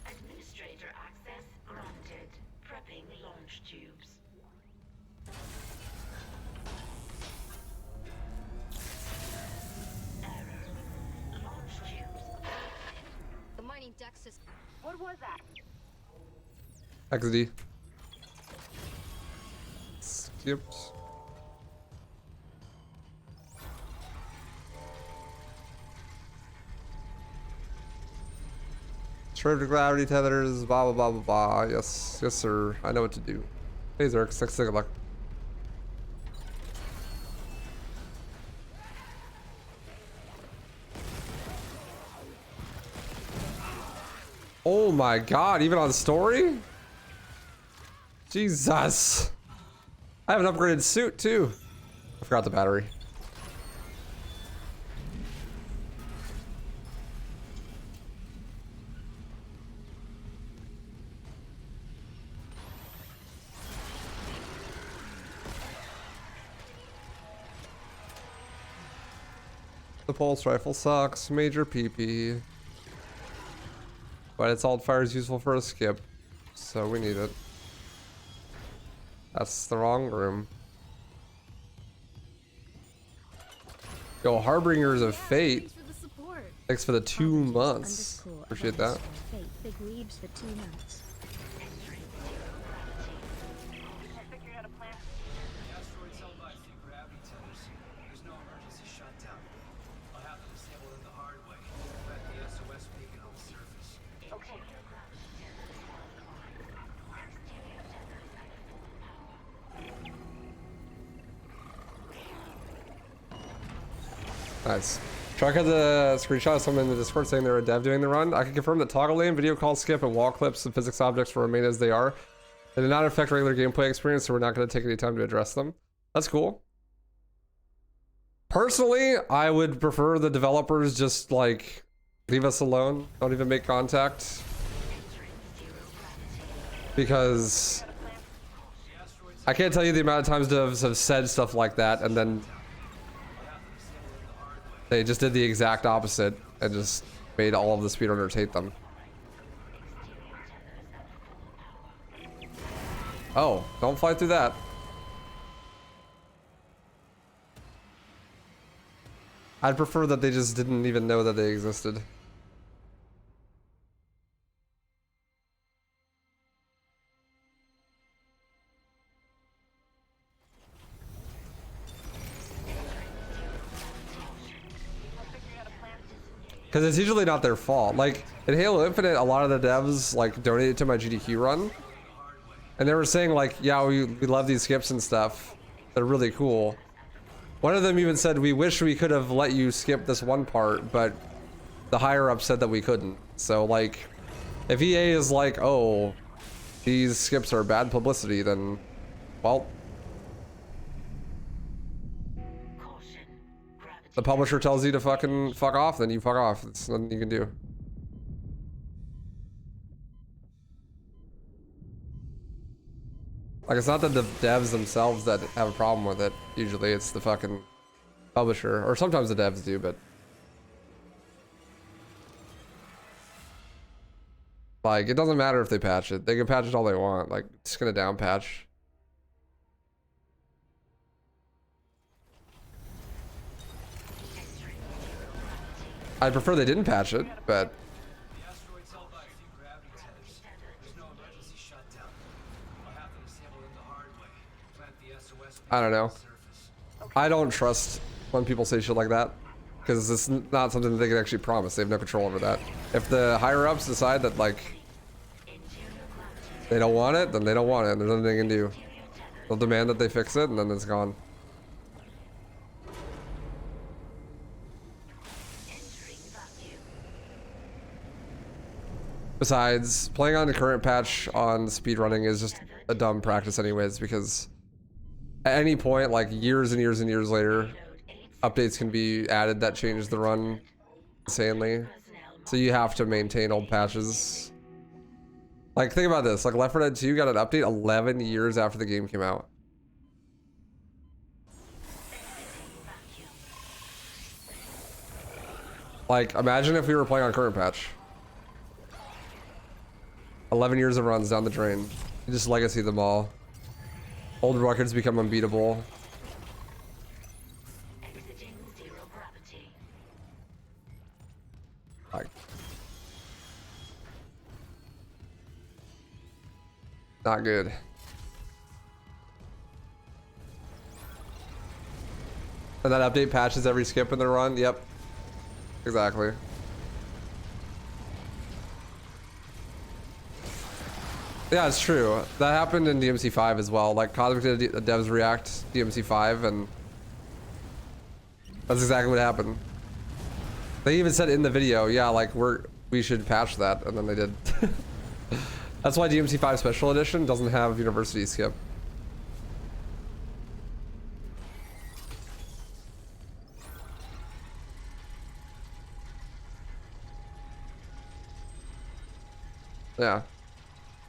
Administrator access granted. Prepping launch tubes. Error. Launch tubes. What was that? XD. Skipped. Trade to gravity tethers, blah blah blah blah blah. Yes, yes sir. I know what to do. Hey Zerx, thanks, good luck. Oh my god, even on story? Jesus. I have an upgraded suit too. I forgot the battery. The pulse rifle sucks, major PP. But its alt fire is useful for a skip, so we need it. That's the wrong room. Yo, Harbingers of Fate. Thanks for the 2 months. Appreciate that. Big leaves for 2 months. The asteroid's held by a few gravity tethers. There's no emergency shutdown. I'll have to disable it the hard way. Let the SOS beacon on the surface. Okay. Nice. Truck had the screenshot of someone in the Discord saying they're a dev doing the run. I can confirm that toggle lane, video call skip, and wall clips of physics objects will remain as they are. They do not affect regular gameplay experience, so we're not going to take any time to address them. That's cool. Personally, I would prefer the developers just like leave us alone. Don't even make contact. Because I can't tell you the amount of times devs have said stuff like that and then they just did the exact opposite and just made all of the speedrunners hate them. Oh, don't fly through that. I'd prefer that they just didn't even know that they existed. Because it's usually not their fault. Like, in Halo Infinite, a lot of the devs, like, donated to my GDQ run. And they were saying, like, yeah, we love these skips and stuff. They're really cool. One of them even said, we wish we could have let you skip this one part, but the higher-up said that we couldn't. So, like, if EA is like, oh, these skips are bad publicity, then, well... the publisher tells you to fucking fuck off, then you fuck off. There's nothing you can do. Like, it's not that the devs themselves that have a problem with it. Usually it's the fucking publisher. Or sometimes the devs do, but... like, it doesn't matter if they patch it. They can patch it all they want. Like, just gonna down patch. I'd prefer they didn't patch it, but... The asteroid's held by a few gravity tethers. There's no emergency shutdown. I'll have to disable it the hard way. Plant the SOS I don't know. I don't trust when people say shit like that. Because it's not something that they can actually promise. They have no control over that. If the higher-ups decide that, like... they don't want it, then they don't want it. There's nothing they can do. They'll demand that they fix it, and then it's gone. Besides, playing on the current patch on speedrunning is just a dumb practice anyways, because at any point, like years and years and years later, updates can be added that change the run insanely. So you have to maintain old patches. Like, think about this, like Left 4 Dead 2 got an update 11 years after the game came out. Like, imagine if we were playing on current patch. 11 years of runs down the drain. You just legacy them all. Old records become unbeatable. Like, Not good. And that update patches every skip in the run. Yep. Exactly. Yeah, it's true. That happened in DMC5 as well. Like, Cosmic did a devs react DMC5, and that's exactly what happened. They even said in the video, yeah, like, we should patch that, and then they did. That's why DMC5 Special Edition doesn't have University skip. Yeah.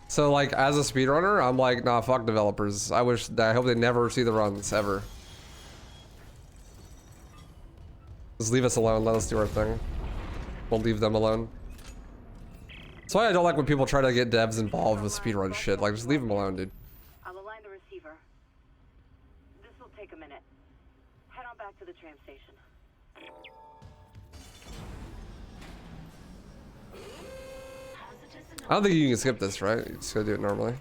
So like as a speedrunner, I'm like, nah, fuck developers. I hope they never see the runs ever. Just leave us alone, let us do our thing. We'll leave them alone. That's why I don't like when people try to get devs involved with speedrun shit. Like, just leave them alone, dude. I'll align the receiver. This will take a minute. Head on back to the tram station. I don't think you can skip this, right? You just gotta do it normally.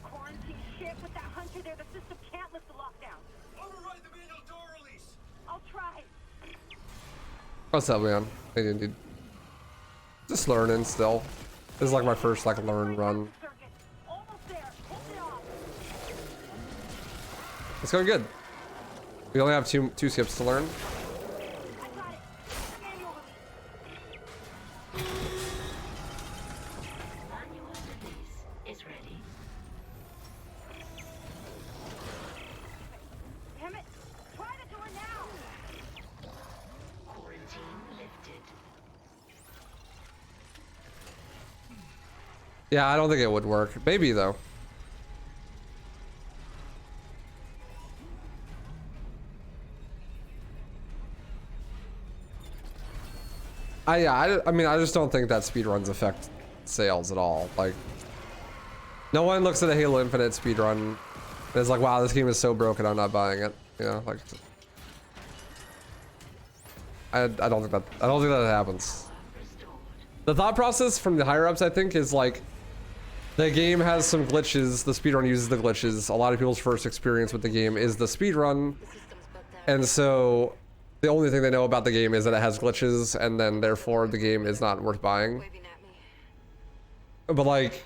Quarantine shit with that hunter there. The system can't lift the lockdown. Override the manual door release. I'll try. What's up, man? Hey, dude. Just learning still. This is like my first like learn run. It's going good. We only have two skips to learn. Damn it! Try the door now. Quarantine lifted. Yeah, I don't think it would work. Maybe though. I mean, I just don't think that speedruns affect sales at all. Like, no one looks at a Halo Infinite speedrun and is like, wow, this game is so broken, I'm not buying it. You know, like, I don't think that happens. The thought process from the higher ups, I think, is like, the game has some glitches, the speedrun uses the glitches. A lot of people's first experience with the game is the speedrun, and so the only thing they know about the game is that it has glitches, and then therefore the game is not worth buying. But like,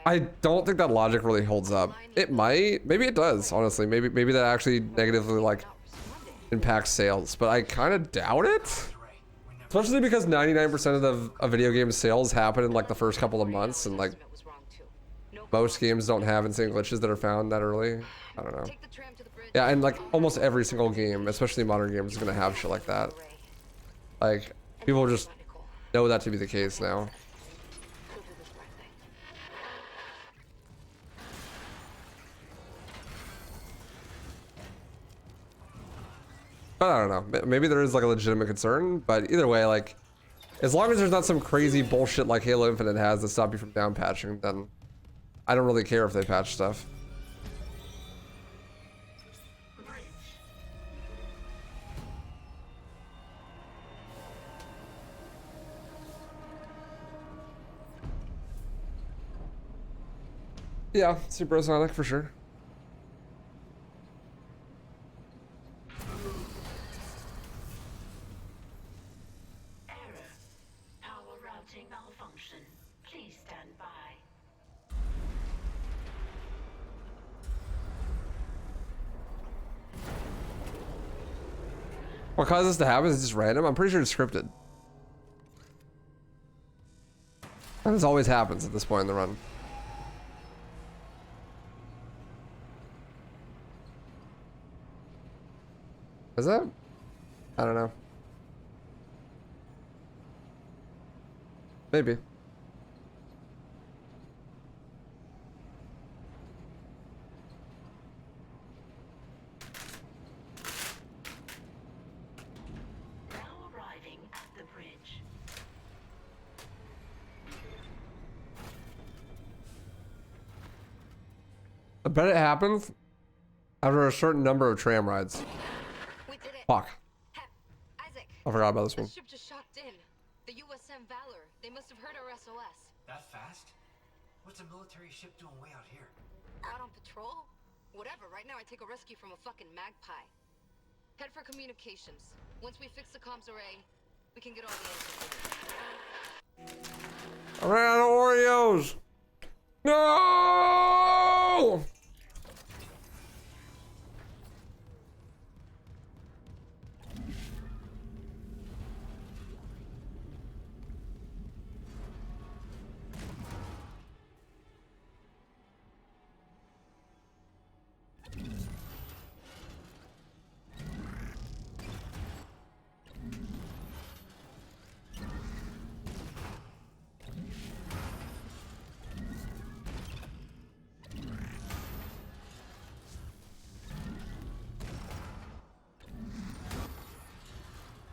I don't think that logic really holds up. It might, maybe it does, honestly. Maybe that actually negatively like impacts sales, but I kind of doubt it. Especially because 99% of the video game sales happen in like the first couple of months, and like most games don't have insane glitches that are found that early. I don't know. Yeah, and like almost every single game, especially modern games, is gonna have shit like that. Like, people just know that to be the case now. But I don't know, maybe there is like a legitimate concern, but either way, like, as long as there's not some crazy bullshit like Halo Infinite has that stop you from down patching, then I don't really care if they patch stuff. Yeah, Supersonic for sure. Error. Power routing malfunction. Please stand by. What causes this to happen is just random. I'm pretty sure it's scripted. And this always happens at this point in the run. Is that? I don't know. Maybe. Now arriving at the bridge. I bet it happens. After a certain number of tram rides. We did it. Fuck. Isaac. I forgot about this The one. ship just shocked in. The USM Valor. They must have heard our SOS. That fast? What's a military ship doing way out here? Out on patrol? Whatever. Right now I take a rescue from a fucking magpie. Head for communications. Once we fix the comms array, we can get all the answers. I ran out of Oreos. No!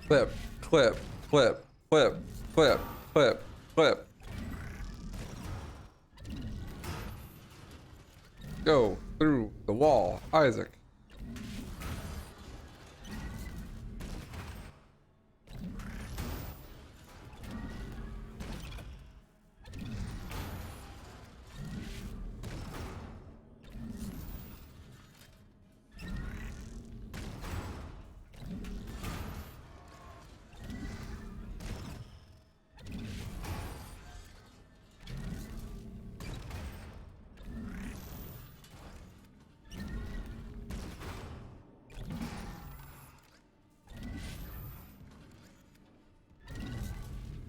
Clip, clip, clip, clip, clip, clip, clip. Go through the wall, Isaac.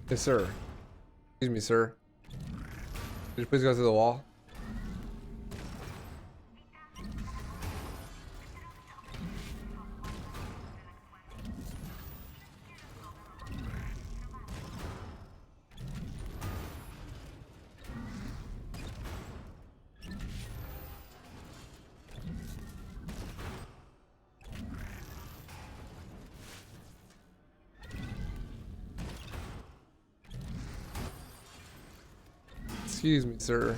Yes, sir. Excuse me, sir. Could you please go through the wall? Excuse me, sir.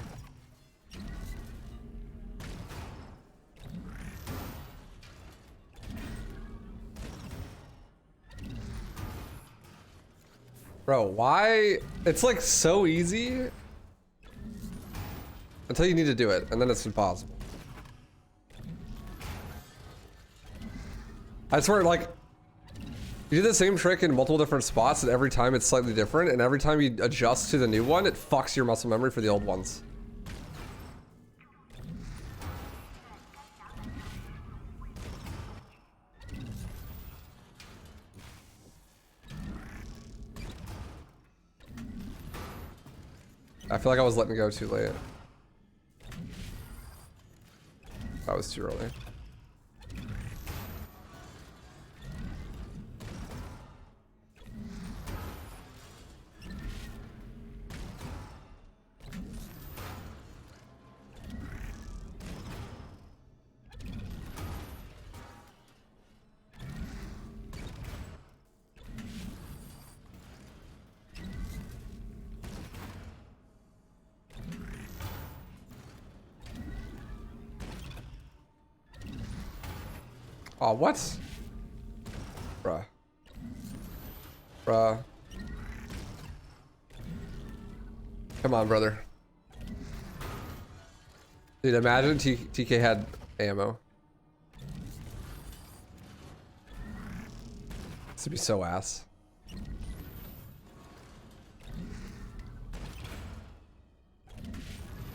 Bro, why? It's like so easy until you need to do it, and then it's impossible. I swear, like, you do the same trick in multiple different spots, and every time it's slightly different, and every time you adjust to the new one, it fucks your muscle memory for the old ones. I feel like I was letting go too late. That was too early. Oh, what? Bruh. Bruh. Come on, brother. Dude, imagine TK had ammo. This would be so ass.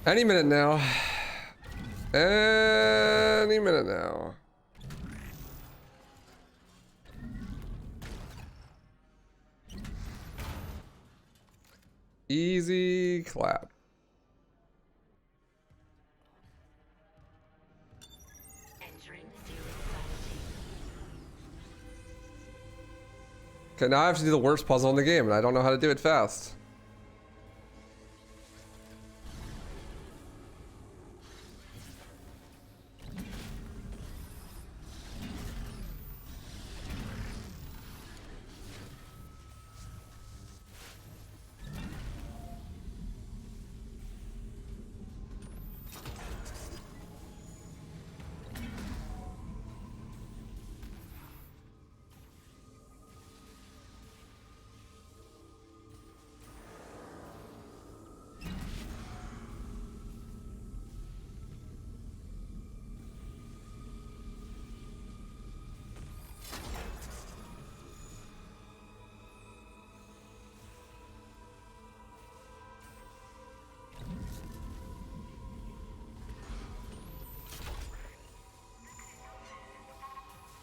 Any minute now. Any minute now. Easy clap. Okay, now I have to do the worst puzzle in the game, and I don't know how to do it fast.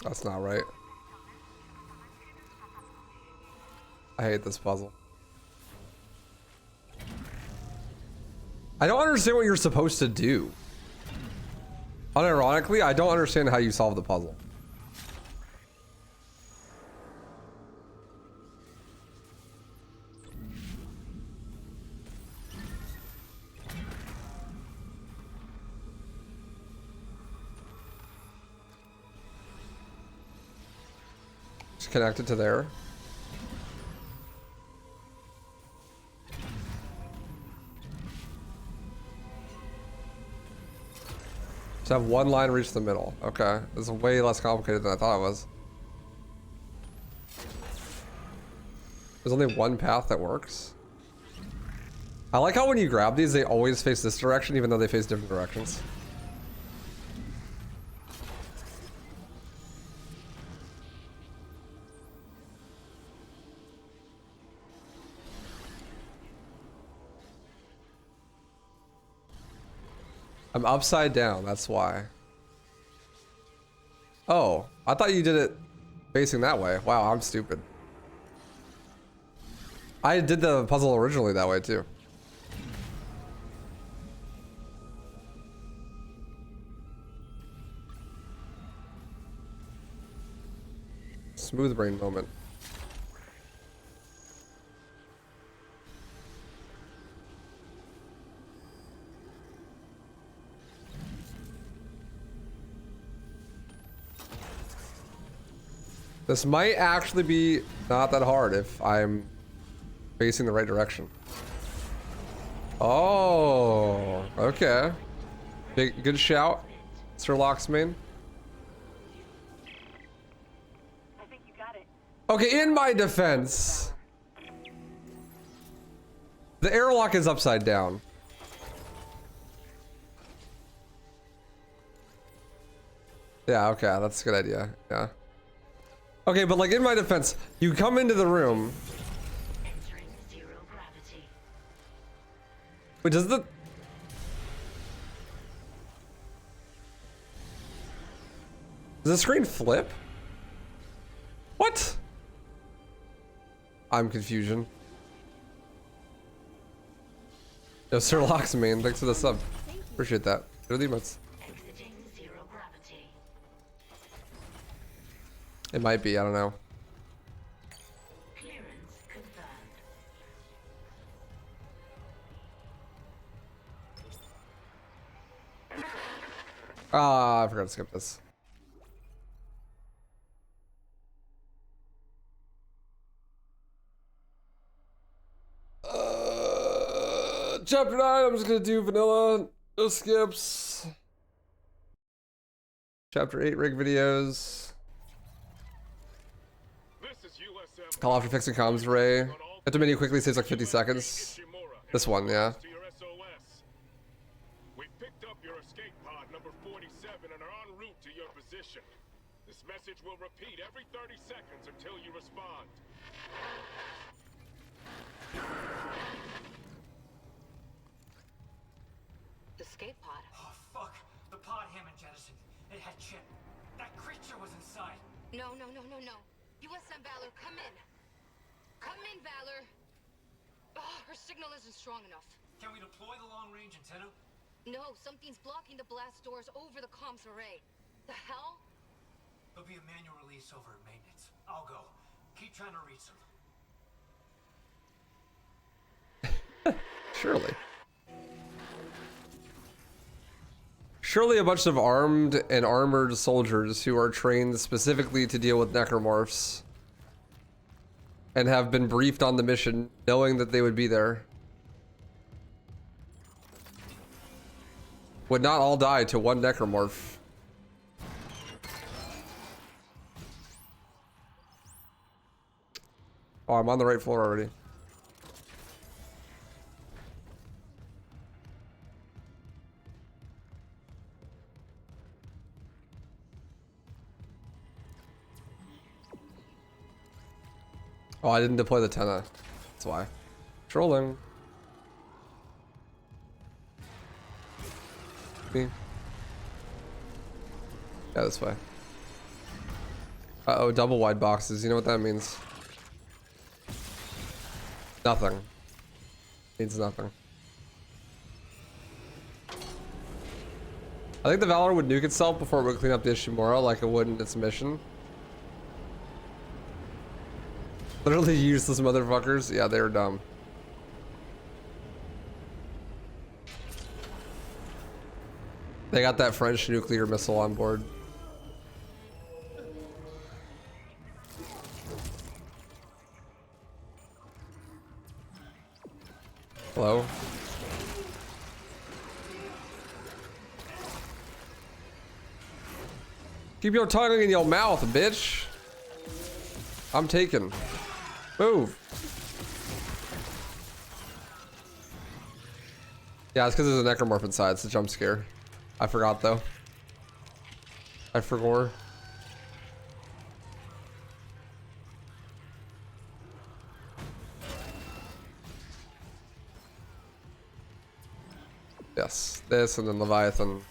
That's not right. I hate this puzzle. I don't understand what you're supposed to do. Unironically, I don't understand how you solve the puzzle. It's connected to there. Just have one line reach the middle. Okay, this is way less complicated than I thought it was. There's only one path that works. I like how when you grab these, they always face this direction, even though they face different directions. I'm upside down, that's why. Oh, I thought you did it facing that way. Wow, I'm stupid. I did the puzzle originally that way too. Smooth brain moment. This might actually be not that hard if I'm facing the right direction. Oh, okay. Good shout, Sir Locksmain. I think you got it. Okay, in my defense, the airlock is upside down. Yeah, okay, that's a good idea. Yeah. Okay, but like in my defense, you come into the room. Wait, does the screen flip? What? I'm confusion. Yo, Sir Locksmain, thanks for the sub. Appreciate that. Go to the emotes. It might be, I don't know. Ah, I forgot to skip this. Chapter 9, I'm just gonna do vanilla, no skips. Chapter 8 rig videos. Call after fixing comms array. Hit the menu quickly, saves like 50 seconds. This one, yeah. We picked up your escape pod number 47 and are en route to your position. This message will repeat every 30 seconds until you respond. Escape pod. Oh, fuck. The pod Hammond jettisoned. It had Chip. That creature was inside. No. USM Valor, come in. Come in, Valor. Oh, her signal isn't strong enough. Can we deploy the long-range antenna? No, something's blocking the blast doors over the comms array. The hell? There'll be a manual release over at maintenance. I'll go. Keep trying to reach them. Surely. Surely a bunch of armed and armored soldiers who are trained specifically to deal with necromorphs and have been briefed on the mission knowing that they would be there would not all die to one necromorph. Oh, I'm on the right floor already. Oh, I didn't deploy the antenna. That's why. Trolling. Me. Yeah, this way. Uh-oh, double wide boxes. You know what that means? Nothing. Means nothing. I think the Valor would nuke itself before it would clean up the Ishimura like it would in its mission. Literally useless motherfuckers. Yeah, they were dumb. They got that French nuclear missile on board. Hello? Keep your tongue in your mouth, bitch. I'm taken. Move. Yeah, it's because there's a necromorph inside. It's a jump scare. I forgot though. I forgot. Yes, this and then Leviathan.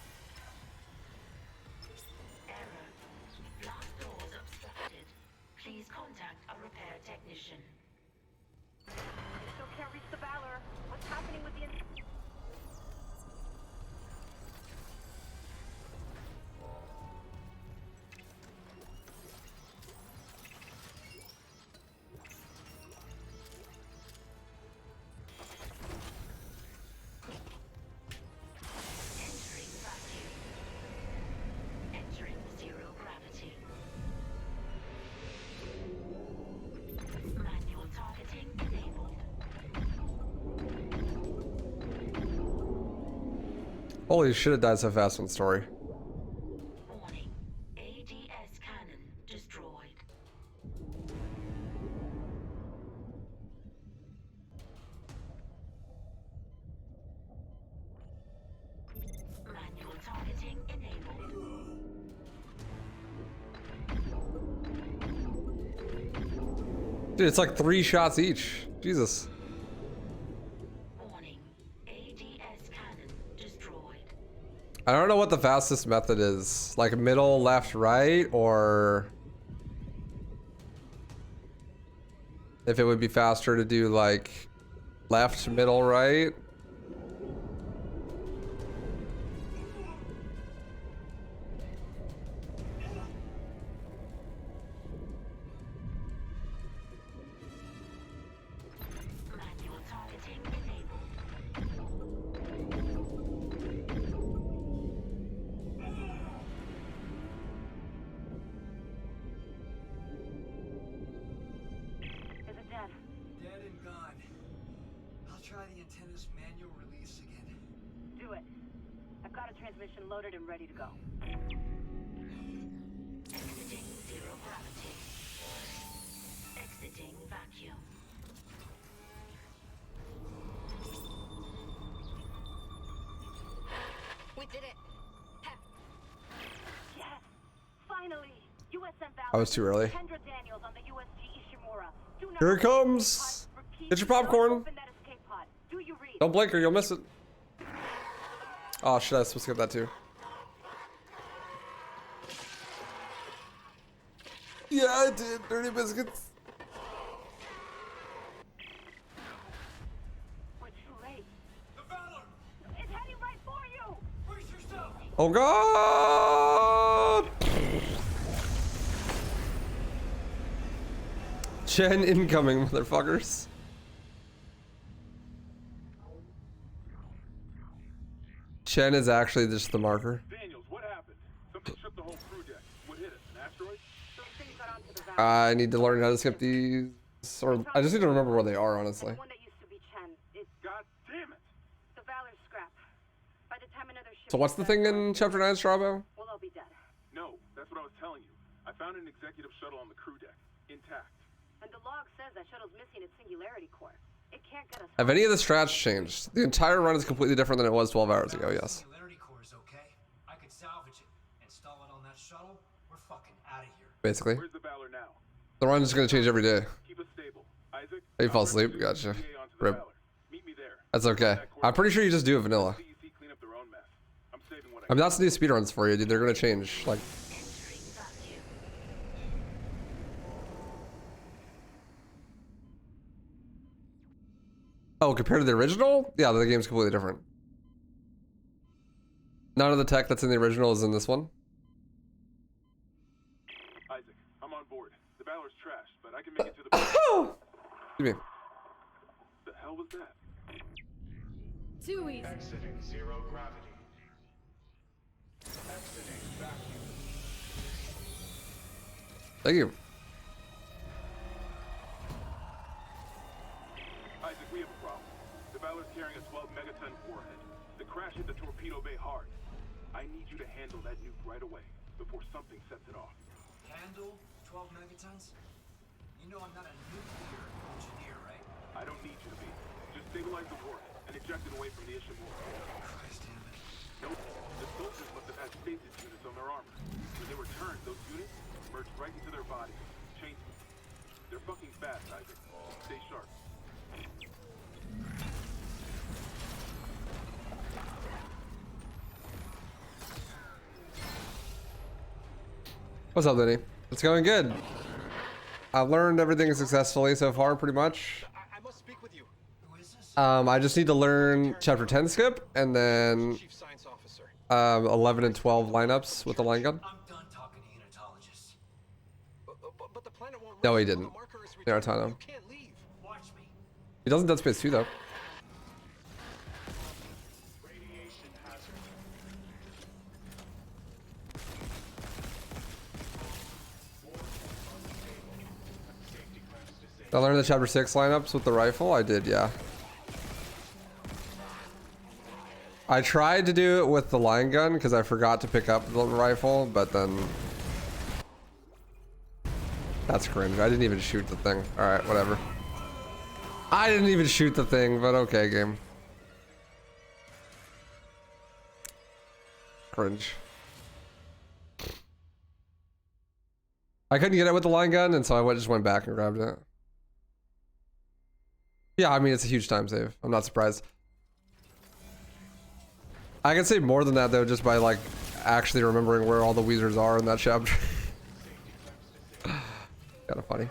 Please contact a repair technician. Still can't reach the Valor. What's happening with the... Entering zero gravity. Manual targeting enabled. Holy shit, it died so fast in story. Warning. ADS cannon destroyed. Manual targeting enabled. Dude, it's like 3 shots each. Jesus. Warning. ADS cannon destroyed. I don't know what the fastest method is. Like middle, left, right, or if it would be faster to do like left, middle, right. Manual targeting enabled. Is it dead? Dead and gone. I'll try the antenna's manual release again. Do it. I've got a transmission loaded and ready to go. Exiting zero gravity. Exiting vacuum. We did it. Yes! Finally! USM Valor. I was too early. Kendra Daniels on the USG Ishimura. Do not Here it open that comes. pod. Repeat, Get your don't popcorn. open that escape pod. Do you read? Don't blink or you'll miss it. Oh shit, I was supposed to get that too. Yeah, I did. Dirty biscuits. We're too late. The Valor! It's heading right for you! Brace yourself! Oh god! Chen incoming, motherfuckers. Chen is actually just the marker. Daniels, what happened? Something shook the whole crew deck. What hit us? An asteroid? Those things got onto the Valor. I need to learn how to skip these, or I just need to remember where they are, honestly. The one that used to be Chen. It's God damn it! the Valor's scrap. By the time another ship... So what's the thing in Chapter 9, Strabo? We'll all be dead. No, that's what I was telling you. I found an executive shuttle on the crew deck, intact. And the log says that shuttle's missing its singularity core. It can't get us... Have any of the strats changed? The entire run is completely different than it was 12 hours ago, yes. Singularity core is okay. I could salvage it. Install it on that shuttle. We're fucking out of here. Basically. Where's the Valor now? The run is going to change every day. Keep us stable. Isaac? Oh, you fall I'll asleep? represent Gotcha. the onto the Rip. Valor. Meet me there. That's okay. I'm pretty sure you just do it vanilla. CEC clean up their own mess. I'm saving what I mean, that's new speedruns for you, dude. They're going to change. Like, Oh, compared to the original? Yeah, the game's completely different. None of the tech that's in the original is in this one. Isaac, I'm on board. The Valor's trashed, but I can make it to the... Excuse me. The hell was that? Too easy. Exiting zero gravity. Exiting vacuum. Thank you. Isaac, we have a problem. The Valor's carrying a 12 megaton warhead. The crash hit the torpedo bay hard. I need you to handle that nuke right away before something sets it off. Handle 12 megatons? You know I'm not a nuclear engineer, right? I don't need you to be. Just stabilize the warhead and eject it away from the Ishimura. Christ damn it. Nope. The soldiers must have had stasis units on their armor. When they were turned, those units merged right into their bodies. Changed them. They're fucking fast, Isaac. Stay sharp. What's up, Lenny? It's going good. I've learned everything successfully so far, pretty much. I must speak with you. Who is this? I just need to learn chapter 10 skip and then Chief Science Officer. 11 and 12 lineups with the line gun. I'm done talking to unitologists. But the planet won't No, he rest until didn't. the marker is returned. Naruto. You can't leave. Watch me. He doesn't Dead Space 2 though. Radiation hazard. Safety clamps disabled. I learned the chapter 6 lineups with the rifle. I did, yeah. I tried to do it with the line gun because I forgot to pick up the rifle, but then that's cringe. I didn't even shoot the thing. All right, whatever. I didn't even shoot the thing, but okay, game. Cringe. I couldn't get it with the line gun, and so I just went back and grabbed it. Yeah, I mean, it's a huge time save. I'm not surprised. I can say more than that, though, just by, like, actually remembering where all the Weezers are in that chapter. Kinda funny.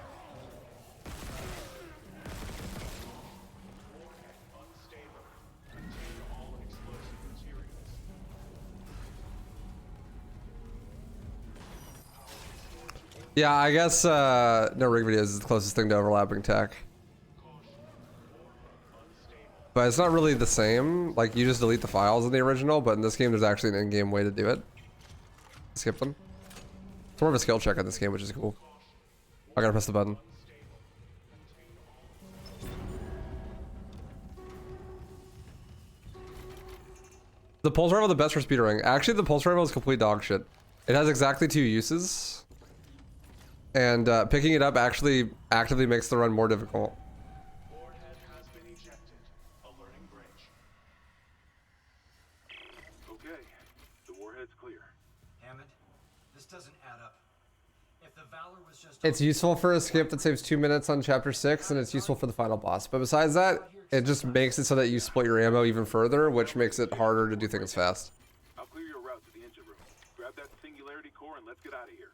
Yeah, I guess no rig videos is the closest thing to overlapping tech. But it's not really the same. Like, you just delete the files in the original, but in this game there's actually an in-game way to do it. Skip them. It's more of a skill check in this game, which is cool. I gotta press the button. The pulse rifle the best for speedrunning. Actually, the pulse rifle is complete dog shit. It has exactly 2 uses. And picking it up actually actively makes the run more difficult. Warhead has been ejected. Alerting bridge. Okay. The warhead's clear. Hammond, this doesn't add up. If the Valor was just... It's useful for a skip that saves 2 minutes on chapter 6, and it's useful for the final boss. But besides that, it just makes it so that you split your ammo even further, which makes it harder to do things fast. I'll clear your route to the engine room. Grab that singularity core and let's get out of here.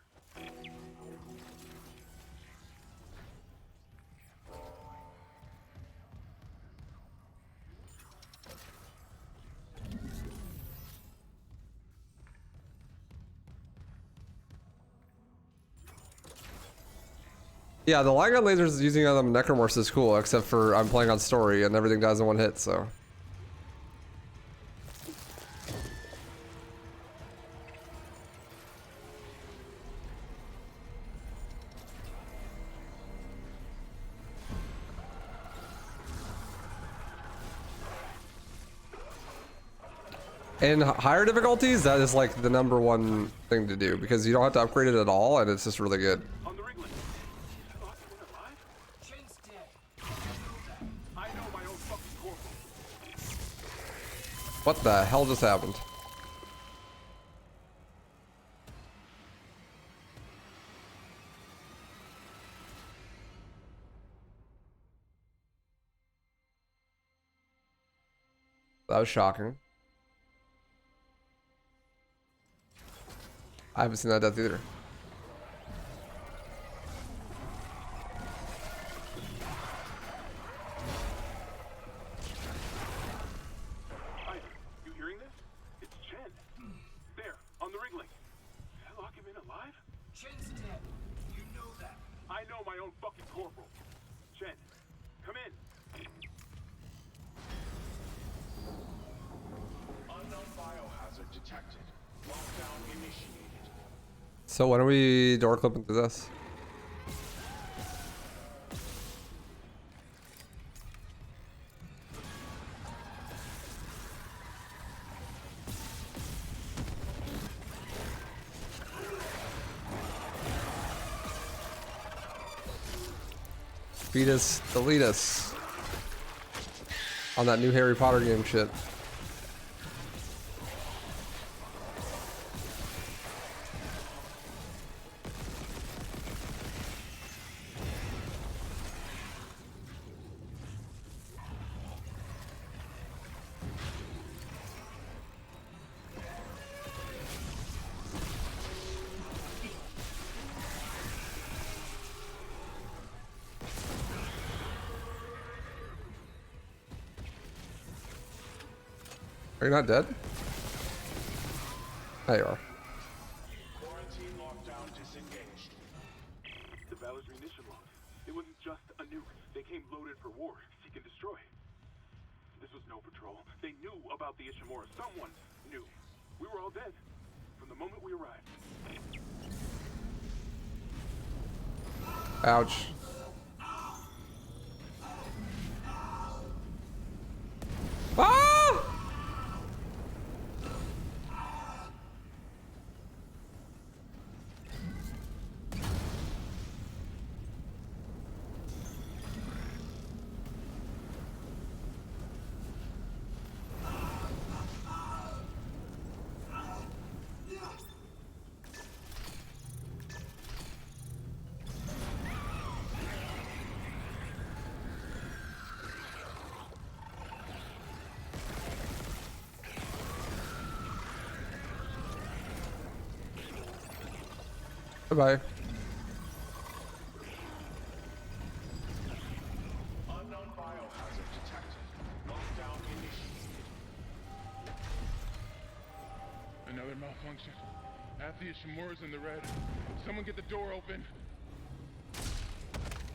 Yeah, the line gun lasers using them necromorphs is cool, except for I'm playing on story and everything dies in one hit, so. In higher difficulties, that is like the #1 thing to do because you don't have to upgrade it at all, and it's just really good. On the Wrigley. Alive? Jane's dead. I know my own fucking corporal. What the hell just happened? That was shocking. I haven't seen that death either. So when are we door clipping to this? Beat us, delete us. On that new Harry Potter game shit. Are you not dead? There you are. Quarantine lockdown disengaged. The Valor's munition lock. It wasn't just a nuke. They came loaded for war. Seek and destroy. This was no patrol. They knew about the Ishimura. Someone knew. We were all dead. From the moment we arrived. Ouch. Ah! Bye-bye. Unknown biohazard detected. Lockdown initiated. Another malfunction. Half the Ishimura's in the red. Someone get the door open.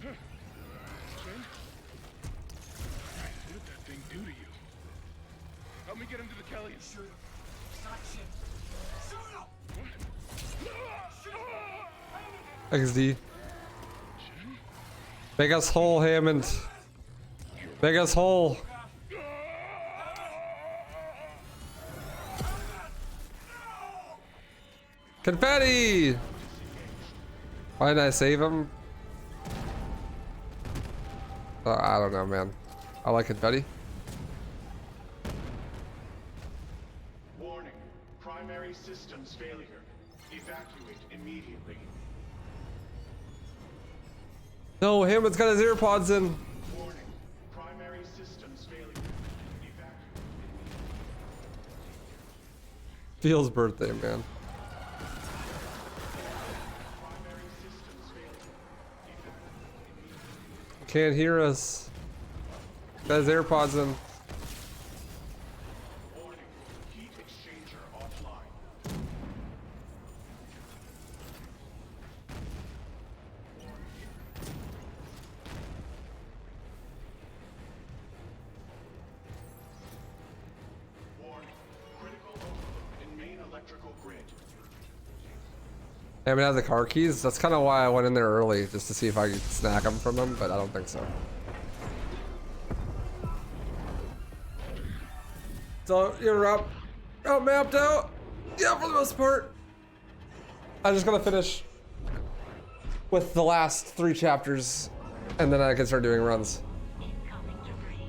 Huh. Jin? Christ, what did that thing do to you? Help me get him to the Kelly. Shoot him. It's not shit. Shoot him! What? XD. Make us whole, Hammond. Make us whole. Confetti! Why didn't I save him? I don't know, man. I like confetti. Warning. Primary systems failure. Evacuate immediately. No, Hammond's got his AirPods in. Warning. Primary systems failure. Evacuate. Feels birthday, man. Primary systems failure. Can't hear us. Got his AirPods in. Warning. Heat exchanger offline. Warning. Critical overload in main electrical grid. Hammond has the car keys. That's kind of why I went in there early, just to see if I could snack them from him, but I don't think so. So you're up, mapped out. Yeah, for the most part. I'm just gonna finish with the last 3 chapters, and then I can start doing runs.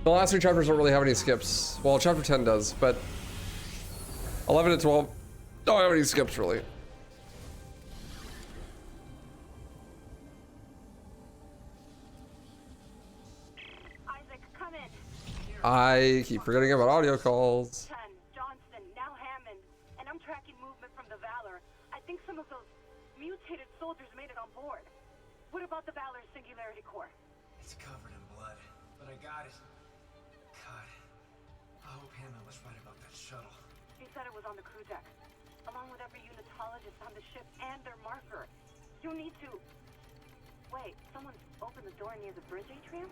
The last 3 chapters don't really have any skips. Well, chapter 10 does, but 11 and 12 don't have any skips really. Isaac, come in. I keep forgetting about audio calls. Johnston, now Hammond, and I'm tracking movement from the Valor. I think some of those mutated soldiers made it on board. What about the Valor's Singularity Core? It's covered in blood, but I got it. God, I hope Hammond was right about that shuttle. He said it was on the crew deck, along with every unitologist on the ship and their marker. You need to... Wait, someone opened the door near the bridge atrium?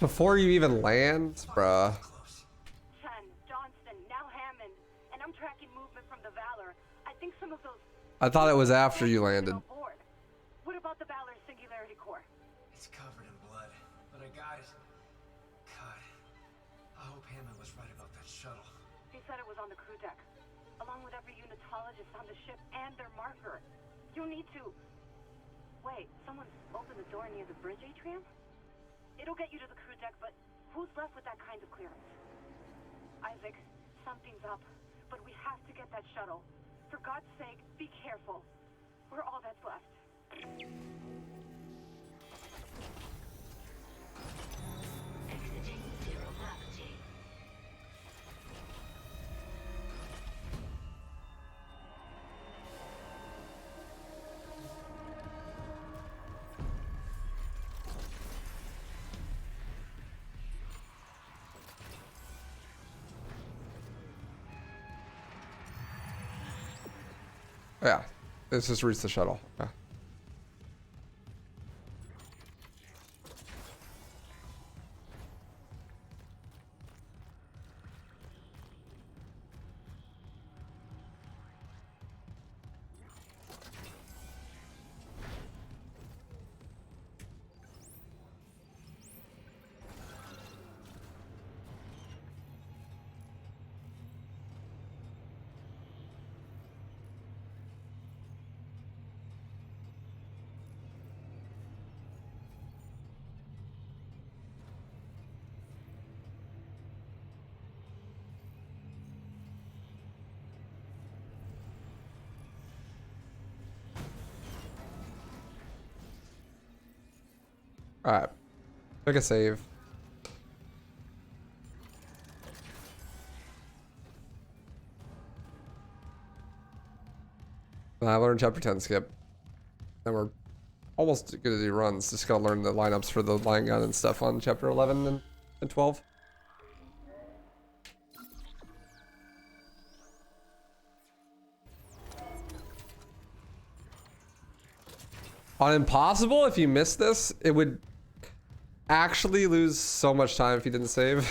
before you even land, bruh. Chen, Johnston, now Hammond, and I'm tracking movement from the Valor. I think some of those. I thought it was after you landed. What about the Valor Singularity Core? It's covered in blood, but I got it. God, I hope Hammond was right about that shuttle. He said it was on the crew deck, along with every unitologist on the ship and their marker. You need to. Wait, someone's opened the door near the bridge atrium? It'll get you to the crew deck, but who's left with that kind of clearance? Isaac, something's up, but we have to get that shuttle. For God's sake, be careful. We're all that's left. Exiting zero gravity. Yeah, let's just reach the shuttle. Yeah. Alright. Make a save. I learned chapter 10 skip. And we're almost good at the runs. Just gotta learn the lineups for the line gun and stuff on chapter 11 and 12. On Impossible, if you missed this, it would actually lose so much time if you didn't save.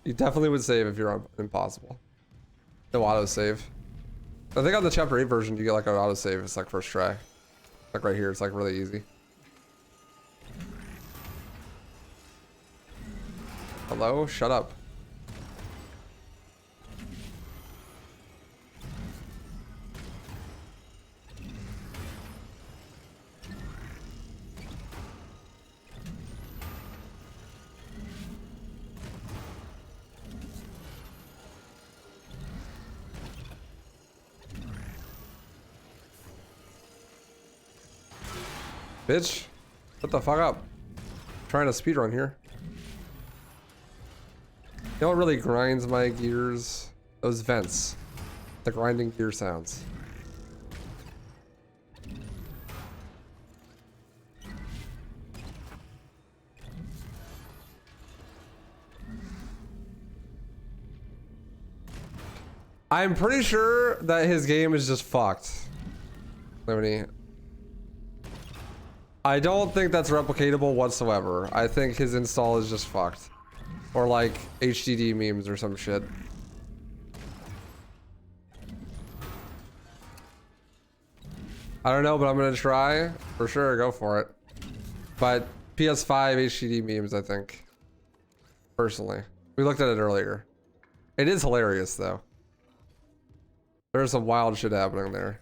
You definitely would save if you're on Impossible. No autosave. I think on the chapter 8 version, you get like an autosave. It's like first try. Like right here, it's like really easy. Hello? Shut up. Bitch, what the fuck up? I'm trying to speedrun here. You know what really grinds my gears? Those vents. The grinding gear sounds. I'm pretty sure that his game is just fucked. Liberty. I don't think that's replicatable whatsoever. I think his install is just fucked. Or like HDD memes or some shit. I don't know, but I'm gonna try. For sure, go for it. But PS5 HDD memes, I think. Personally. We looked at it earlier. It is hilarious though. There's some wild shit happening there.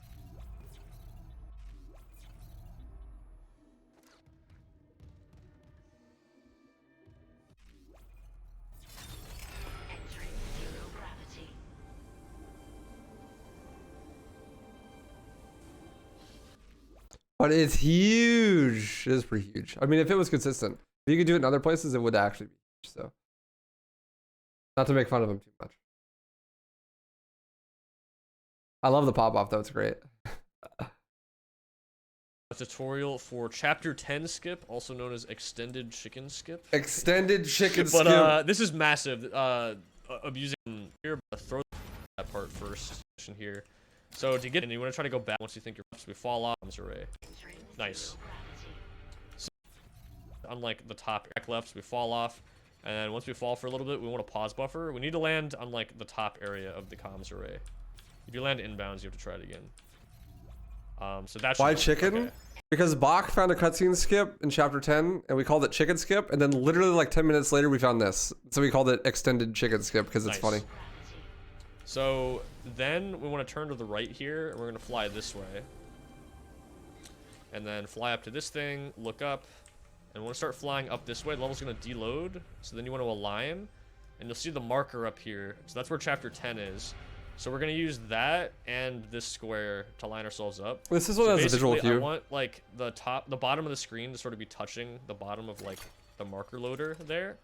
But it's huge. It is pretty huge. I mean, if it was consistent, if you could do it in other places, it would actually be huge. So, not to make fun of him too much. I love the pop off though. It's great. A tutorial for chapter 10 skip, also known as extended chicken skip. Extended chicken skip. But this is massive. Abusing here, but throw that part first in here. So to get in, you want to try to go back once you think you're we fall off array. Nice. So, on like the top deck left, so we fall off. And then once we fall for a little bit, we want to pause buffer. We need to land on like the top area of the comms array. If you land inbounds, you have to try it again. So that's why chicken? Okay. Because Bach found a cutscene skip in chapter 10, and we called it chicken skip, and then literally like 10 minutes later we found this. So we called it extended chicken skip because it's funny. So then we want to turn to the right here, and we're going to fly this way. And then fly up to this thing, look up, and we want to start flying up this way. The level's going to deload, so then you want to align, and you'll see the marker up here. So that's where chapter 10 is. So we're going to use that and this square to line ourselves up. This is what has a visual cue. I want like the bottom of the screen to sort of be touching the bottom of like the marker loader there.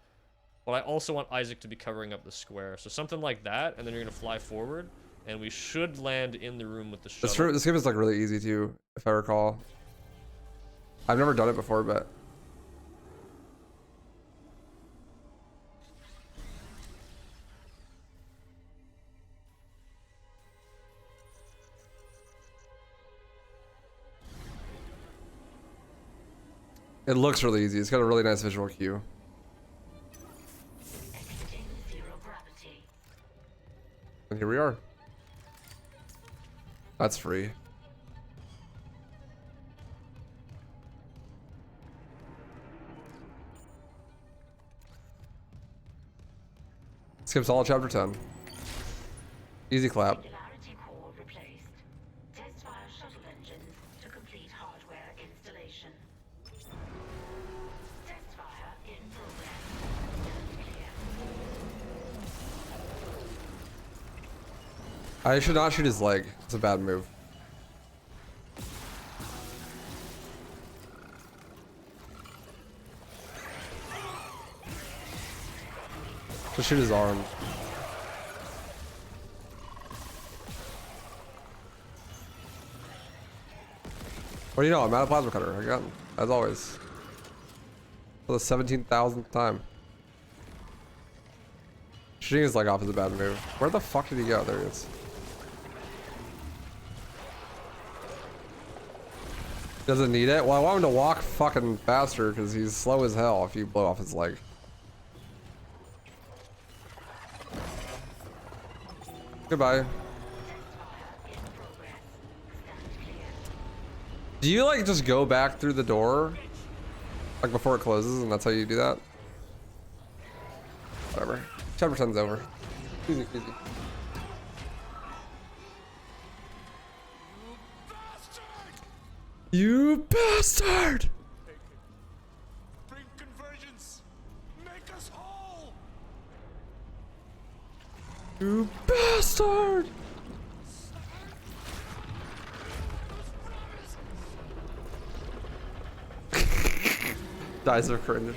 But I also want Isaac to be covering up the square. So something like that, and then you're going to fly forward, and we should land in the room with the shuttle. That's true. This game is like really easy too, if I recall. I've never done it before, but... It looks really easy. It's got a really nice visual cue. And here we are. That's free. Skips all of chapter 10. Easy clap. I should not shoot his leg. It's a bad move. Just shoot his arm. What do you know? I'm out of plasma cutter. I got him, as always. For the 17,000th time. Shooting his leg off is a bad move. Where the fuck did he go? There he is. Doesn't need it? Well, I want him to walk fucking faster because he's slow as hell if you blow off his leg. Goodbye. Do you like just go back through the door? Like before it closes and that's how you do that? Whatever. Chapter 10's over. Easy, easy. You bastard! Bring convergence! Make us whole! You bastard! Dies of cringe.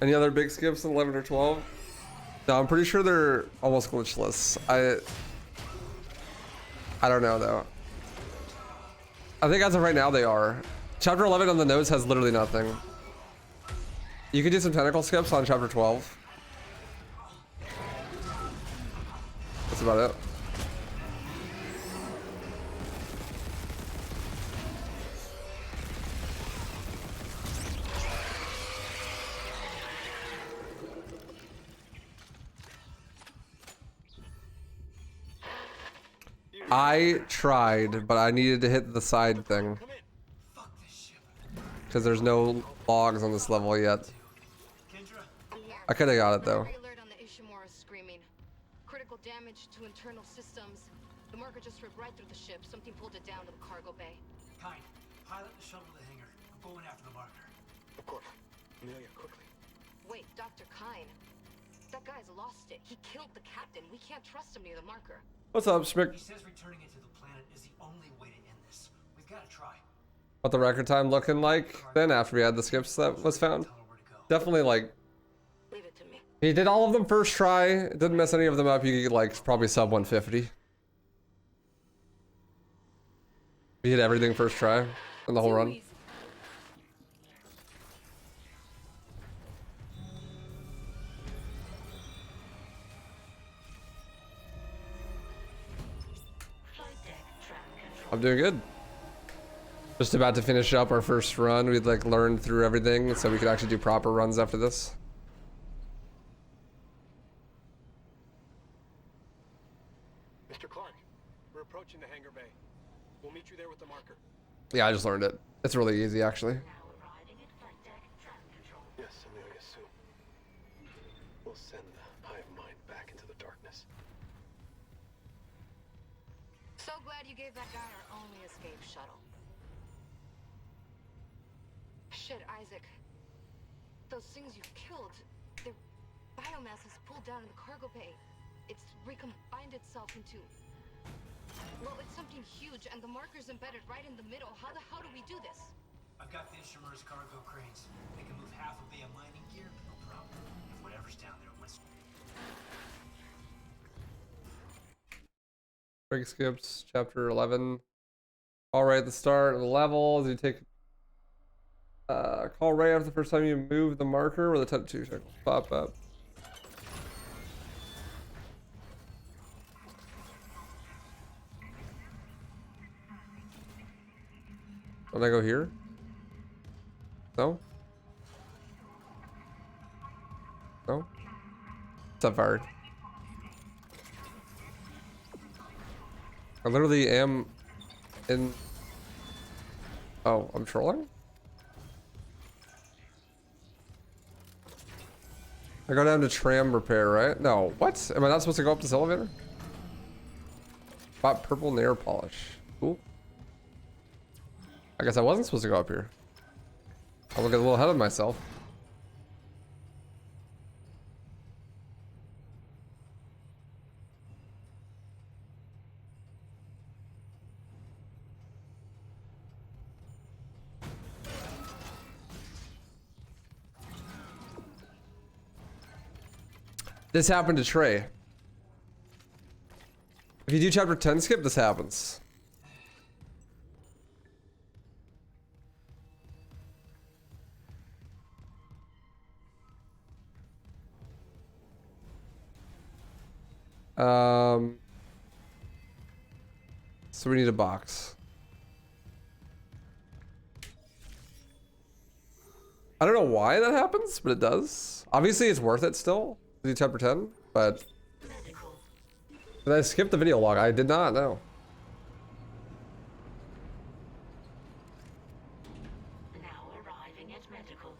Any other big skips in 11 or 12? No, I'm pretty sure they're almost glitchless. I don't know though. I think as of right now they are. Chapter 11 on the notes has literally nothing. You could do some tentacle skips on chapter 12. That's about it. I tried, but I needed to hit the side thing. Because there's no logs on this level yet. I could have got it though. Critical damage to internal systems. The marker just ripped right through the ship. Something pulled it down to the cargo bay. Kind, pilot the shuttle to the hangar. I'm going after the marker. Of course. Amelia, quickly. Wait, Dr. Kine. That guy's lost it. He killed the captain. We can't trust him near the marker. What's up, Schmick? He says returning it to the planet is the only way to end this. We've got to try. What the record time looking like then after we had the skips that was found? Definitely like... He did all of them first try. Didn't mess any of them up. You could like probably sub 150. We did everything first try in the whole run. I'm doing good. Just about to finish up our first run. We'd like learned through everything so we could actually do proper runs after this. Mr. Clark, we're approaching the hangar bay. We'll meet you there with the marker. Yeah, I just learned it. It's really easy actually. Yes, Amelia Sue. We'll send the hive mind back into the darkness. So glad you gave that guy our only escape shuttle. Shit, Isaac. Those things you killed, their biomass is pulled down in the cargo bay. It's recombined itself into... Well, it's something huge, and the marker's embedded right in the middle. How the hell do we do this? I've got the Ishimura's cargo cranes. They can move half of the mining gear, no problem. If whatever's down there wants... Break skips, chapter 11. All right, at the start of the level, you take call right after the first time you move the marker where the touch 2 circles pop up. Don't I go here? No? No? What's up, Vard? I literally am in... Oh, I'm trolling? I go down to tram repair, right? No, what? Am I not supposed to go up this elevator? Bought purple nail polish. Cool. I guess I wasn't supposed to go up here. I'll look a little ahead of myself. This happened to Trey. If you do chapter 10 skip, this happens. So we need a box. I don't know why that happens, but it does. Obviously, it's worth it still to do chapter 10, but did I skip the video log? I did not know. Now arriving at medical.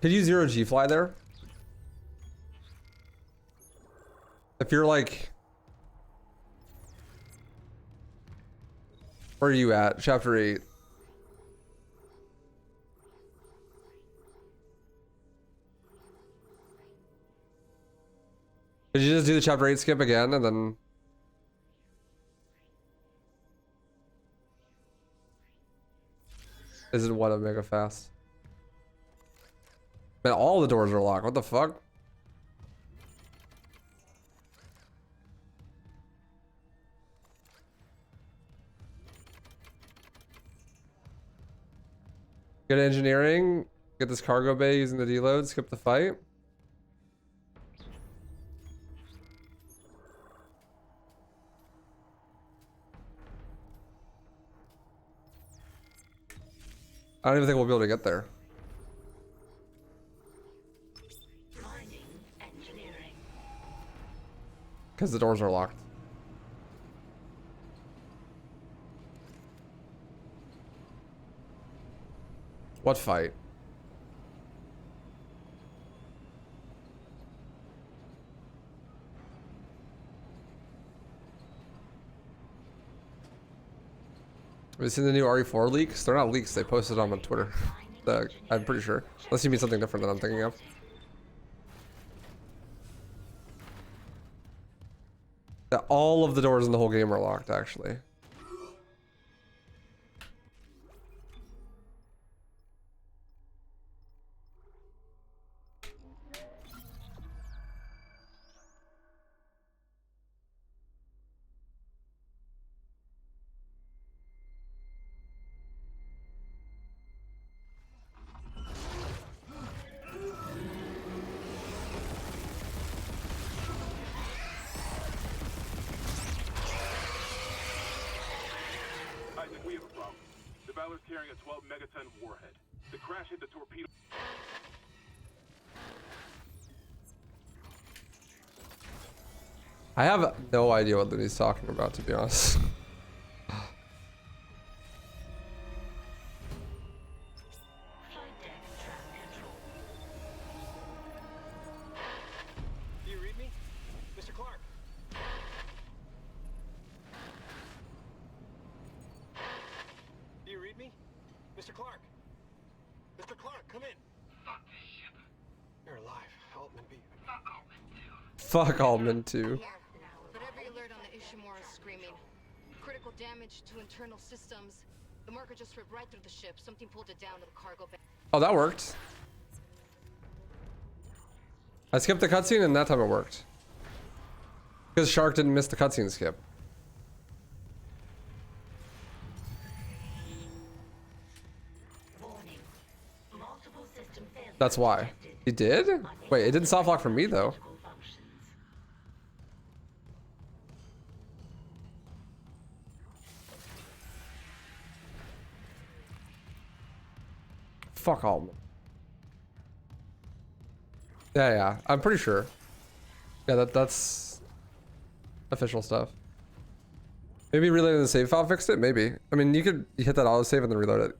Could you 0G fly there? If you're like... Where are you at? Chapter 8. Did you just do the chapter 8 skip again and then... Isn't what a mega fast. Man, all the doors are locked. What the fuck? Get engineering. Get this cargo bay using the deload. Skip the fight. I don't even think we'll be able to get there. Because the doors are locked. What fight? Have you seen the new RE4 leaks? They're not leaks, they posted them on Twitter. I'm pretty sure. Unless you mean something different than I'm thinking of. That all of the doors in the whole game are locked, actually. Valor's carrying a 12 megaton warhead. The crash hit the torpedo. I have no idea what Looney's talking about, to be honest. Do you read me? Mr. Clark? Do you read me? Mr. Clark? Mr. Clark, come in. Fuck this ship. You're alive. Altman B. Fuck Altman too. Fuck Altman too. But every alert on the Ishimura is screaming. Critical damage to internal systems. The marker just ripped right through the ship. Something pulled it down to the cargo bay. Oh, that worked. I skipped the cutscene and that time it worked. Because Shark didn't miss the cutscene skip. Warning. Multiple system failures. That's why. He did? Wait, it didn't soft lock for me though. Fuck Altman. Yeah, I'm pretty sure. Yeah, that's official stuff. Maybe reloading the save file fixed it? Maybe. I mean, you could hit that autosave and then reload it.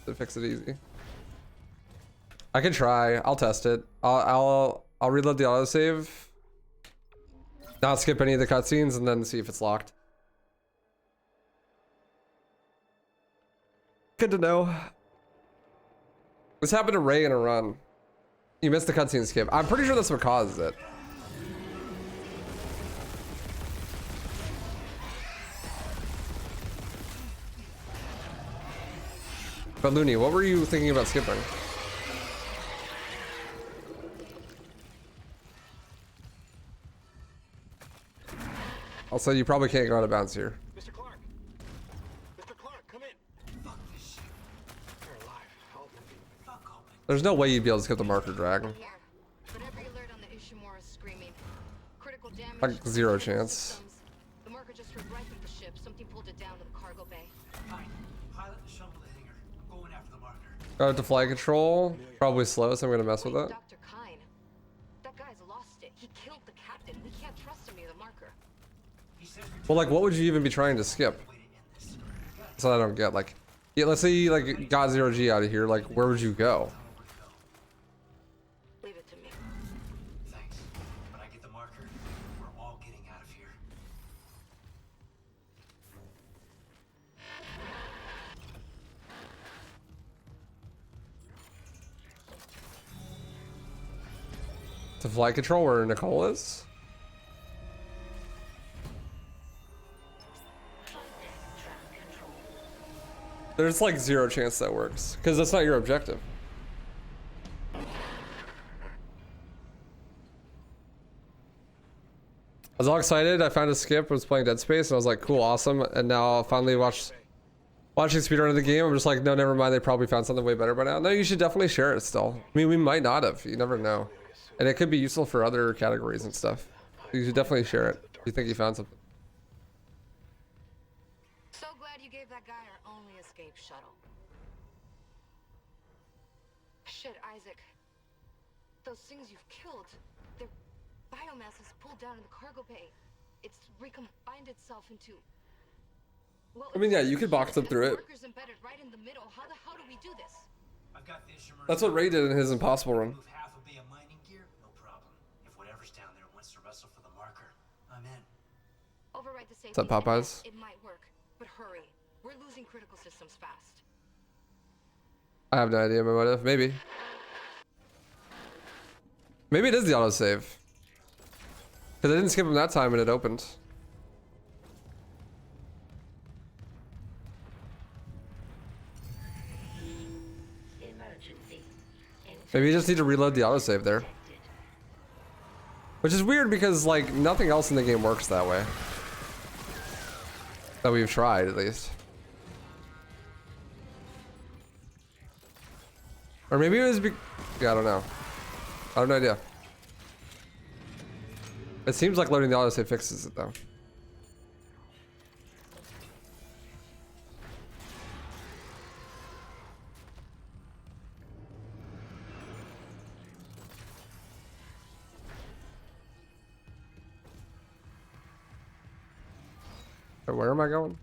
To fix it easy. I can try. I'll test it. I'll reload the autosave. Not skip any of the cutscenes and then see if it's locked. Good to know. This happened to Ray in a run. You missed the cutscene skip. I'm pretty sure that's what causes it. But Looney, what were you thinking about skipping? Also, you probably can't go out of bounds here. Mr. Clark. Mr. Clark, come in. Fuck this shit. You're alive. Altman B. Fuck Altman. There's no way you'd be able to skip the marker drag. But every alert on the Ishimura is screaming. Critical damage. Like zero chance. The marker just ripped right through the ship. Something pulled it down to the cargo bay. Fine. Pilot the shuttle to the hangar. Going after the marker. Got it to flight control. Probably slow, so I'm gonna mess with it. Dr. Kine. That guy's lost it. He killed the captain. We can't trust him near the marker. Well, like, what would you even be trying to skip? That's what I don't get. Like, yeah, let's say you like got 0G out of here. Like, where would you go? Leave it to me. Thanks. When I get the marker, we're all getting out of here. To flight control where Nicole is? There's like zero chance that works because that's not your objective. I was all excited. I found a skip, was playing Dead Space, and I was like, cool, awesome. And now I'll finally watching speedrun of the game. I'm just like, no, never mind. They probably found something way better by now. No, you should definitely share it still. I mean, we might not have. You never know. And it could be useful for other categories and stuff. You should definitely share it if you think you found something. So glad you gave that guy our only escape shuttle. Shit, Isaac. Those things you've killed, their biomass is pulled down in the cargo bay. It's recombined itself into... Well, I mean, yeah, you could box them through it. Marker's embedded right in the middle. How the hell do we do this? I've got the Ishimura. That's what Ray did in his Impossible run. Move half a bay of mining gear, no problem. If whatever's down there wants to wrestle for the marker, I'm in. Override the safety. Is that Popeyes? It might work, but hurry. We're losing critical systems fast. I have no idea my motive. Maybe. Maybe it is the autosave. Because I didn't skip him that time and it opened. Maybe you just need to reload the autosave there. Which is weird because, like, nothing else in the game works that way. That we've tried, at least. Or maybe it was yeah, I don't know. I have no idea. It seems like loading the autosave fixes it, though. Where am I going?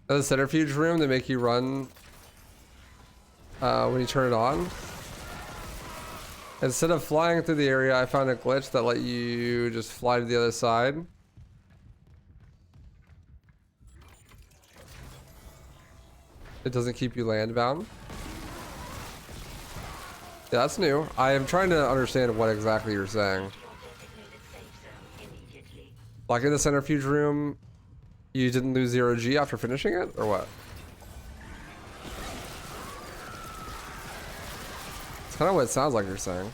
The centrifuge room, they make you run when you turn it on. Instead of flying through the area, I found a glitch that let you just fly to the other side. It doesn't keep you land bound. Yeah, that's new. I am trying to understand what exactly you're saying. Like in the centrifuge room, you didn't lose 0G after finishing it, or what? It's kind of what it sounds like you're saying.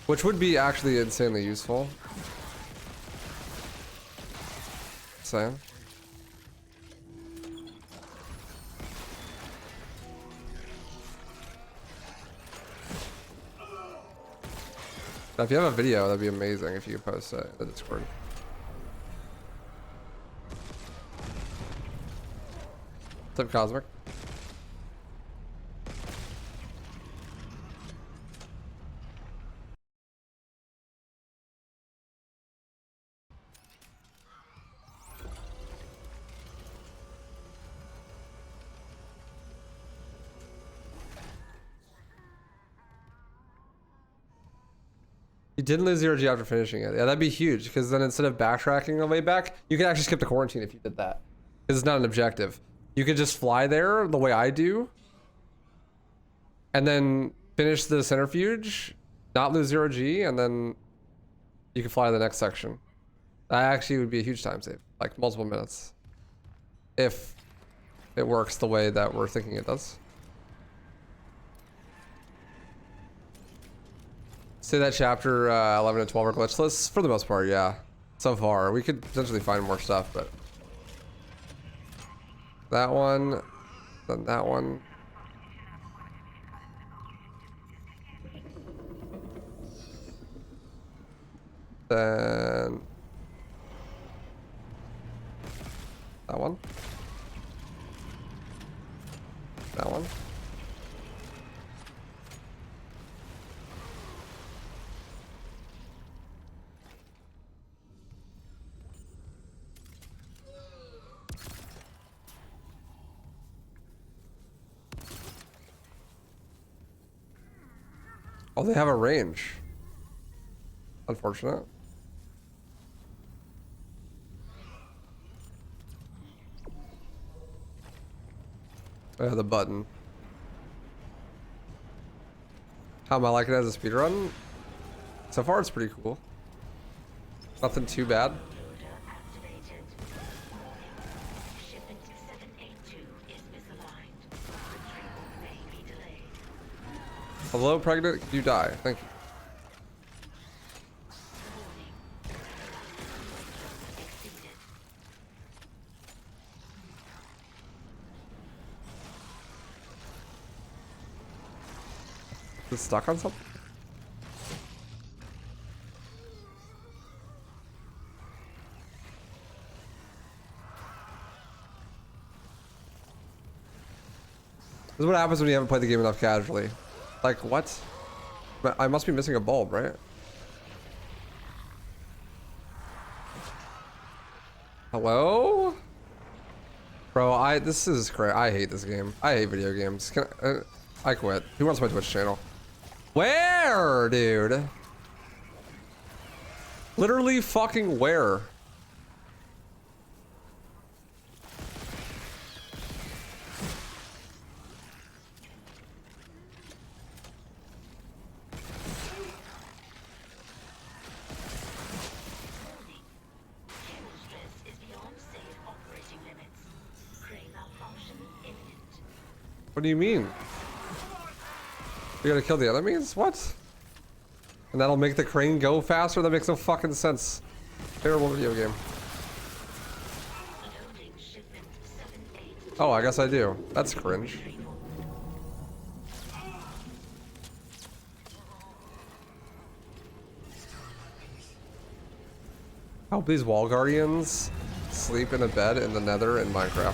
Which would be actually insanely useful. Same. If you have a video, that'd be amazing if you could post it in the Discord. What's up, Cosmic? You didn't lose 0G after finishing it. Yeah, that'd be huge, because then instead of backtracking the way back, you could actually skip the quarantine if you did that. Because it's not an objective. You could just fly there the way I do, and then finish the centrifuge, not lose 0G, and then you can fly to the next section. That actually would be a huge time save, like multiple minutes. If it works the way that we're thinking it does. Say that chapter 11 and 12 are glitchless? For the most part, yeah. So far. We could potentially find more stuff, but... That one. Then that one. Then... That one. That one. Oh, they have a range. Unfortunate. The button. How am I liking it as a speedrun? So far, it's pretty cool. Nothing too bad. Hello, pregnant? You die. Thank you. Is it stuck on something? This is what happens when you haven't played the game enough casually. Like, what? I must be missing a bulb, right? Hello? Bro, this is crazy. I hate this game. I hate video games. I quit. Who wants my Twitch channel? Where, dude? Literally fucking where? What do you mean? We gotta kill the enemies? What? And that'll make the crane go faster? That makes no fucking sense. Terrible video game. Oh, I guess I do. That's cringe. I hope these wall guardians sleep in a bed in the nether in Minecraft.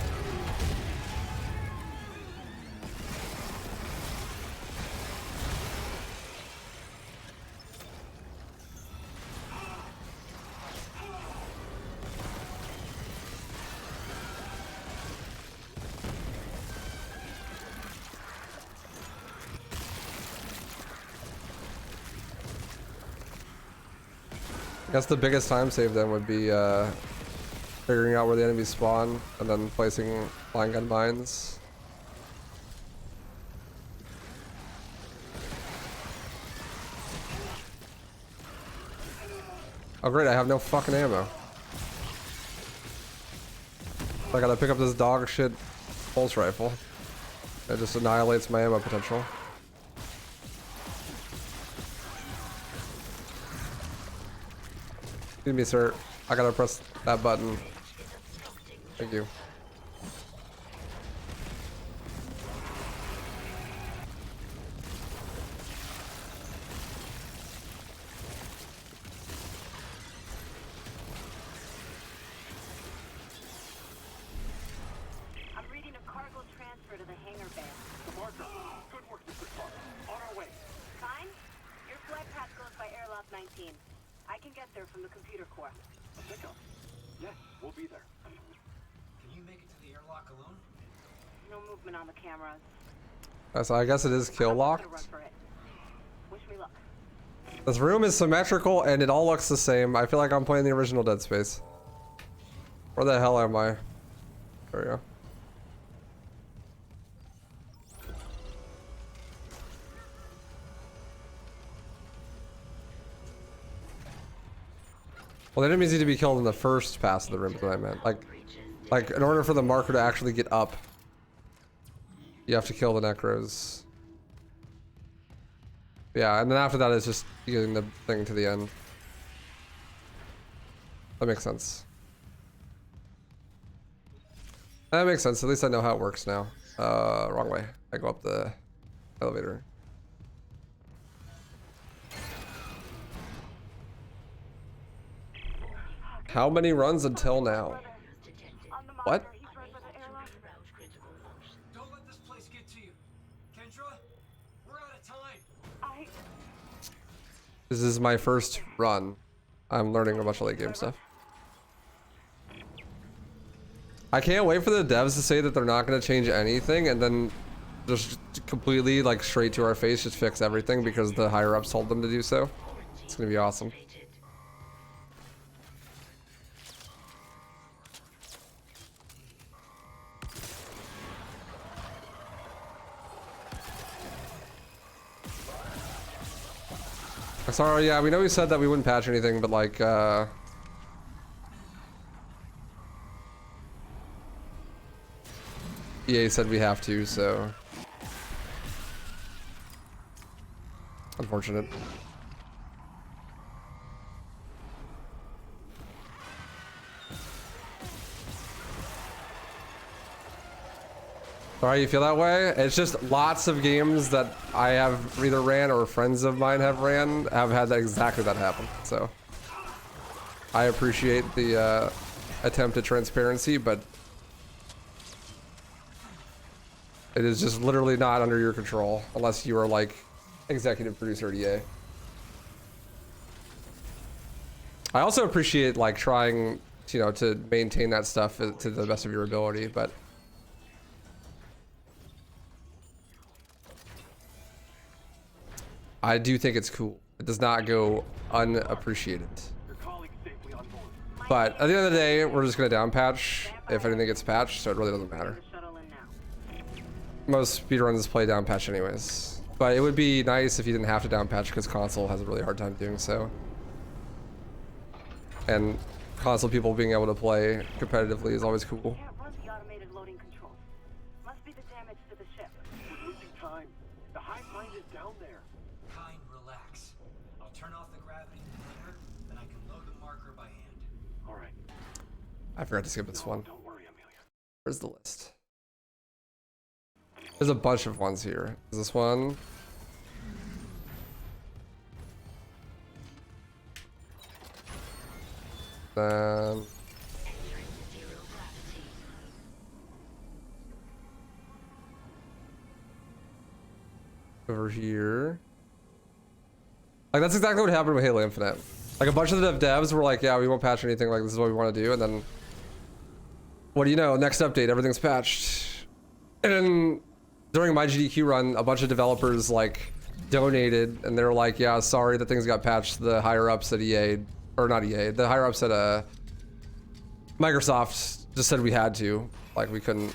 I guess the biggest time save then would be figuring out where the enemies spawn and then placing line gun mines. Oh great, I have no fucking ammo. I gotta pick up this dog shit pulse rifle. It just annihilates my ammo potential. Excuse me, sir. I gotta press that button. Thank you. I'm reading a cargo transfer to the hangar bay. The marker. Good work, Mr. Clark. On our way. Fine. Your flight path goes by airlock 19. I can get there from the computer core. A pickup. Yes, we'll be there. Can you make it to the airlock alone? No movement on the cameras. So I guess it is kill locked. Run for it. Wish me luck. This room is symmetrical and it all looks the same. I feel like I'm playing the original Dead Space. Where the hell am I? There we go. Well, the enemies need to be killed in the first pass of the room is what I meant. Like in order for the marker to actually get up, you have to kill the necros. Yeah, and then after that it's just getting the thing to the end. That makes sense. That makes sense. At least I know how it works now. Wrong way. I go up the elevator. How many runs until now? What? Don't let this place get to you. Kendra, we're out of time. This is my first run. I'm learning a bunch of late game stuff. I can't wait for the devs to say that they're not going to change anything and then just completely like straight to our face just fix everything because the higher ups told them to do so. It's going to be awesome. Sorry, yeah, we know we said that we wouldn't patch anything, but like, EA said we have to, so unfortunate. Sorry you feel that way? It's just lots of games that I have either ran or friends of mine have ran have had that exactly that happen. So I appreciate the attempt at transparency, but it is just literally not under your control unless you are like executive producer at EA. I also appreciate like trying, you know, to maintain that stuff to the best of your ability, but I do think it's cool. It does not go unappreciated. But at the end of the day, we're just gonna down patch if anything gets patched, so it really doesn't matter. Most speedruns play down patch anyways. But it would be nice if you didn't have to down patch because console has a really hard time doing so. And console people being able to play competitively is always cool. Must be the damage to the ship. We're losing time. The hive mind is down there. Kind, relax. I'll turn off the gravity in the hangar, then I can load the marker by hand. All right. I forgot to skip this one. Don't worry, Amelia. Where's the list? There's a bunch of ones here. Is this one? Then over here. Like that's exactly what happened with Halo Infinite. Like a bunch of the devs were like, yeah, we won't patch anything, like this is what we want to do, and then what do you know, next update, everything's patched. And then during my GDQ run, a bunch of developers like donated and they're like, yeah, sorry that things got patched. The higher ups at EA or not EA, the higher ups at Microsoft just said we had to, like we couldn't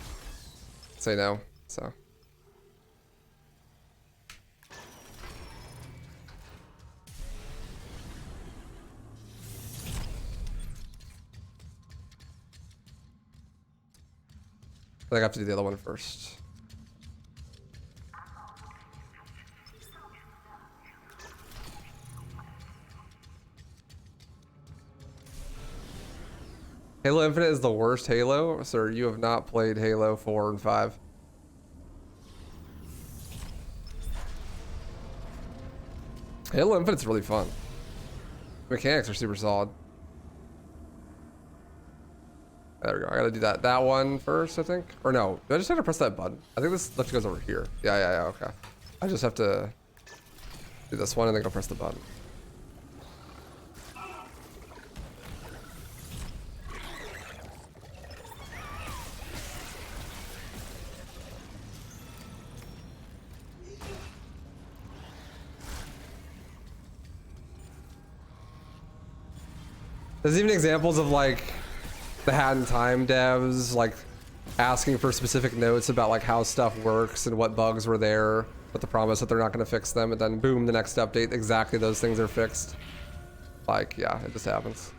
say no, so. I think I have to do the other one first. Halo Infinite is the worst Halo? Sir, you have not played Halo 4 and 5. Halo Infinite's really fun. Mechanics are super solid. There we go. I gotta do that one first, I think. Or no, do I just have to press that button? I think this lift goes over here. Yeah, okay. I just have to do this one and then go press the button. There's even examples of like the Hat in Time devs like asking for specific notes about like how stuff works and what bugs were there, with the promise that they're not going to fix them, and then boom, the next update, exactly those things are fixed. Like, yeah, it just happens.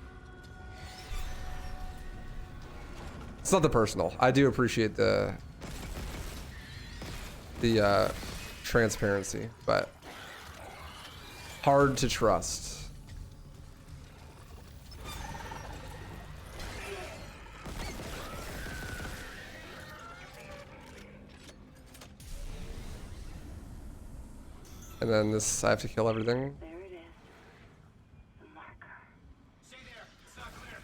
It's nothing personal. I do appreciate the transparency, but hard to trust. And then this, I have to kill everything. There it is. The marker. Stay there. It's not clear.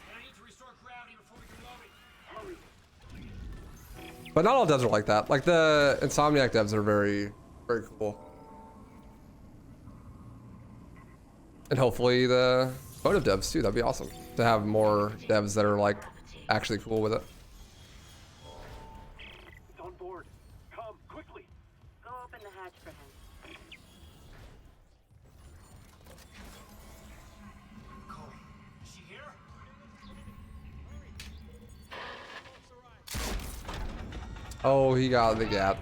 I need to restore gravity before we can load it. But not all devs are like that. Like the Insomniac devs are very, very cool. And hopefully the Motive devs too. That'd be awesome to have more devs that are like actually cool with it. It's on board. Come, quickly. Go open the hatch for him. Is she here? Oh, he got the gap.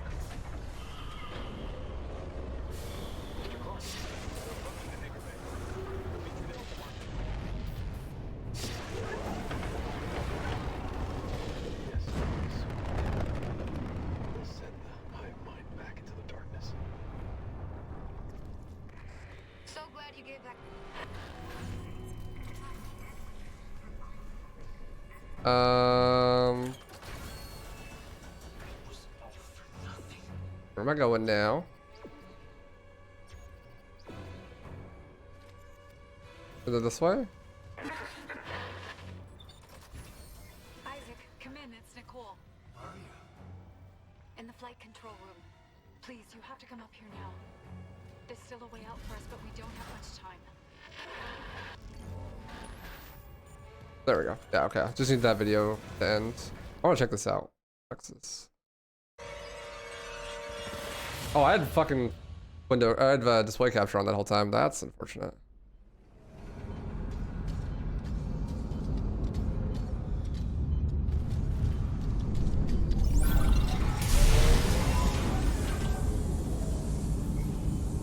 So glad you gave that. Where am I going now? Is it this way? Isaac, come in. It's Nicole. Where are you? In the flight control room. Please, you have to come up here now. There's still a way out for us, but we don't have much time. There we go. Yeah, okay. Just need that video to end. I want to check this out. Texas. Oh, I had fucking window. I had display capture on that whole time. That's unfortunate.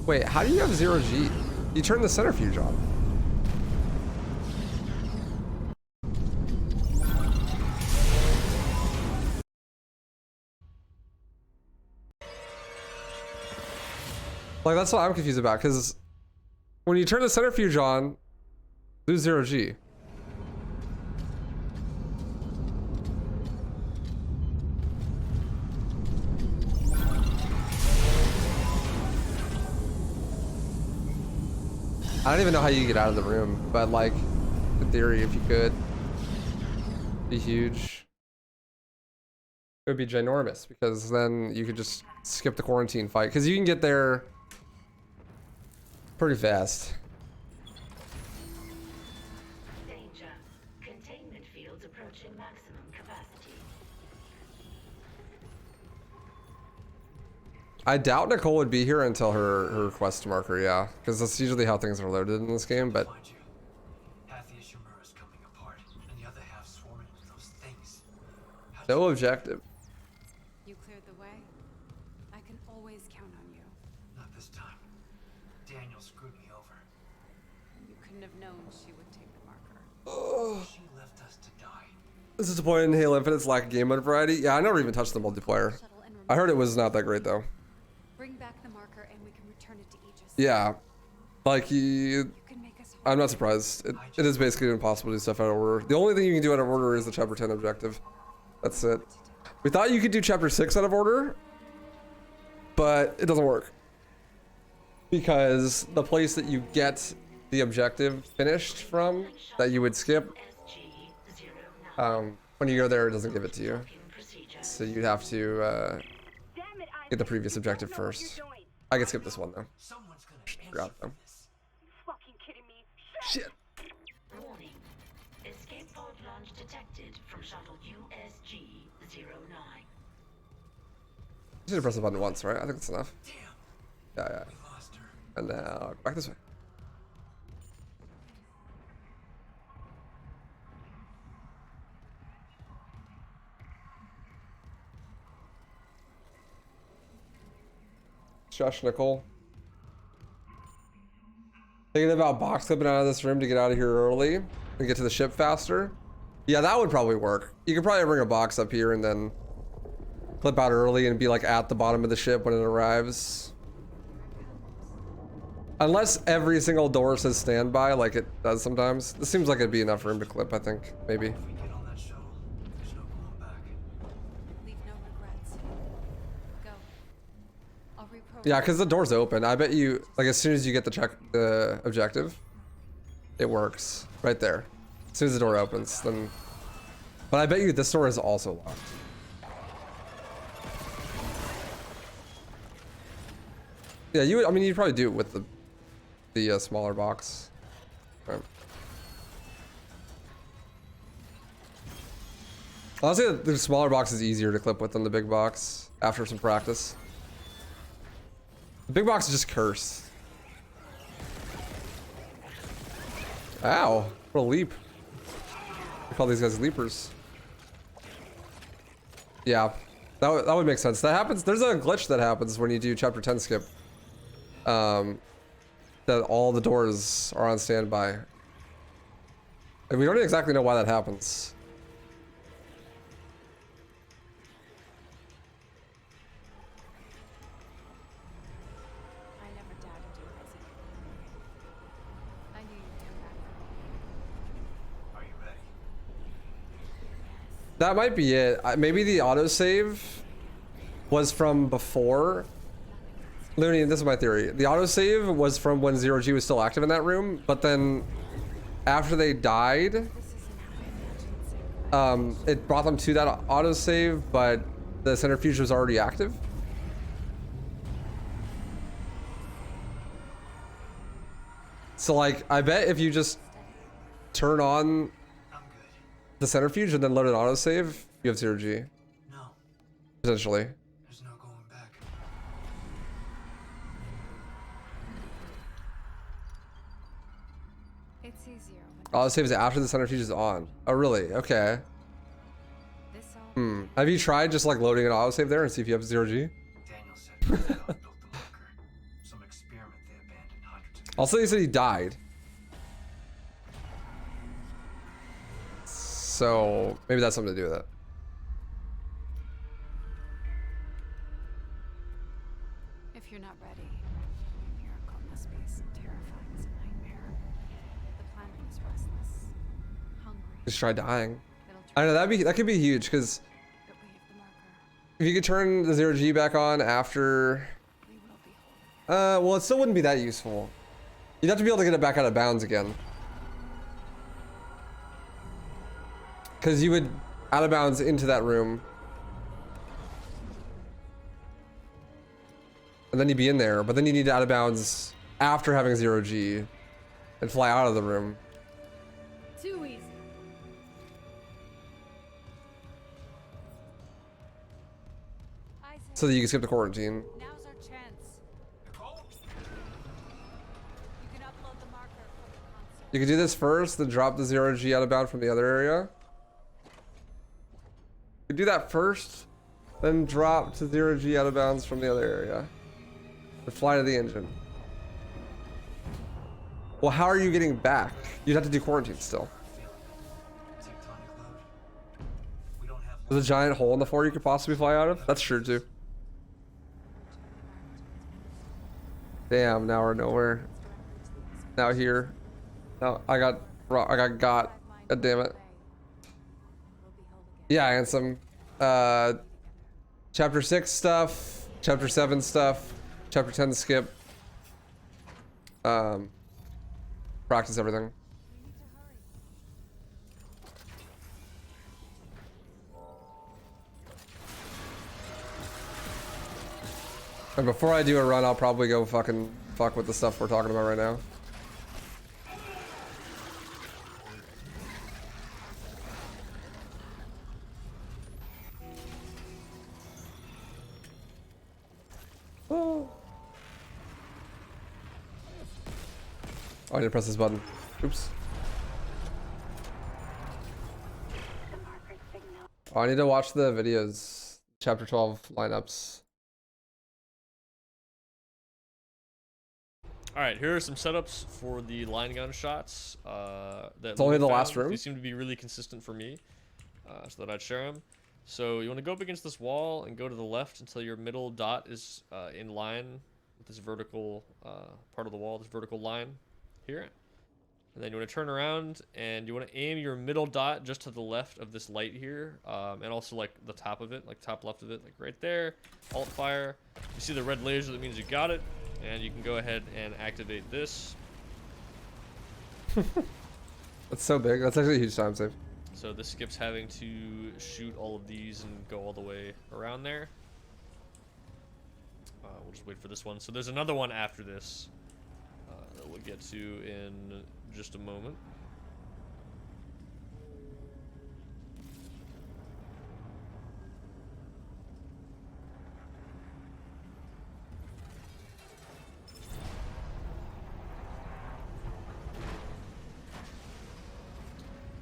Wait, how do you have 0G? You turn the centrifuge on. Like, that's what I'm confused about, because when you turn the centrifuge on, lose 0G. I don't even know how you get out of the room, but like, in theory, if you could, it'd be huge. It would be ginormous, because then you could just skip the quarantine fight, because you can get there pretty fast. Danger. Containment fields approaching maximum capacity. I doubt Nicole would be here until her quest marker, yeah. Because that's usually how things are loaded in this game, but No objective. You cleared the way. I can always count on you. Not this time. Daniel screwed me over. You couldn't have known she would take the marker. She left us to die. This is disappointing in Halo Infinite's lack of game mode variety. Yeah, I never even touched the multiplayer. I heard it was not that great though. Bring back the marker and we can return it to Aegis. Yeah, like I'm not surprised. It is basically impossible to do stuff out of order. The only thing you can do out of order is the chapter 10 objective. That's it. We thought you could do chapter 6 out of order, but it doesn't work. Because the place that you get the objective finished from, that you would skip, when you go there, it doesn't give it to you. So you'd have to get the previous objective first. I can skip this one though. Forgot though. Fucking kidding me? Shit. Warning. Escape pod launch detected from shuttle USG-09. Just need to press the button once, right? I think that's enough. Yeah. And now back this way. Josh Nicole. Thinking about box clipping out of this room to get out of here early and get to the ship faster. Yeah, that would probably work. You could probably bring a box up here and then clip out early and be like at the bottom of the ship when it arrives. Unless every single door says standby like it does sometimes. This seems like it'd be enough room to clip, I think. Maybe. Leave no regrets. Go. I'll reprogram. Yeah, because the door's open. I bet you, like, as soon as you get the objective, it works right there. As soon as the door opens, then. But I bet you this door is also locked. Yeah, you would. I mean, you'd probably do it with the smaller box. Right. Honestly, the smaller box is easier to clip with than the big box after some practice. The big box is just cursed. Ow, what a leap. We call these guys leapers. Yeah, that would make sense. That happens, there's a glitch that happens when you do chapter 10 skip. That all the doors are on standby. And we don't exactly know why that happens. I never doubted you, Isaac. I knew you'd come back for me. Are you ready? That might be it. Maybe the autosave was from before. Looney, this is my theory. The autosave was from when Zero G was still active in that room, but then after they died, it brought them to that autosave, but the centrifuge was already active. So like, I bet if you just turn on the centrifuge and then load an autosave, you have Zero G. No. Potentially. There's no going back. It's easier when Autosave is after the centrifuge is on. Oh, really? Okay. Have you tried just like loading an autosave there and see if you have Zero G? Daniel said he built the marker. Some experiment they abandoned hundreds of years. Also, he said he died. So maybe that's something to do with it. If you're not ready, a miracle must be as terrifying as a nightmare. The planet is restless, hungry. Just try dying. I don't know, that could be huge because if you could turn the Zero G back on after, well, it still wouldn't be that useful. You'd have to be able to get it back out of bounds again. Because you would out of bounds into that room. And then you'd be in there, but then you need to out of bounds after having Zero G and fly out of the room. Too easy. So that you can skip the quarantine. Now's our chance. You can upload the marker from the console. You can do this first, then drop the Zero G out of bound from the other area. We do that first, then drop to 0G out of bounds from the other area. And fly to the engine. Well, how are you getting back? You'd have to do quarantine still. There's a giant hole in the floor you could possibly fly out of? That's true too. Damn, now we're nowhere. Now here. Now I got got. God damn it. Yeah, and some chapter 6 stuff, chapter 7 stuff, chapter 10 skip. Practice everything. And before I do a run, I'll probably go fuck with the stuff we're talking about right now. Oh, I need to press this button. Oops. Oh, I need to watch the videos. Chapter 12 lineups. Alright, here are some setups for the line gun shots. It's only the last room? They seem to be really consistent for me, so that I'd share them. So you want to go up against this wall and go to the left until your middle dot is in line with this vertical part of the wall, this vertical line here. And then you want to turn around and you want to aim your middle dot just to the left of this light here, and also like the top of it, like top left of it, like right there. Alt fire. You see the red laser, that means you got it. And you can go ahead and activate this. That's so big. That's actually a huge time save. So this skips having to shoot all of these and go all the way around there. We'll just wait for this one. So there's another one after this that we'll get to in just a moment.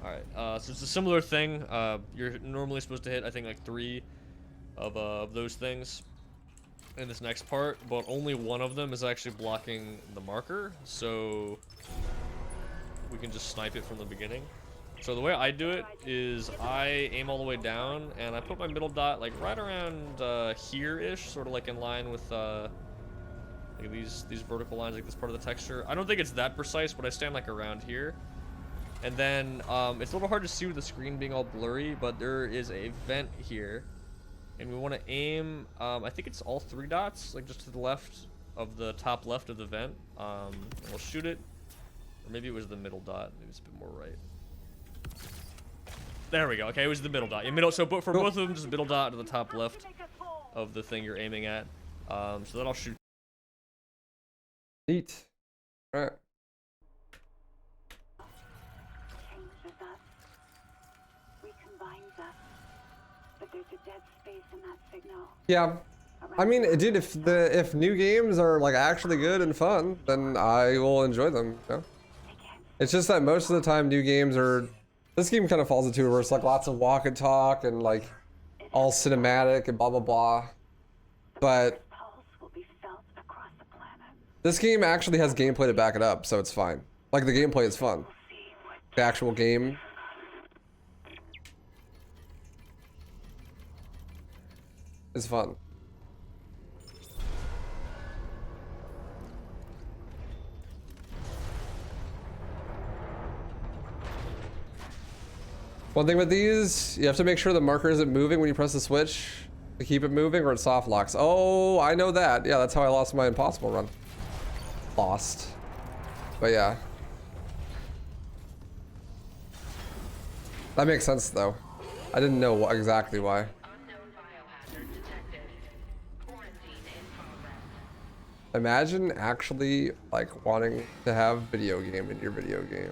Alright, so it's a similar thing. You're normally supposed to hit, I think, like 3 of those things in this next part, but only one of them is actually blocking the marker, so we can just snipe it from the beginning. So the way I do it is I aim all the way down, and I put my middle dot like right around here-ish, sort of like in line with like these vertical lines, like this part of the texture. I don't think it's that precise, but I stand like around here. And then it's a little hard to see with the screen being all blurry, but there is a vent here, and we want to aim. I think it's all 3 dots, like just to the left of the top left of the vent. And we'll shoot it, or maybe it was the middle dot. Maybe it's a bit more right. There we go. Okay, it was the middle dot. Yeah, middle. So for both of them, just middle dot to the top left of the thing you're aiming at. So then I'll shoot. Neat. All right. Yeah, I mean, dude, if new games are like actually good and fun, then I will enjoy them. You know? It's just that most of the time, new games are. This game kind of falls into it where it's like lots of walk and talk and like all cinematic and blah blah blah. But this game actually has gameplay to back it up, so it's fine. Like the gameplay is fun. The actual game. Is fun. One thing with these, you have to make sure the marker isn't moving when you press the switch to keep it moving, or it soft locks. Oh, I know that. Yeah, that's how I lost my impossible run. Lost. But yeah. That makes sense though. I didn't know exactly why. Imagine actually like wanting to have video game in your video game.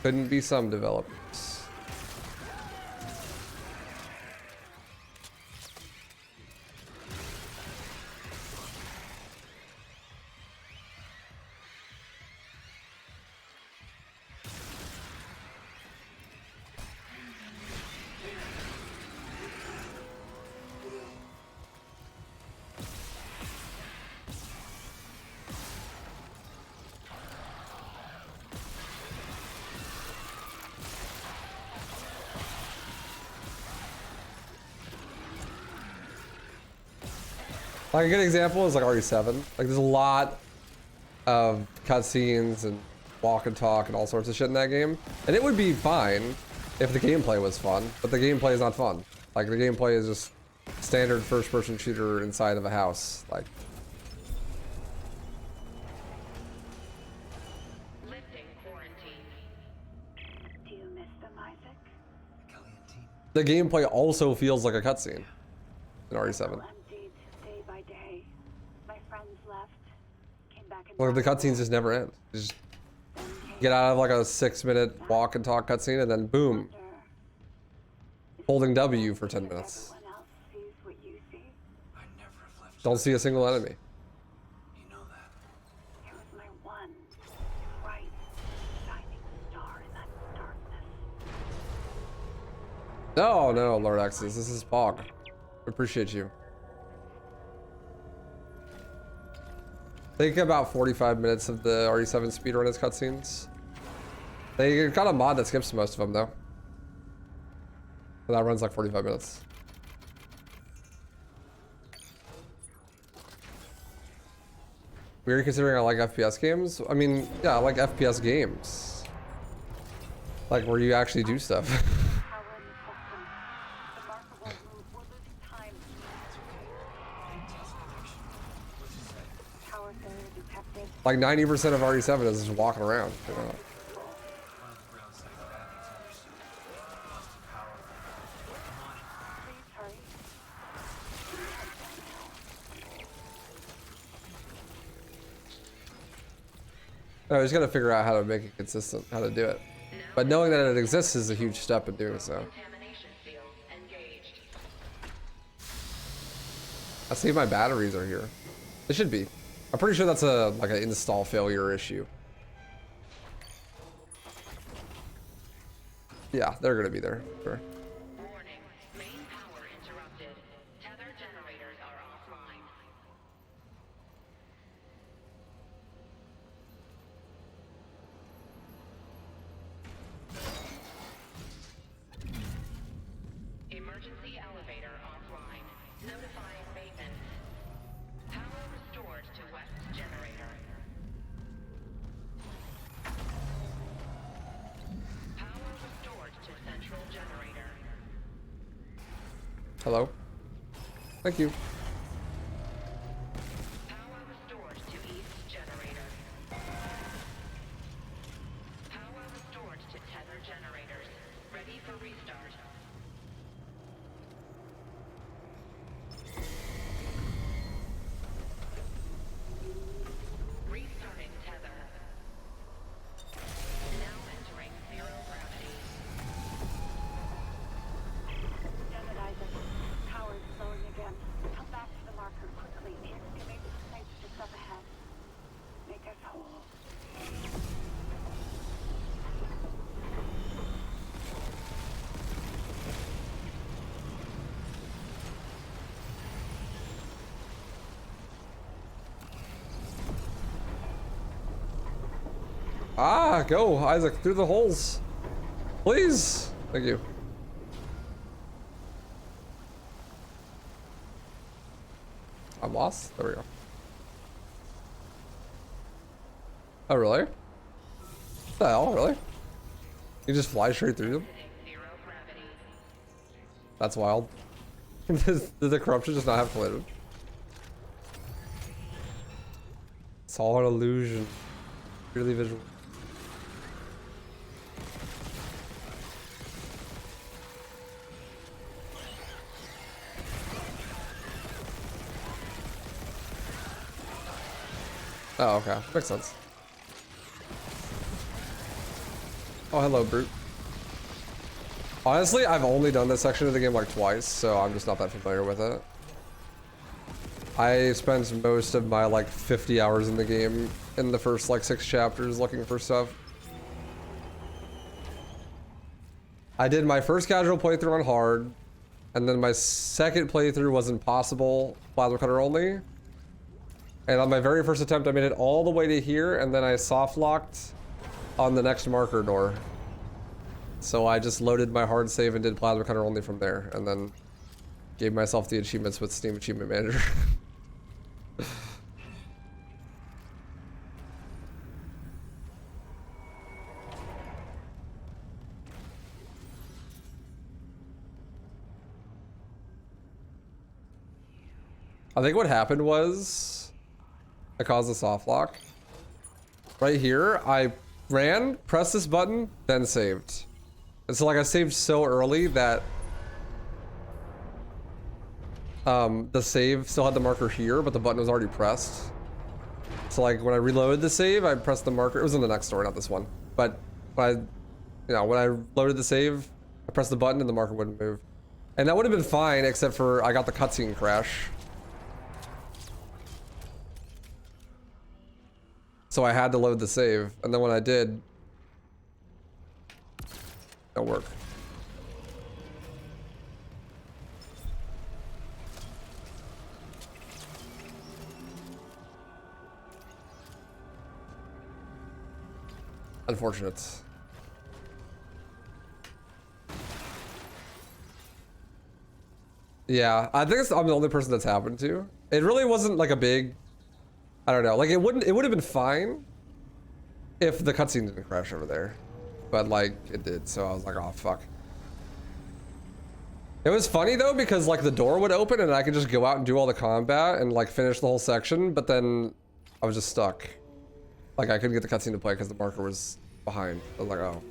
Couldn't be some developers. Like a good example is like RE7. Like there's a lot of cutscenes and walk and talk and all sorts of shit in that game. And it would be fine if the gameplay was fun, but the gameplay is not fun. Like the gameplay is just standard first-person shooter inside of a house. Like Do you miss them, Isaac? the gameplay also feels like a cutscene in RE7. Emptied day by day. My friends left, came back and Well, the cutscenes just never end. You just get out of like a 6-minute walk and talk cutscene and then boom. Holding W for 10 minutes. everyone else sees what you see. Don't see a single enemy. It was my one bright, shining star in that darkness. No, no, Lord X's. This is Pog. Appreciate you. I think about 45 minutes of the RE7 speedrun is cutscenes. They got a mod that skips most of them though. But that runs like 45 minutes. We're considering I like FPS games? I mean, yeah, I like FPS games. Like where you actually do stuff. Like 90% of RE7 is just walking around. You know? I just gotta figure out how to make it consistent, how to do it. But knowing that it exists is a huge step in doing so. I see my batteries are here. They should be. I'm pretty sure that's a like an install failure issue. Yeah, they're gonna be there. Sure. Emergency elevator offline. Notifying maintenance. Power restored to west generator. Power restored to central generator. Hello. Thank you. Power restored to east generator. Power restored to tether generators. Ready for restart. Restarting tether. Now entering zero gravity. Damn it, Isaac. Power's slowing again. Come back to the marker quickly. The excavation site's just up ahead. Make us whole. Ah, go, Isaac, through the holes. Please. Thank you. I'm lost? There we go. Oh, really? What the hell, really? You just fly straight through them? That's wild. Did the corruption just not have collision? It's all an illusion. Really visual. Oh, okay. Makes sense. Oh, hello, Brute. Honestly, I've only done this section of the game like twice, so I'm just not that familiar with it. I spent most of my like 50 hours in the game in the first like 6 chapters looking for stuff. I did my first casual playthrough on hard, and then my second playthrough was impossible, plasma cutter only. And on my very first attempt, I made it all the way to here, and then I soft locked on the next marker door. So I just loaded my hard save and did plasma cutter only from there, and then gave myself the achievements with Steam Achievement Manager. I think what happened was I caused a soft lock. Right here, I ran, pressed this button, then saved. And so like I saved so early that the save still had the marker here, but the button was already pressed. So like when I reloaded the save, I pressed the marker. It was in the next story, not this one. But when I loaded the save, I pressed the button and the marker wouldn't move. And that would have been fine, except for I got the cutscene crash. So I had to load the save, and then when I did, it don't work. Unfortunate. Yeah, I think I'm the only person that's happened to. It really wasn't like a big, I don't know, like it would have been fine if the cutscene didn't crash over there, but like it did, so I was like, oh fuck. It was funny though, because like the door would open and I could just go out and do all the combat and like finish the whole section, but then I was just stuck. Like I couldn't get the cutscene to play because the marker was behind. I was like, oh.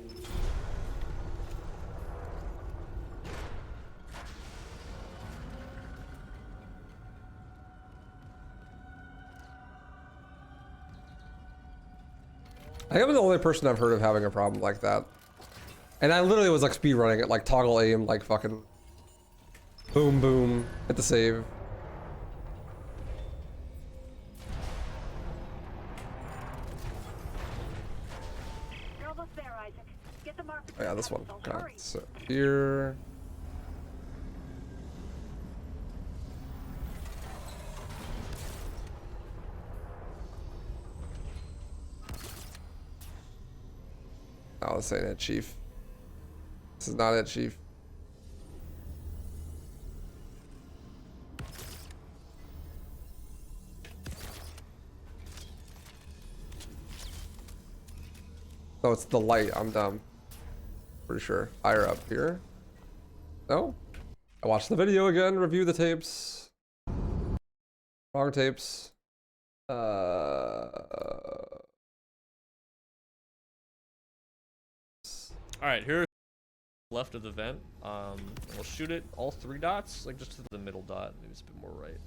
I think I'm the only person I've heard of having a problem like that. And I literally was like speedrunning it, like toggle aim, like fucking boom, boom, hit the save. You're almost there, Isaac. Get the marker. Oh yeah, this one. Okay, so here. Oh, this ain't it, Chief. This is not it, Chief. Oh, it's the light. I'm dumb. Pretty sure. Higher up here. No? I watched the video again, review the tapes. Wrong tapes. Alright, here's left of the vent. We'll shoot it all 3 dots, like just to the middle dot. Maybe it's a bit more right.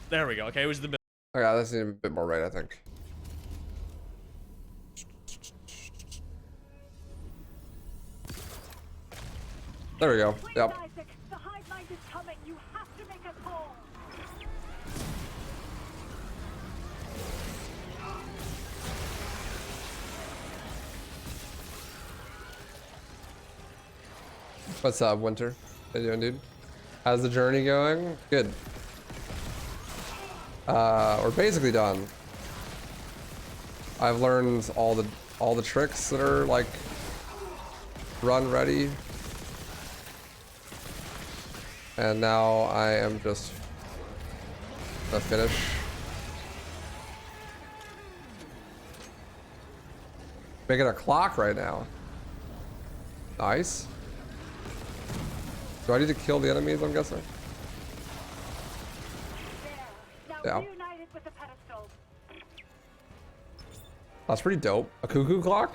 There we go. Okay, it was the middle. Oh yeah, that's a bit more right, I think. There we go. Yep. Isaac, the hive mind is coming. You have to make a call. What's up, Winter? How you doing, dude? How's the journey going? Good. We're basically done. I've learned all the tricks that are like run ready. And now I am just gonna finish. Making a clock right now. Nice. Do I need to kill the enemies, I'm guessing? Yeah. That's pretty dope. A cuckoo clock?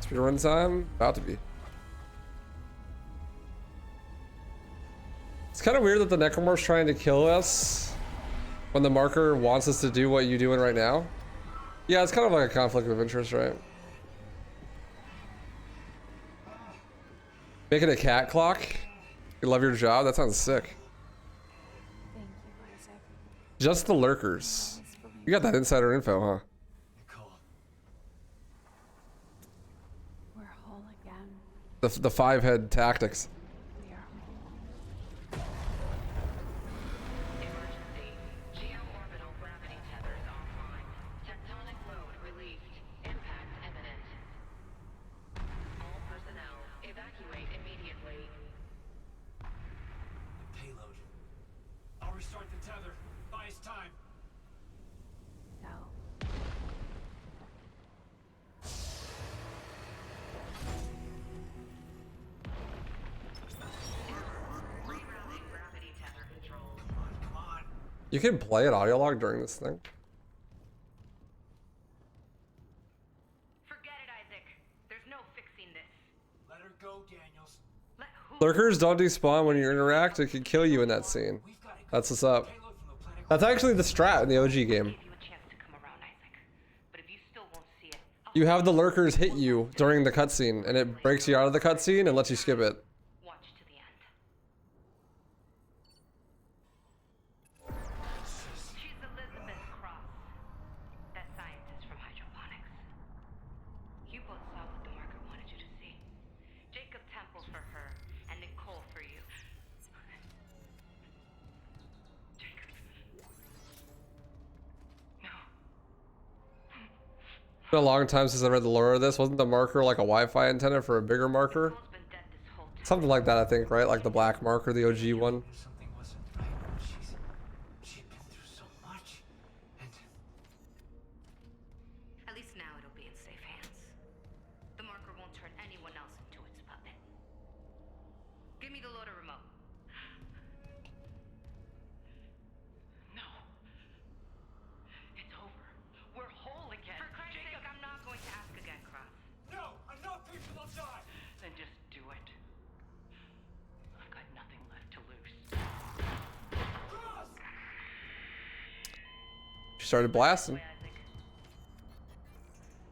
Speedrun time? About to be. It's kind of weird that the Necromorph's trying to kill us when the marker wants us to do what you're doing right now. Yeah, it's kind of like a conflict of interest, right? Making a cat clock? You love your job? That sounds sick. Thank you, Isaac. Just the lurkers. You got that insider info, huh? We're whole again. The 5-head tactics. We are whole. Emergency. Geo-orbital gravity tethers offline. Tectonic load released. Impact imminent. All personnel, evacuate immediately. Payload. I'll restart the tether. Buy us time. No. You can play an audio log during this thing. Forget it, Isaac. There's no fixing this. Let her go, Daniels. Let who? Lurkers don't despawn when you interact. It can kill you in that scene. That's what's up. That's actually the strat in the OG game. You have the lurkers hit you during the cutscene, and it breaks you out of the cutscene and lets you skip it. Watch to the end. She's Elizabeth Cross, that scientist from hydroponics. You both saw what the market wanted you to see. Jacob Temple for her, and Nicole for you. Jacob. No. It's been a long time since I read the lore of this. Wasn't the marker like a Wi-Fi antenna for a bigger marker? Something like that, I think, right? Like the black marker, the OG one. Something wasn't right. She'd been through so much. And At least now it'll be in safe hands. The marker won't turn anyone else into its puppet. Give me the loader remote. No. It's over. We're whole again. For Christ's sake, I'm not going to ask again, Cross. no, enough people will die. Then just do it. I've got nothing left to lose. She started blasting.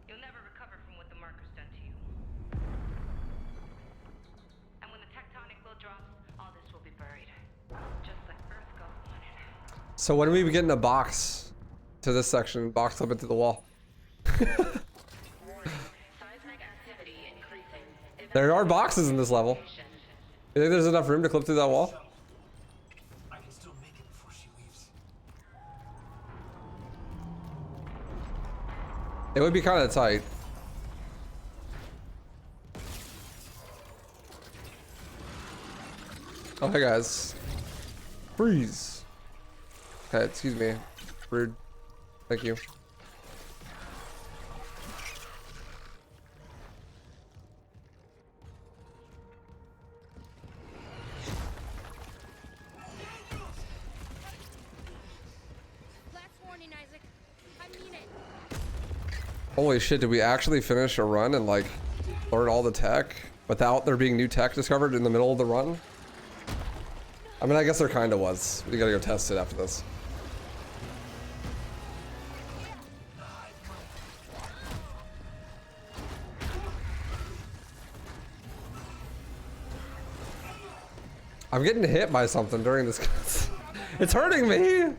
You'll never recover from what the marker's done to you. And when the tectonic load drops, all this will be buried. Just like Earth God wanted. So when are we getting a box to this section? Box up into the wall. There are boxes in this level. You think there's enough room to clip through that wall? I can still make it before she leaves. It would be kind of tight. Oh, hey guys. Freeze. Okay, excuse me. Rude. Thank you. Last warning, Isaac. I mean it. Holy shit, did we actually finish a run and like learn all the tech without there being new tech discovered in the middle of the run? I mean, I guess there kind of was. We gotta go test it after this. I'm getting hit by something during this. It's hurting me.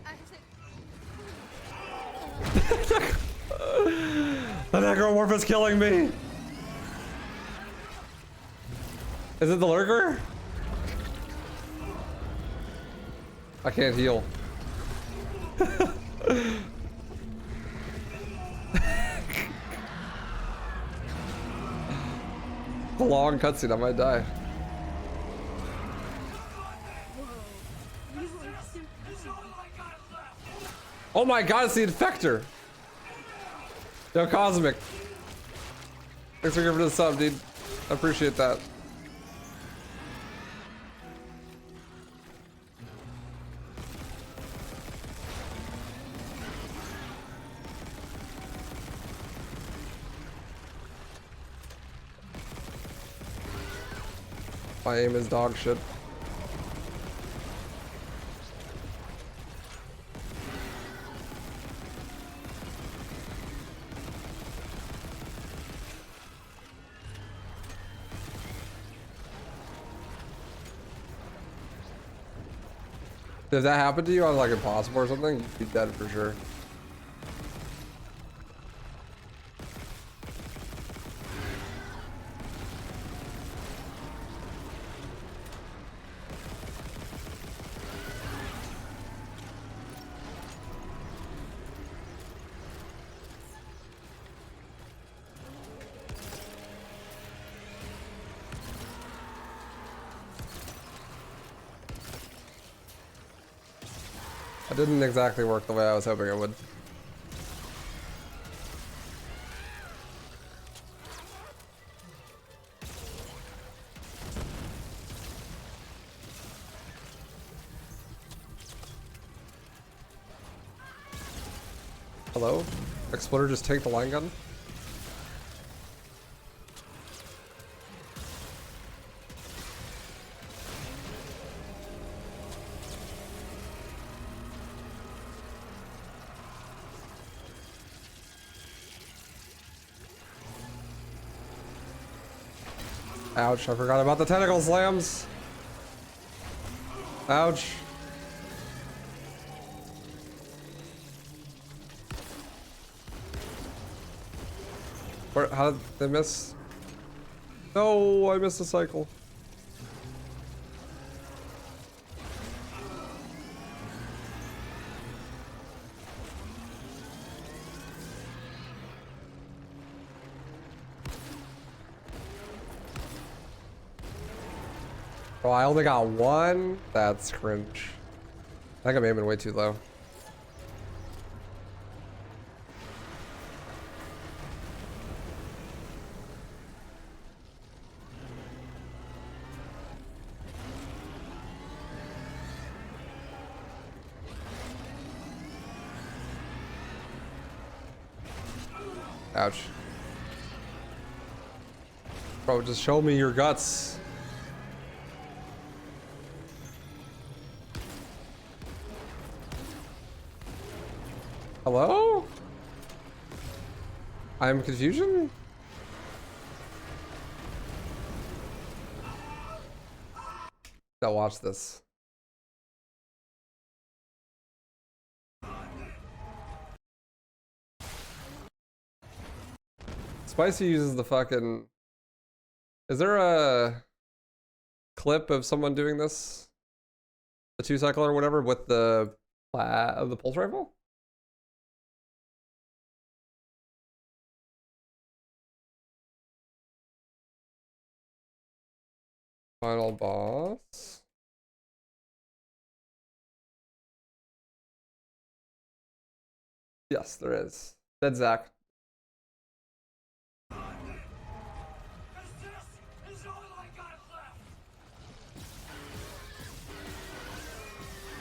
The necromorph is killing me. Is it the lurker? I can't heal. The long cutscene, I might die. Oh my god, it's the infector! Yo, Cosmic. Thanks for giving us a sub, dude. I appreciate that. My aim is dog shit. If that happened to you on like Impossible or something, you'd be dead for sure. It didn't exactly work the way I was hoping it would. Hello? Exploder just tanked the line gun? Ouch, I forgot about the tentacle slams. Ouch. Where, how did they miss? No, I missed a cycle. Oh, I only got one? That's cringe. I think I may have been way too low. Ouch. Bro, just show me your guts. Hello? I'm confusion? Now watch this. Spicy uses the fucking... Is there a clip of someone doing this? The 2-cycle or whatever with the pulse rifle? Final boss. Yes, there is. Dead Zach.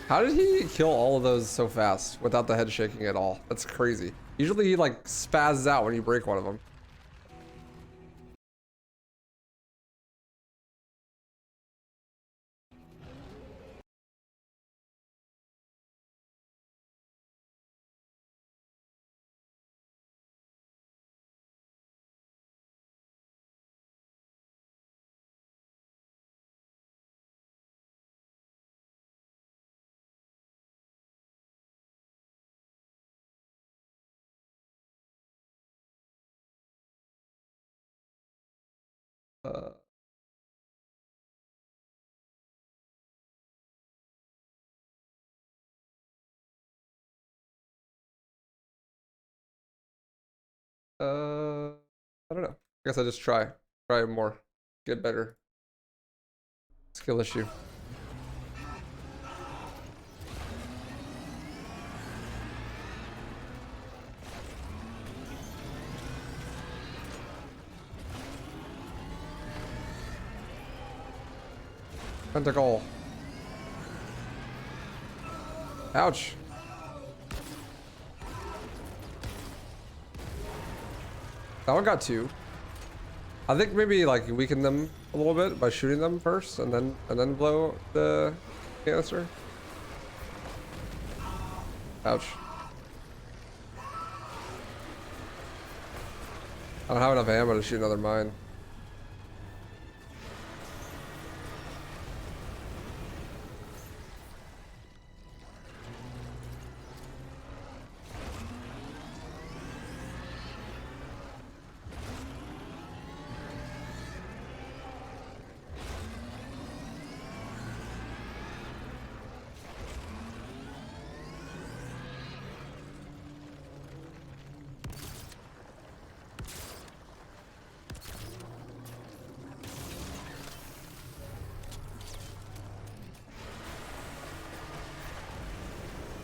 How did he kill all of those so fast without the head shaking at all? That's crazy. Usually he like spazzes out when you break one of them. I don't know. I guess I just try more, get better. Skill issue. Tentacle. Ouch. That one got 2. I think maybe like weaken them a little bit by shooting them first and then blow the canister. Ouch. I don't have enough ammo to shoot another mine.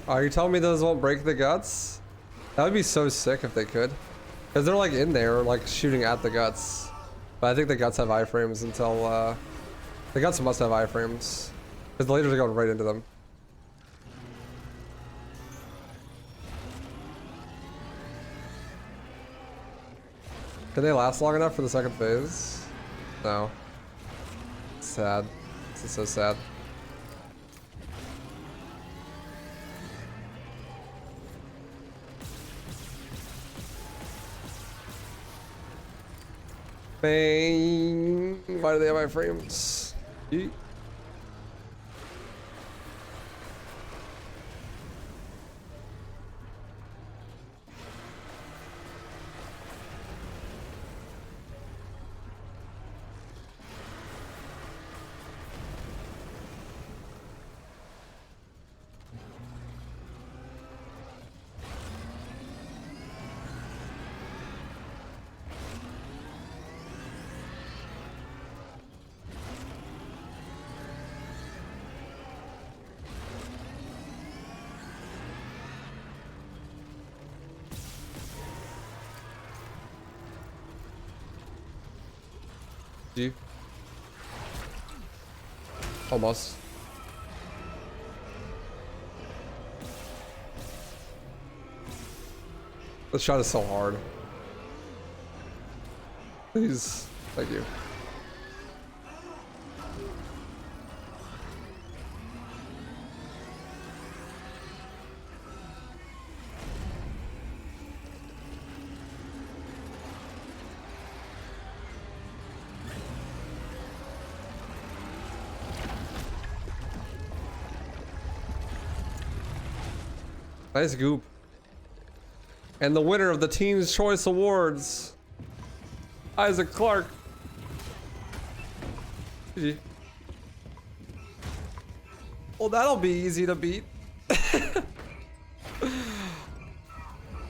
Are you telling me those won't break the guts? That would be so sick if they could. Because they're like in there, like shooting at the guts. But I think the guts have iframes until, the guts must have iframes. Because the lasers are going right into them. Can they last long enough for the second phase? No. Sad. This is so sad. Bang! Why do they have my frames? Yeet. G. Almost. This shot is so hard. Please. Thank you. Nice goop. And the winner of the Teen's Choice Awards, Isaac Clark. GG. Well, that'll be easy to beat.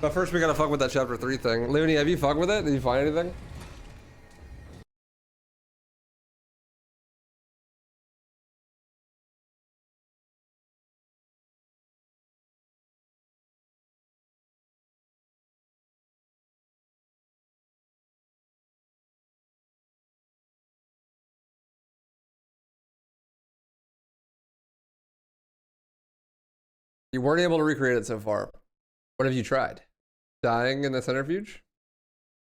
But first we gotta fuck with that chapter 3 thing. Looney, have you fucked with it? Did you find anything? You weren't able to recreate it so far. What have you tried? Dying in the centrifuge?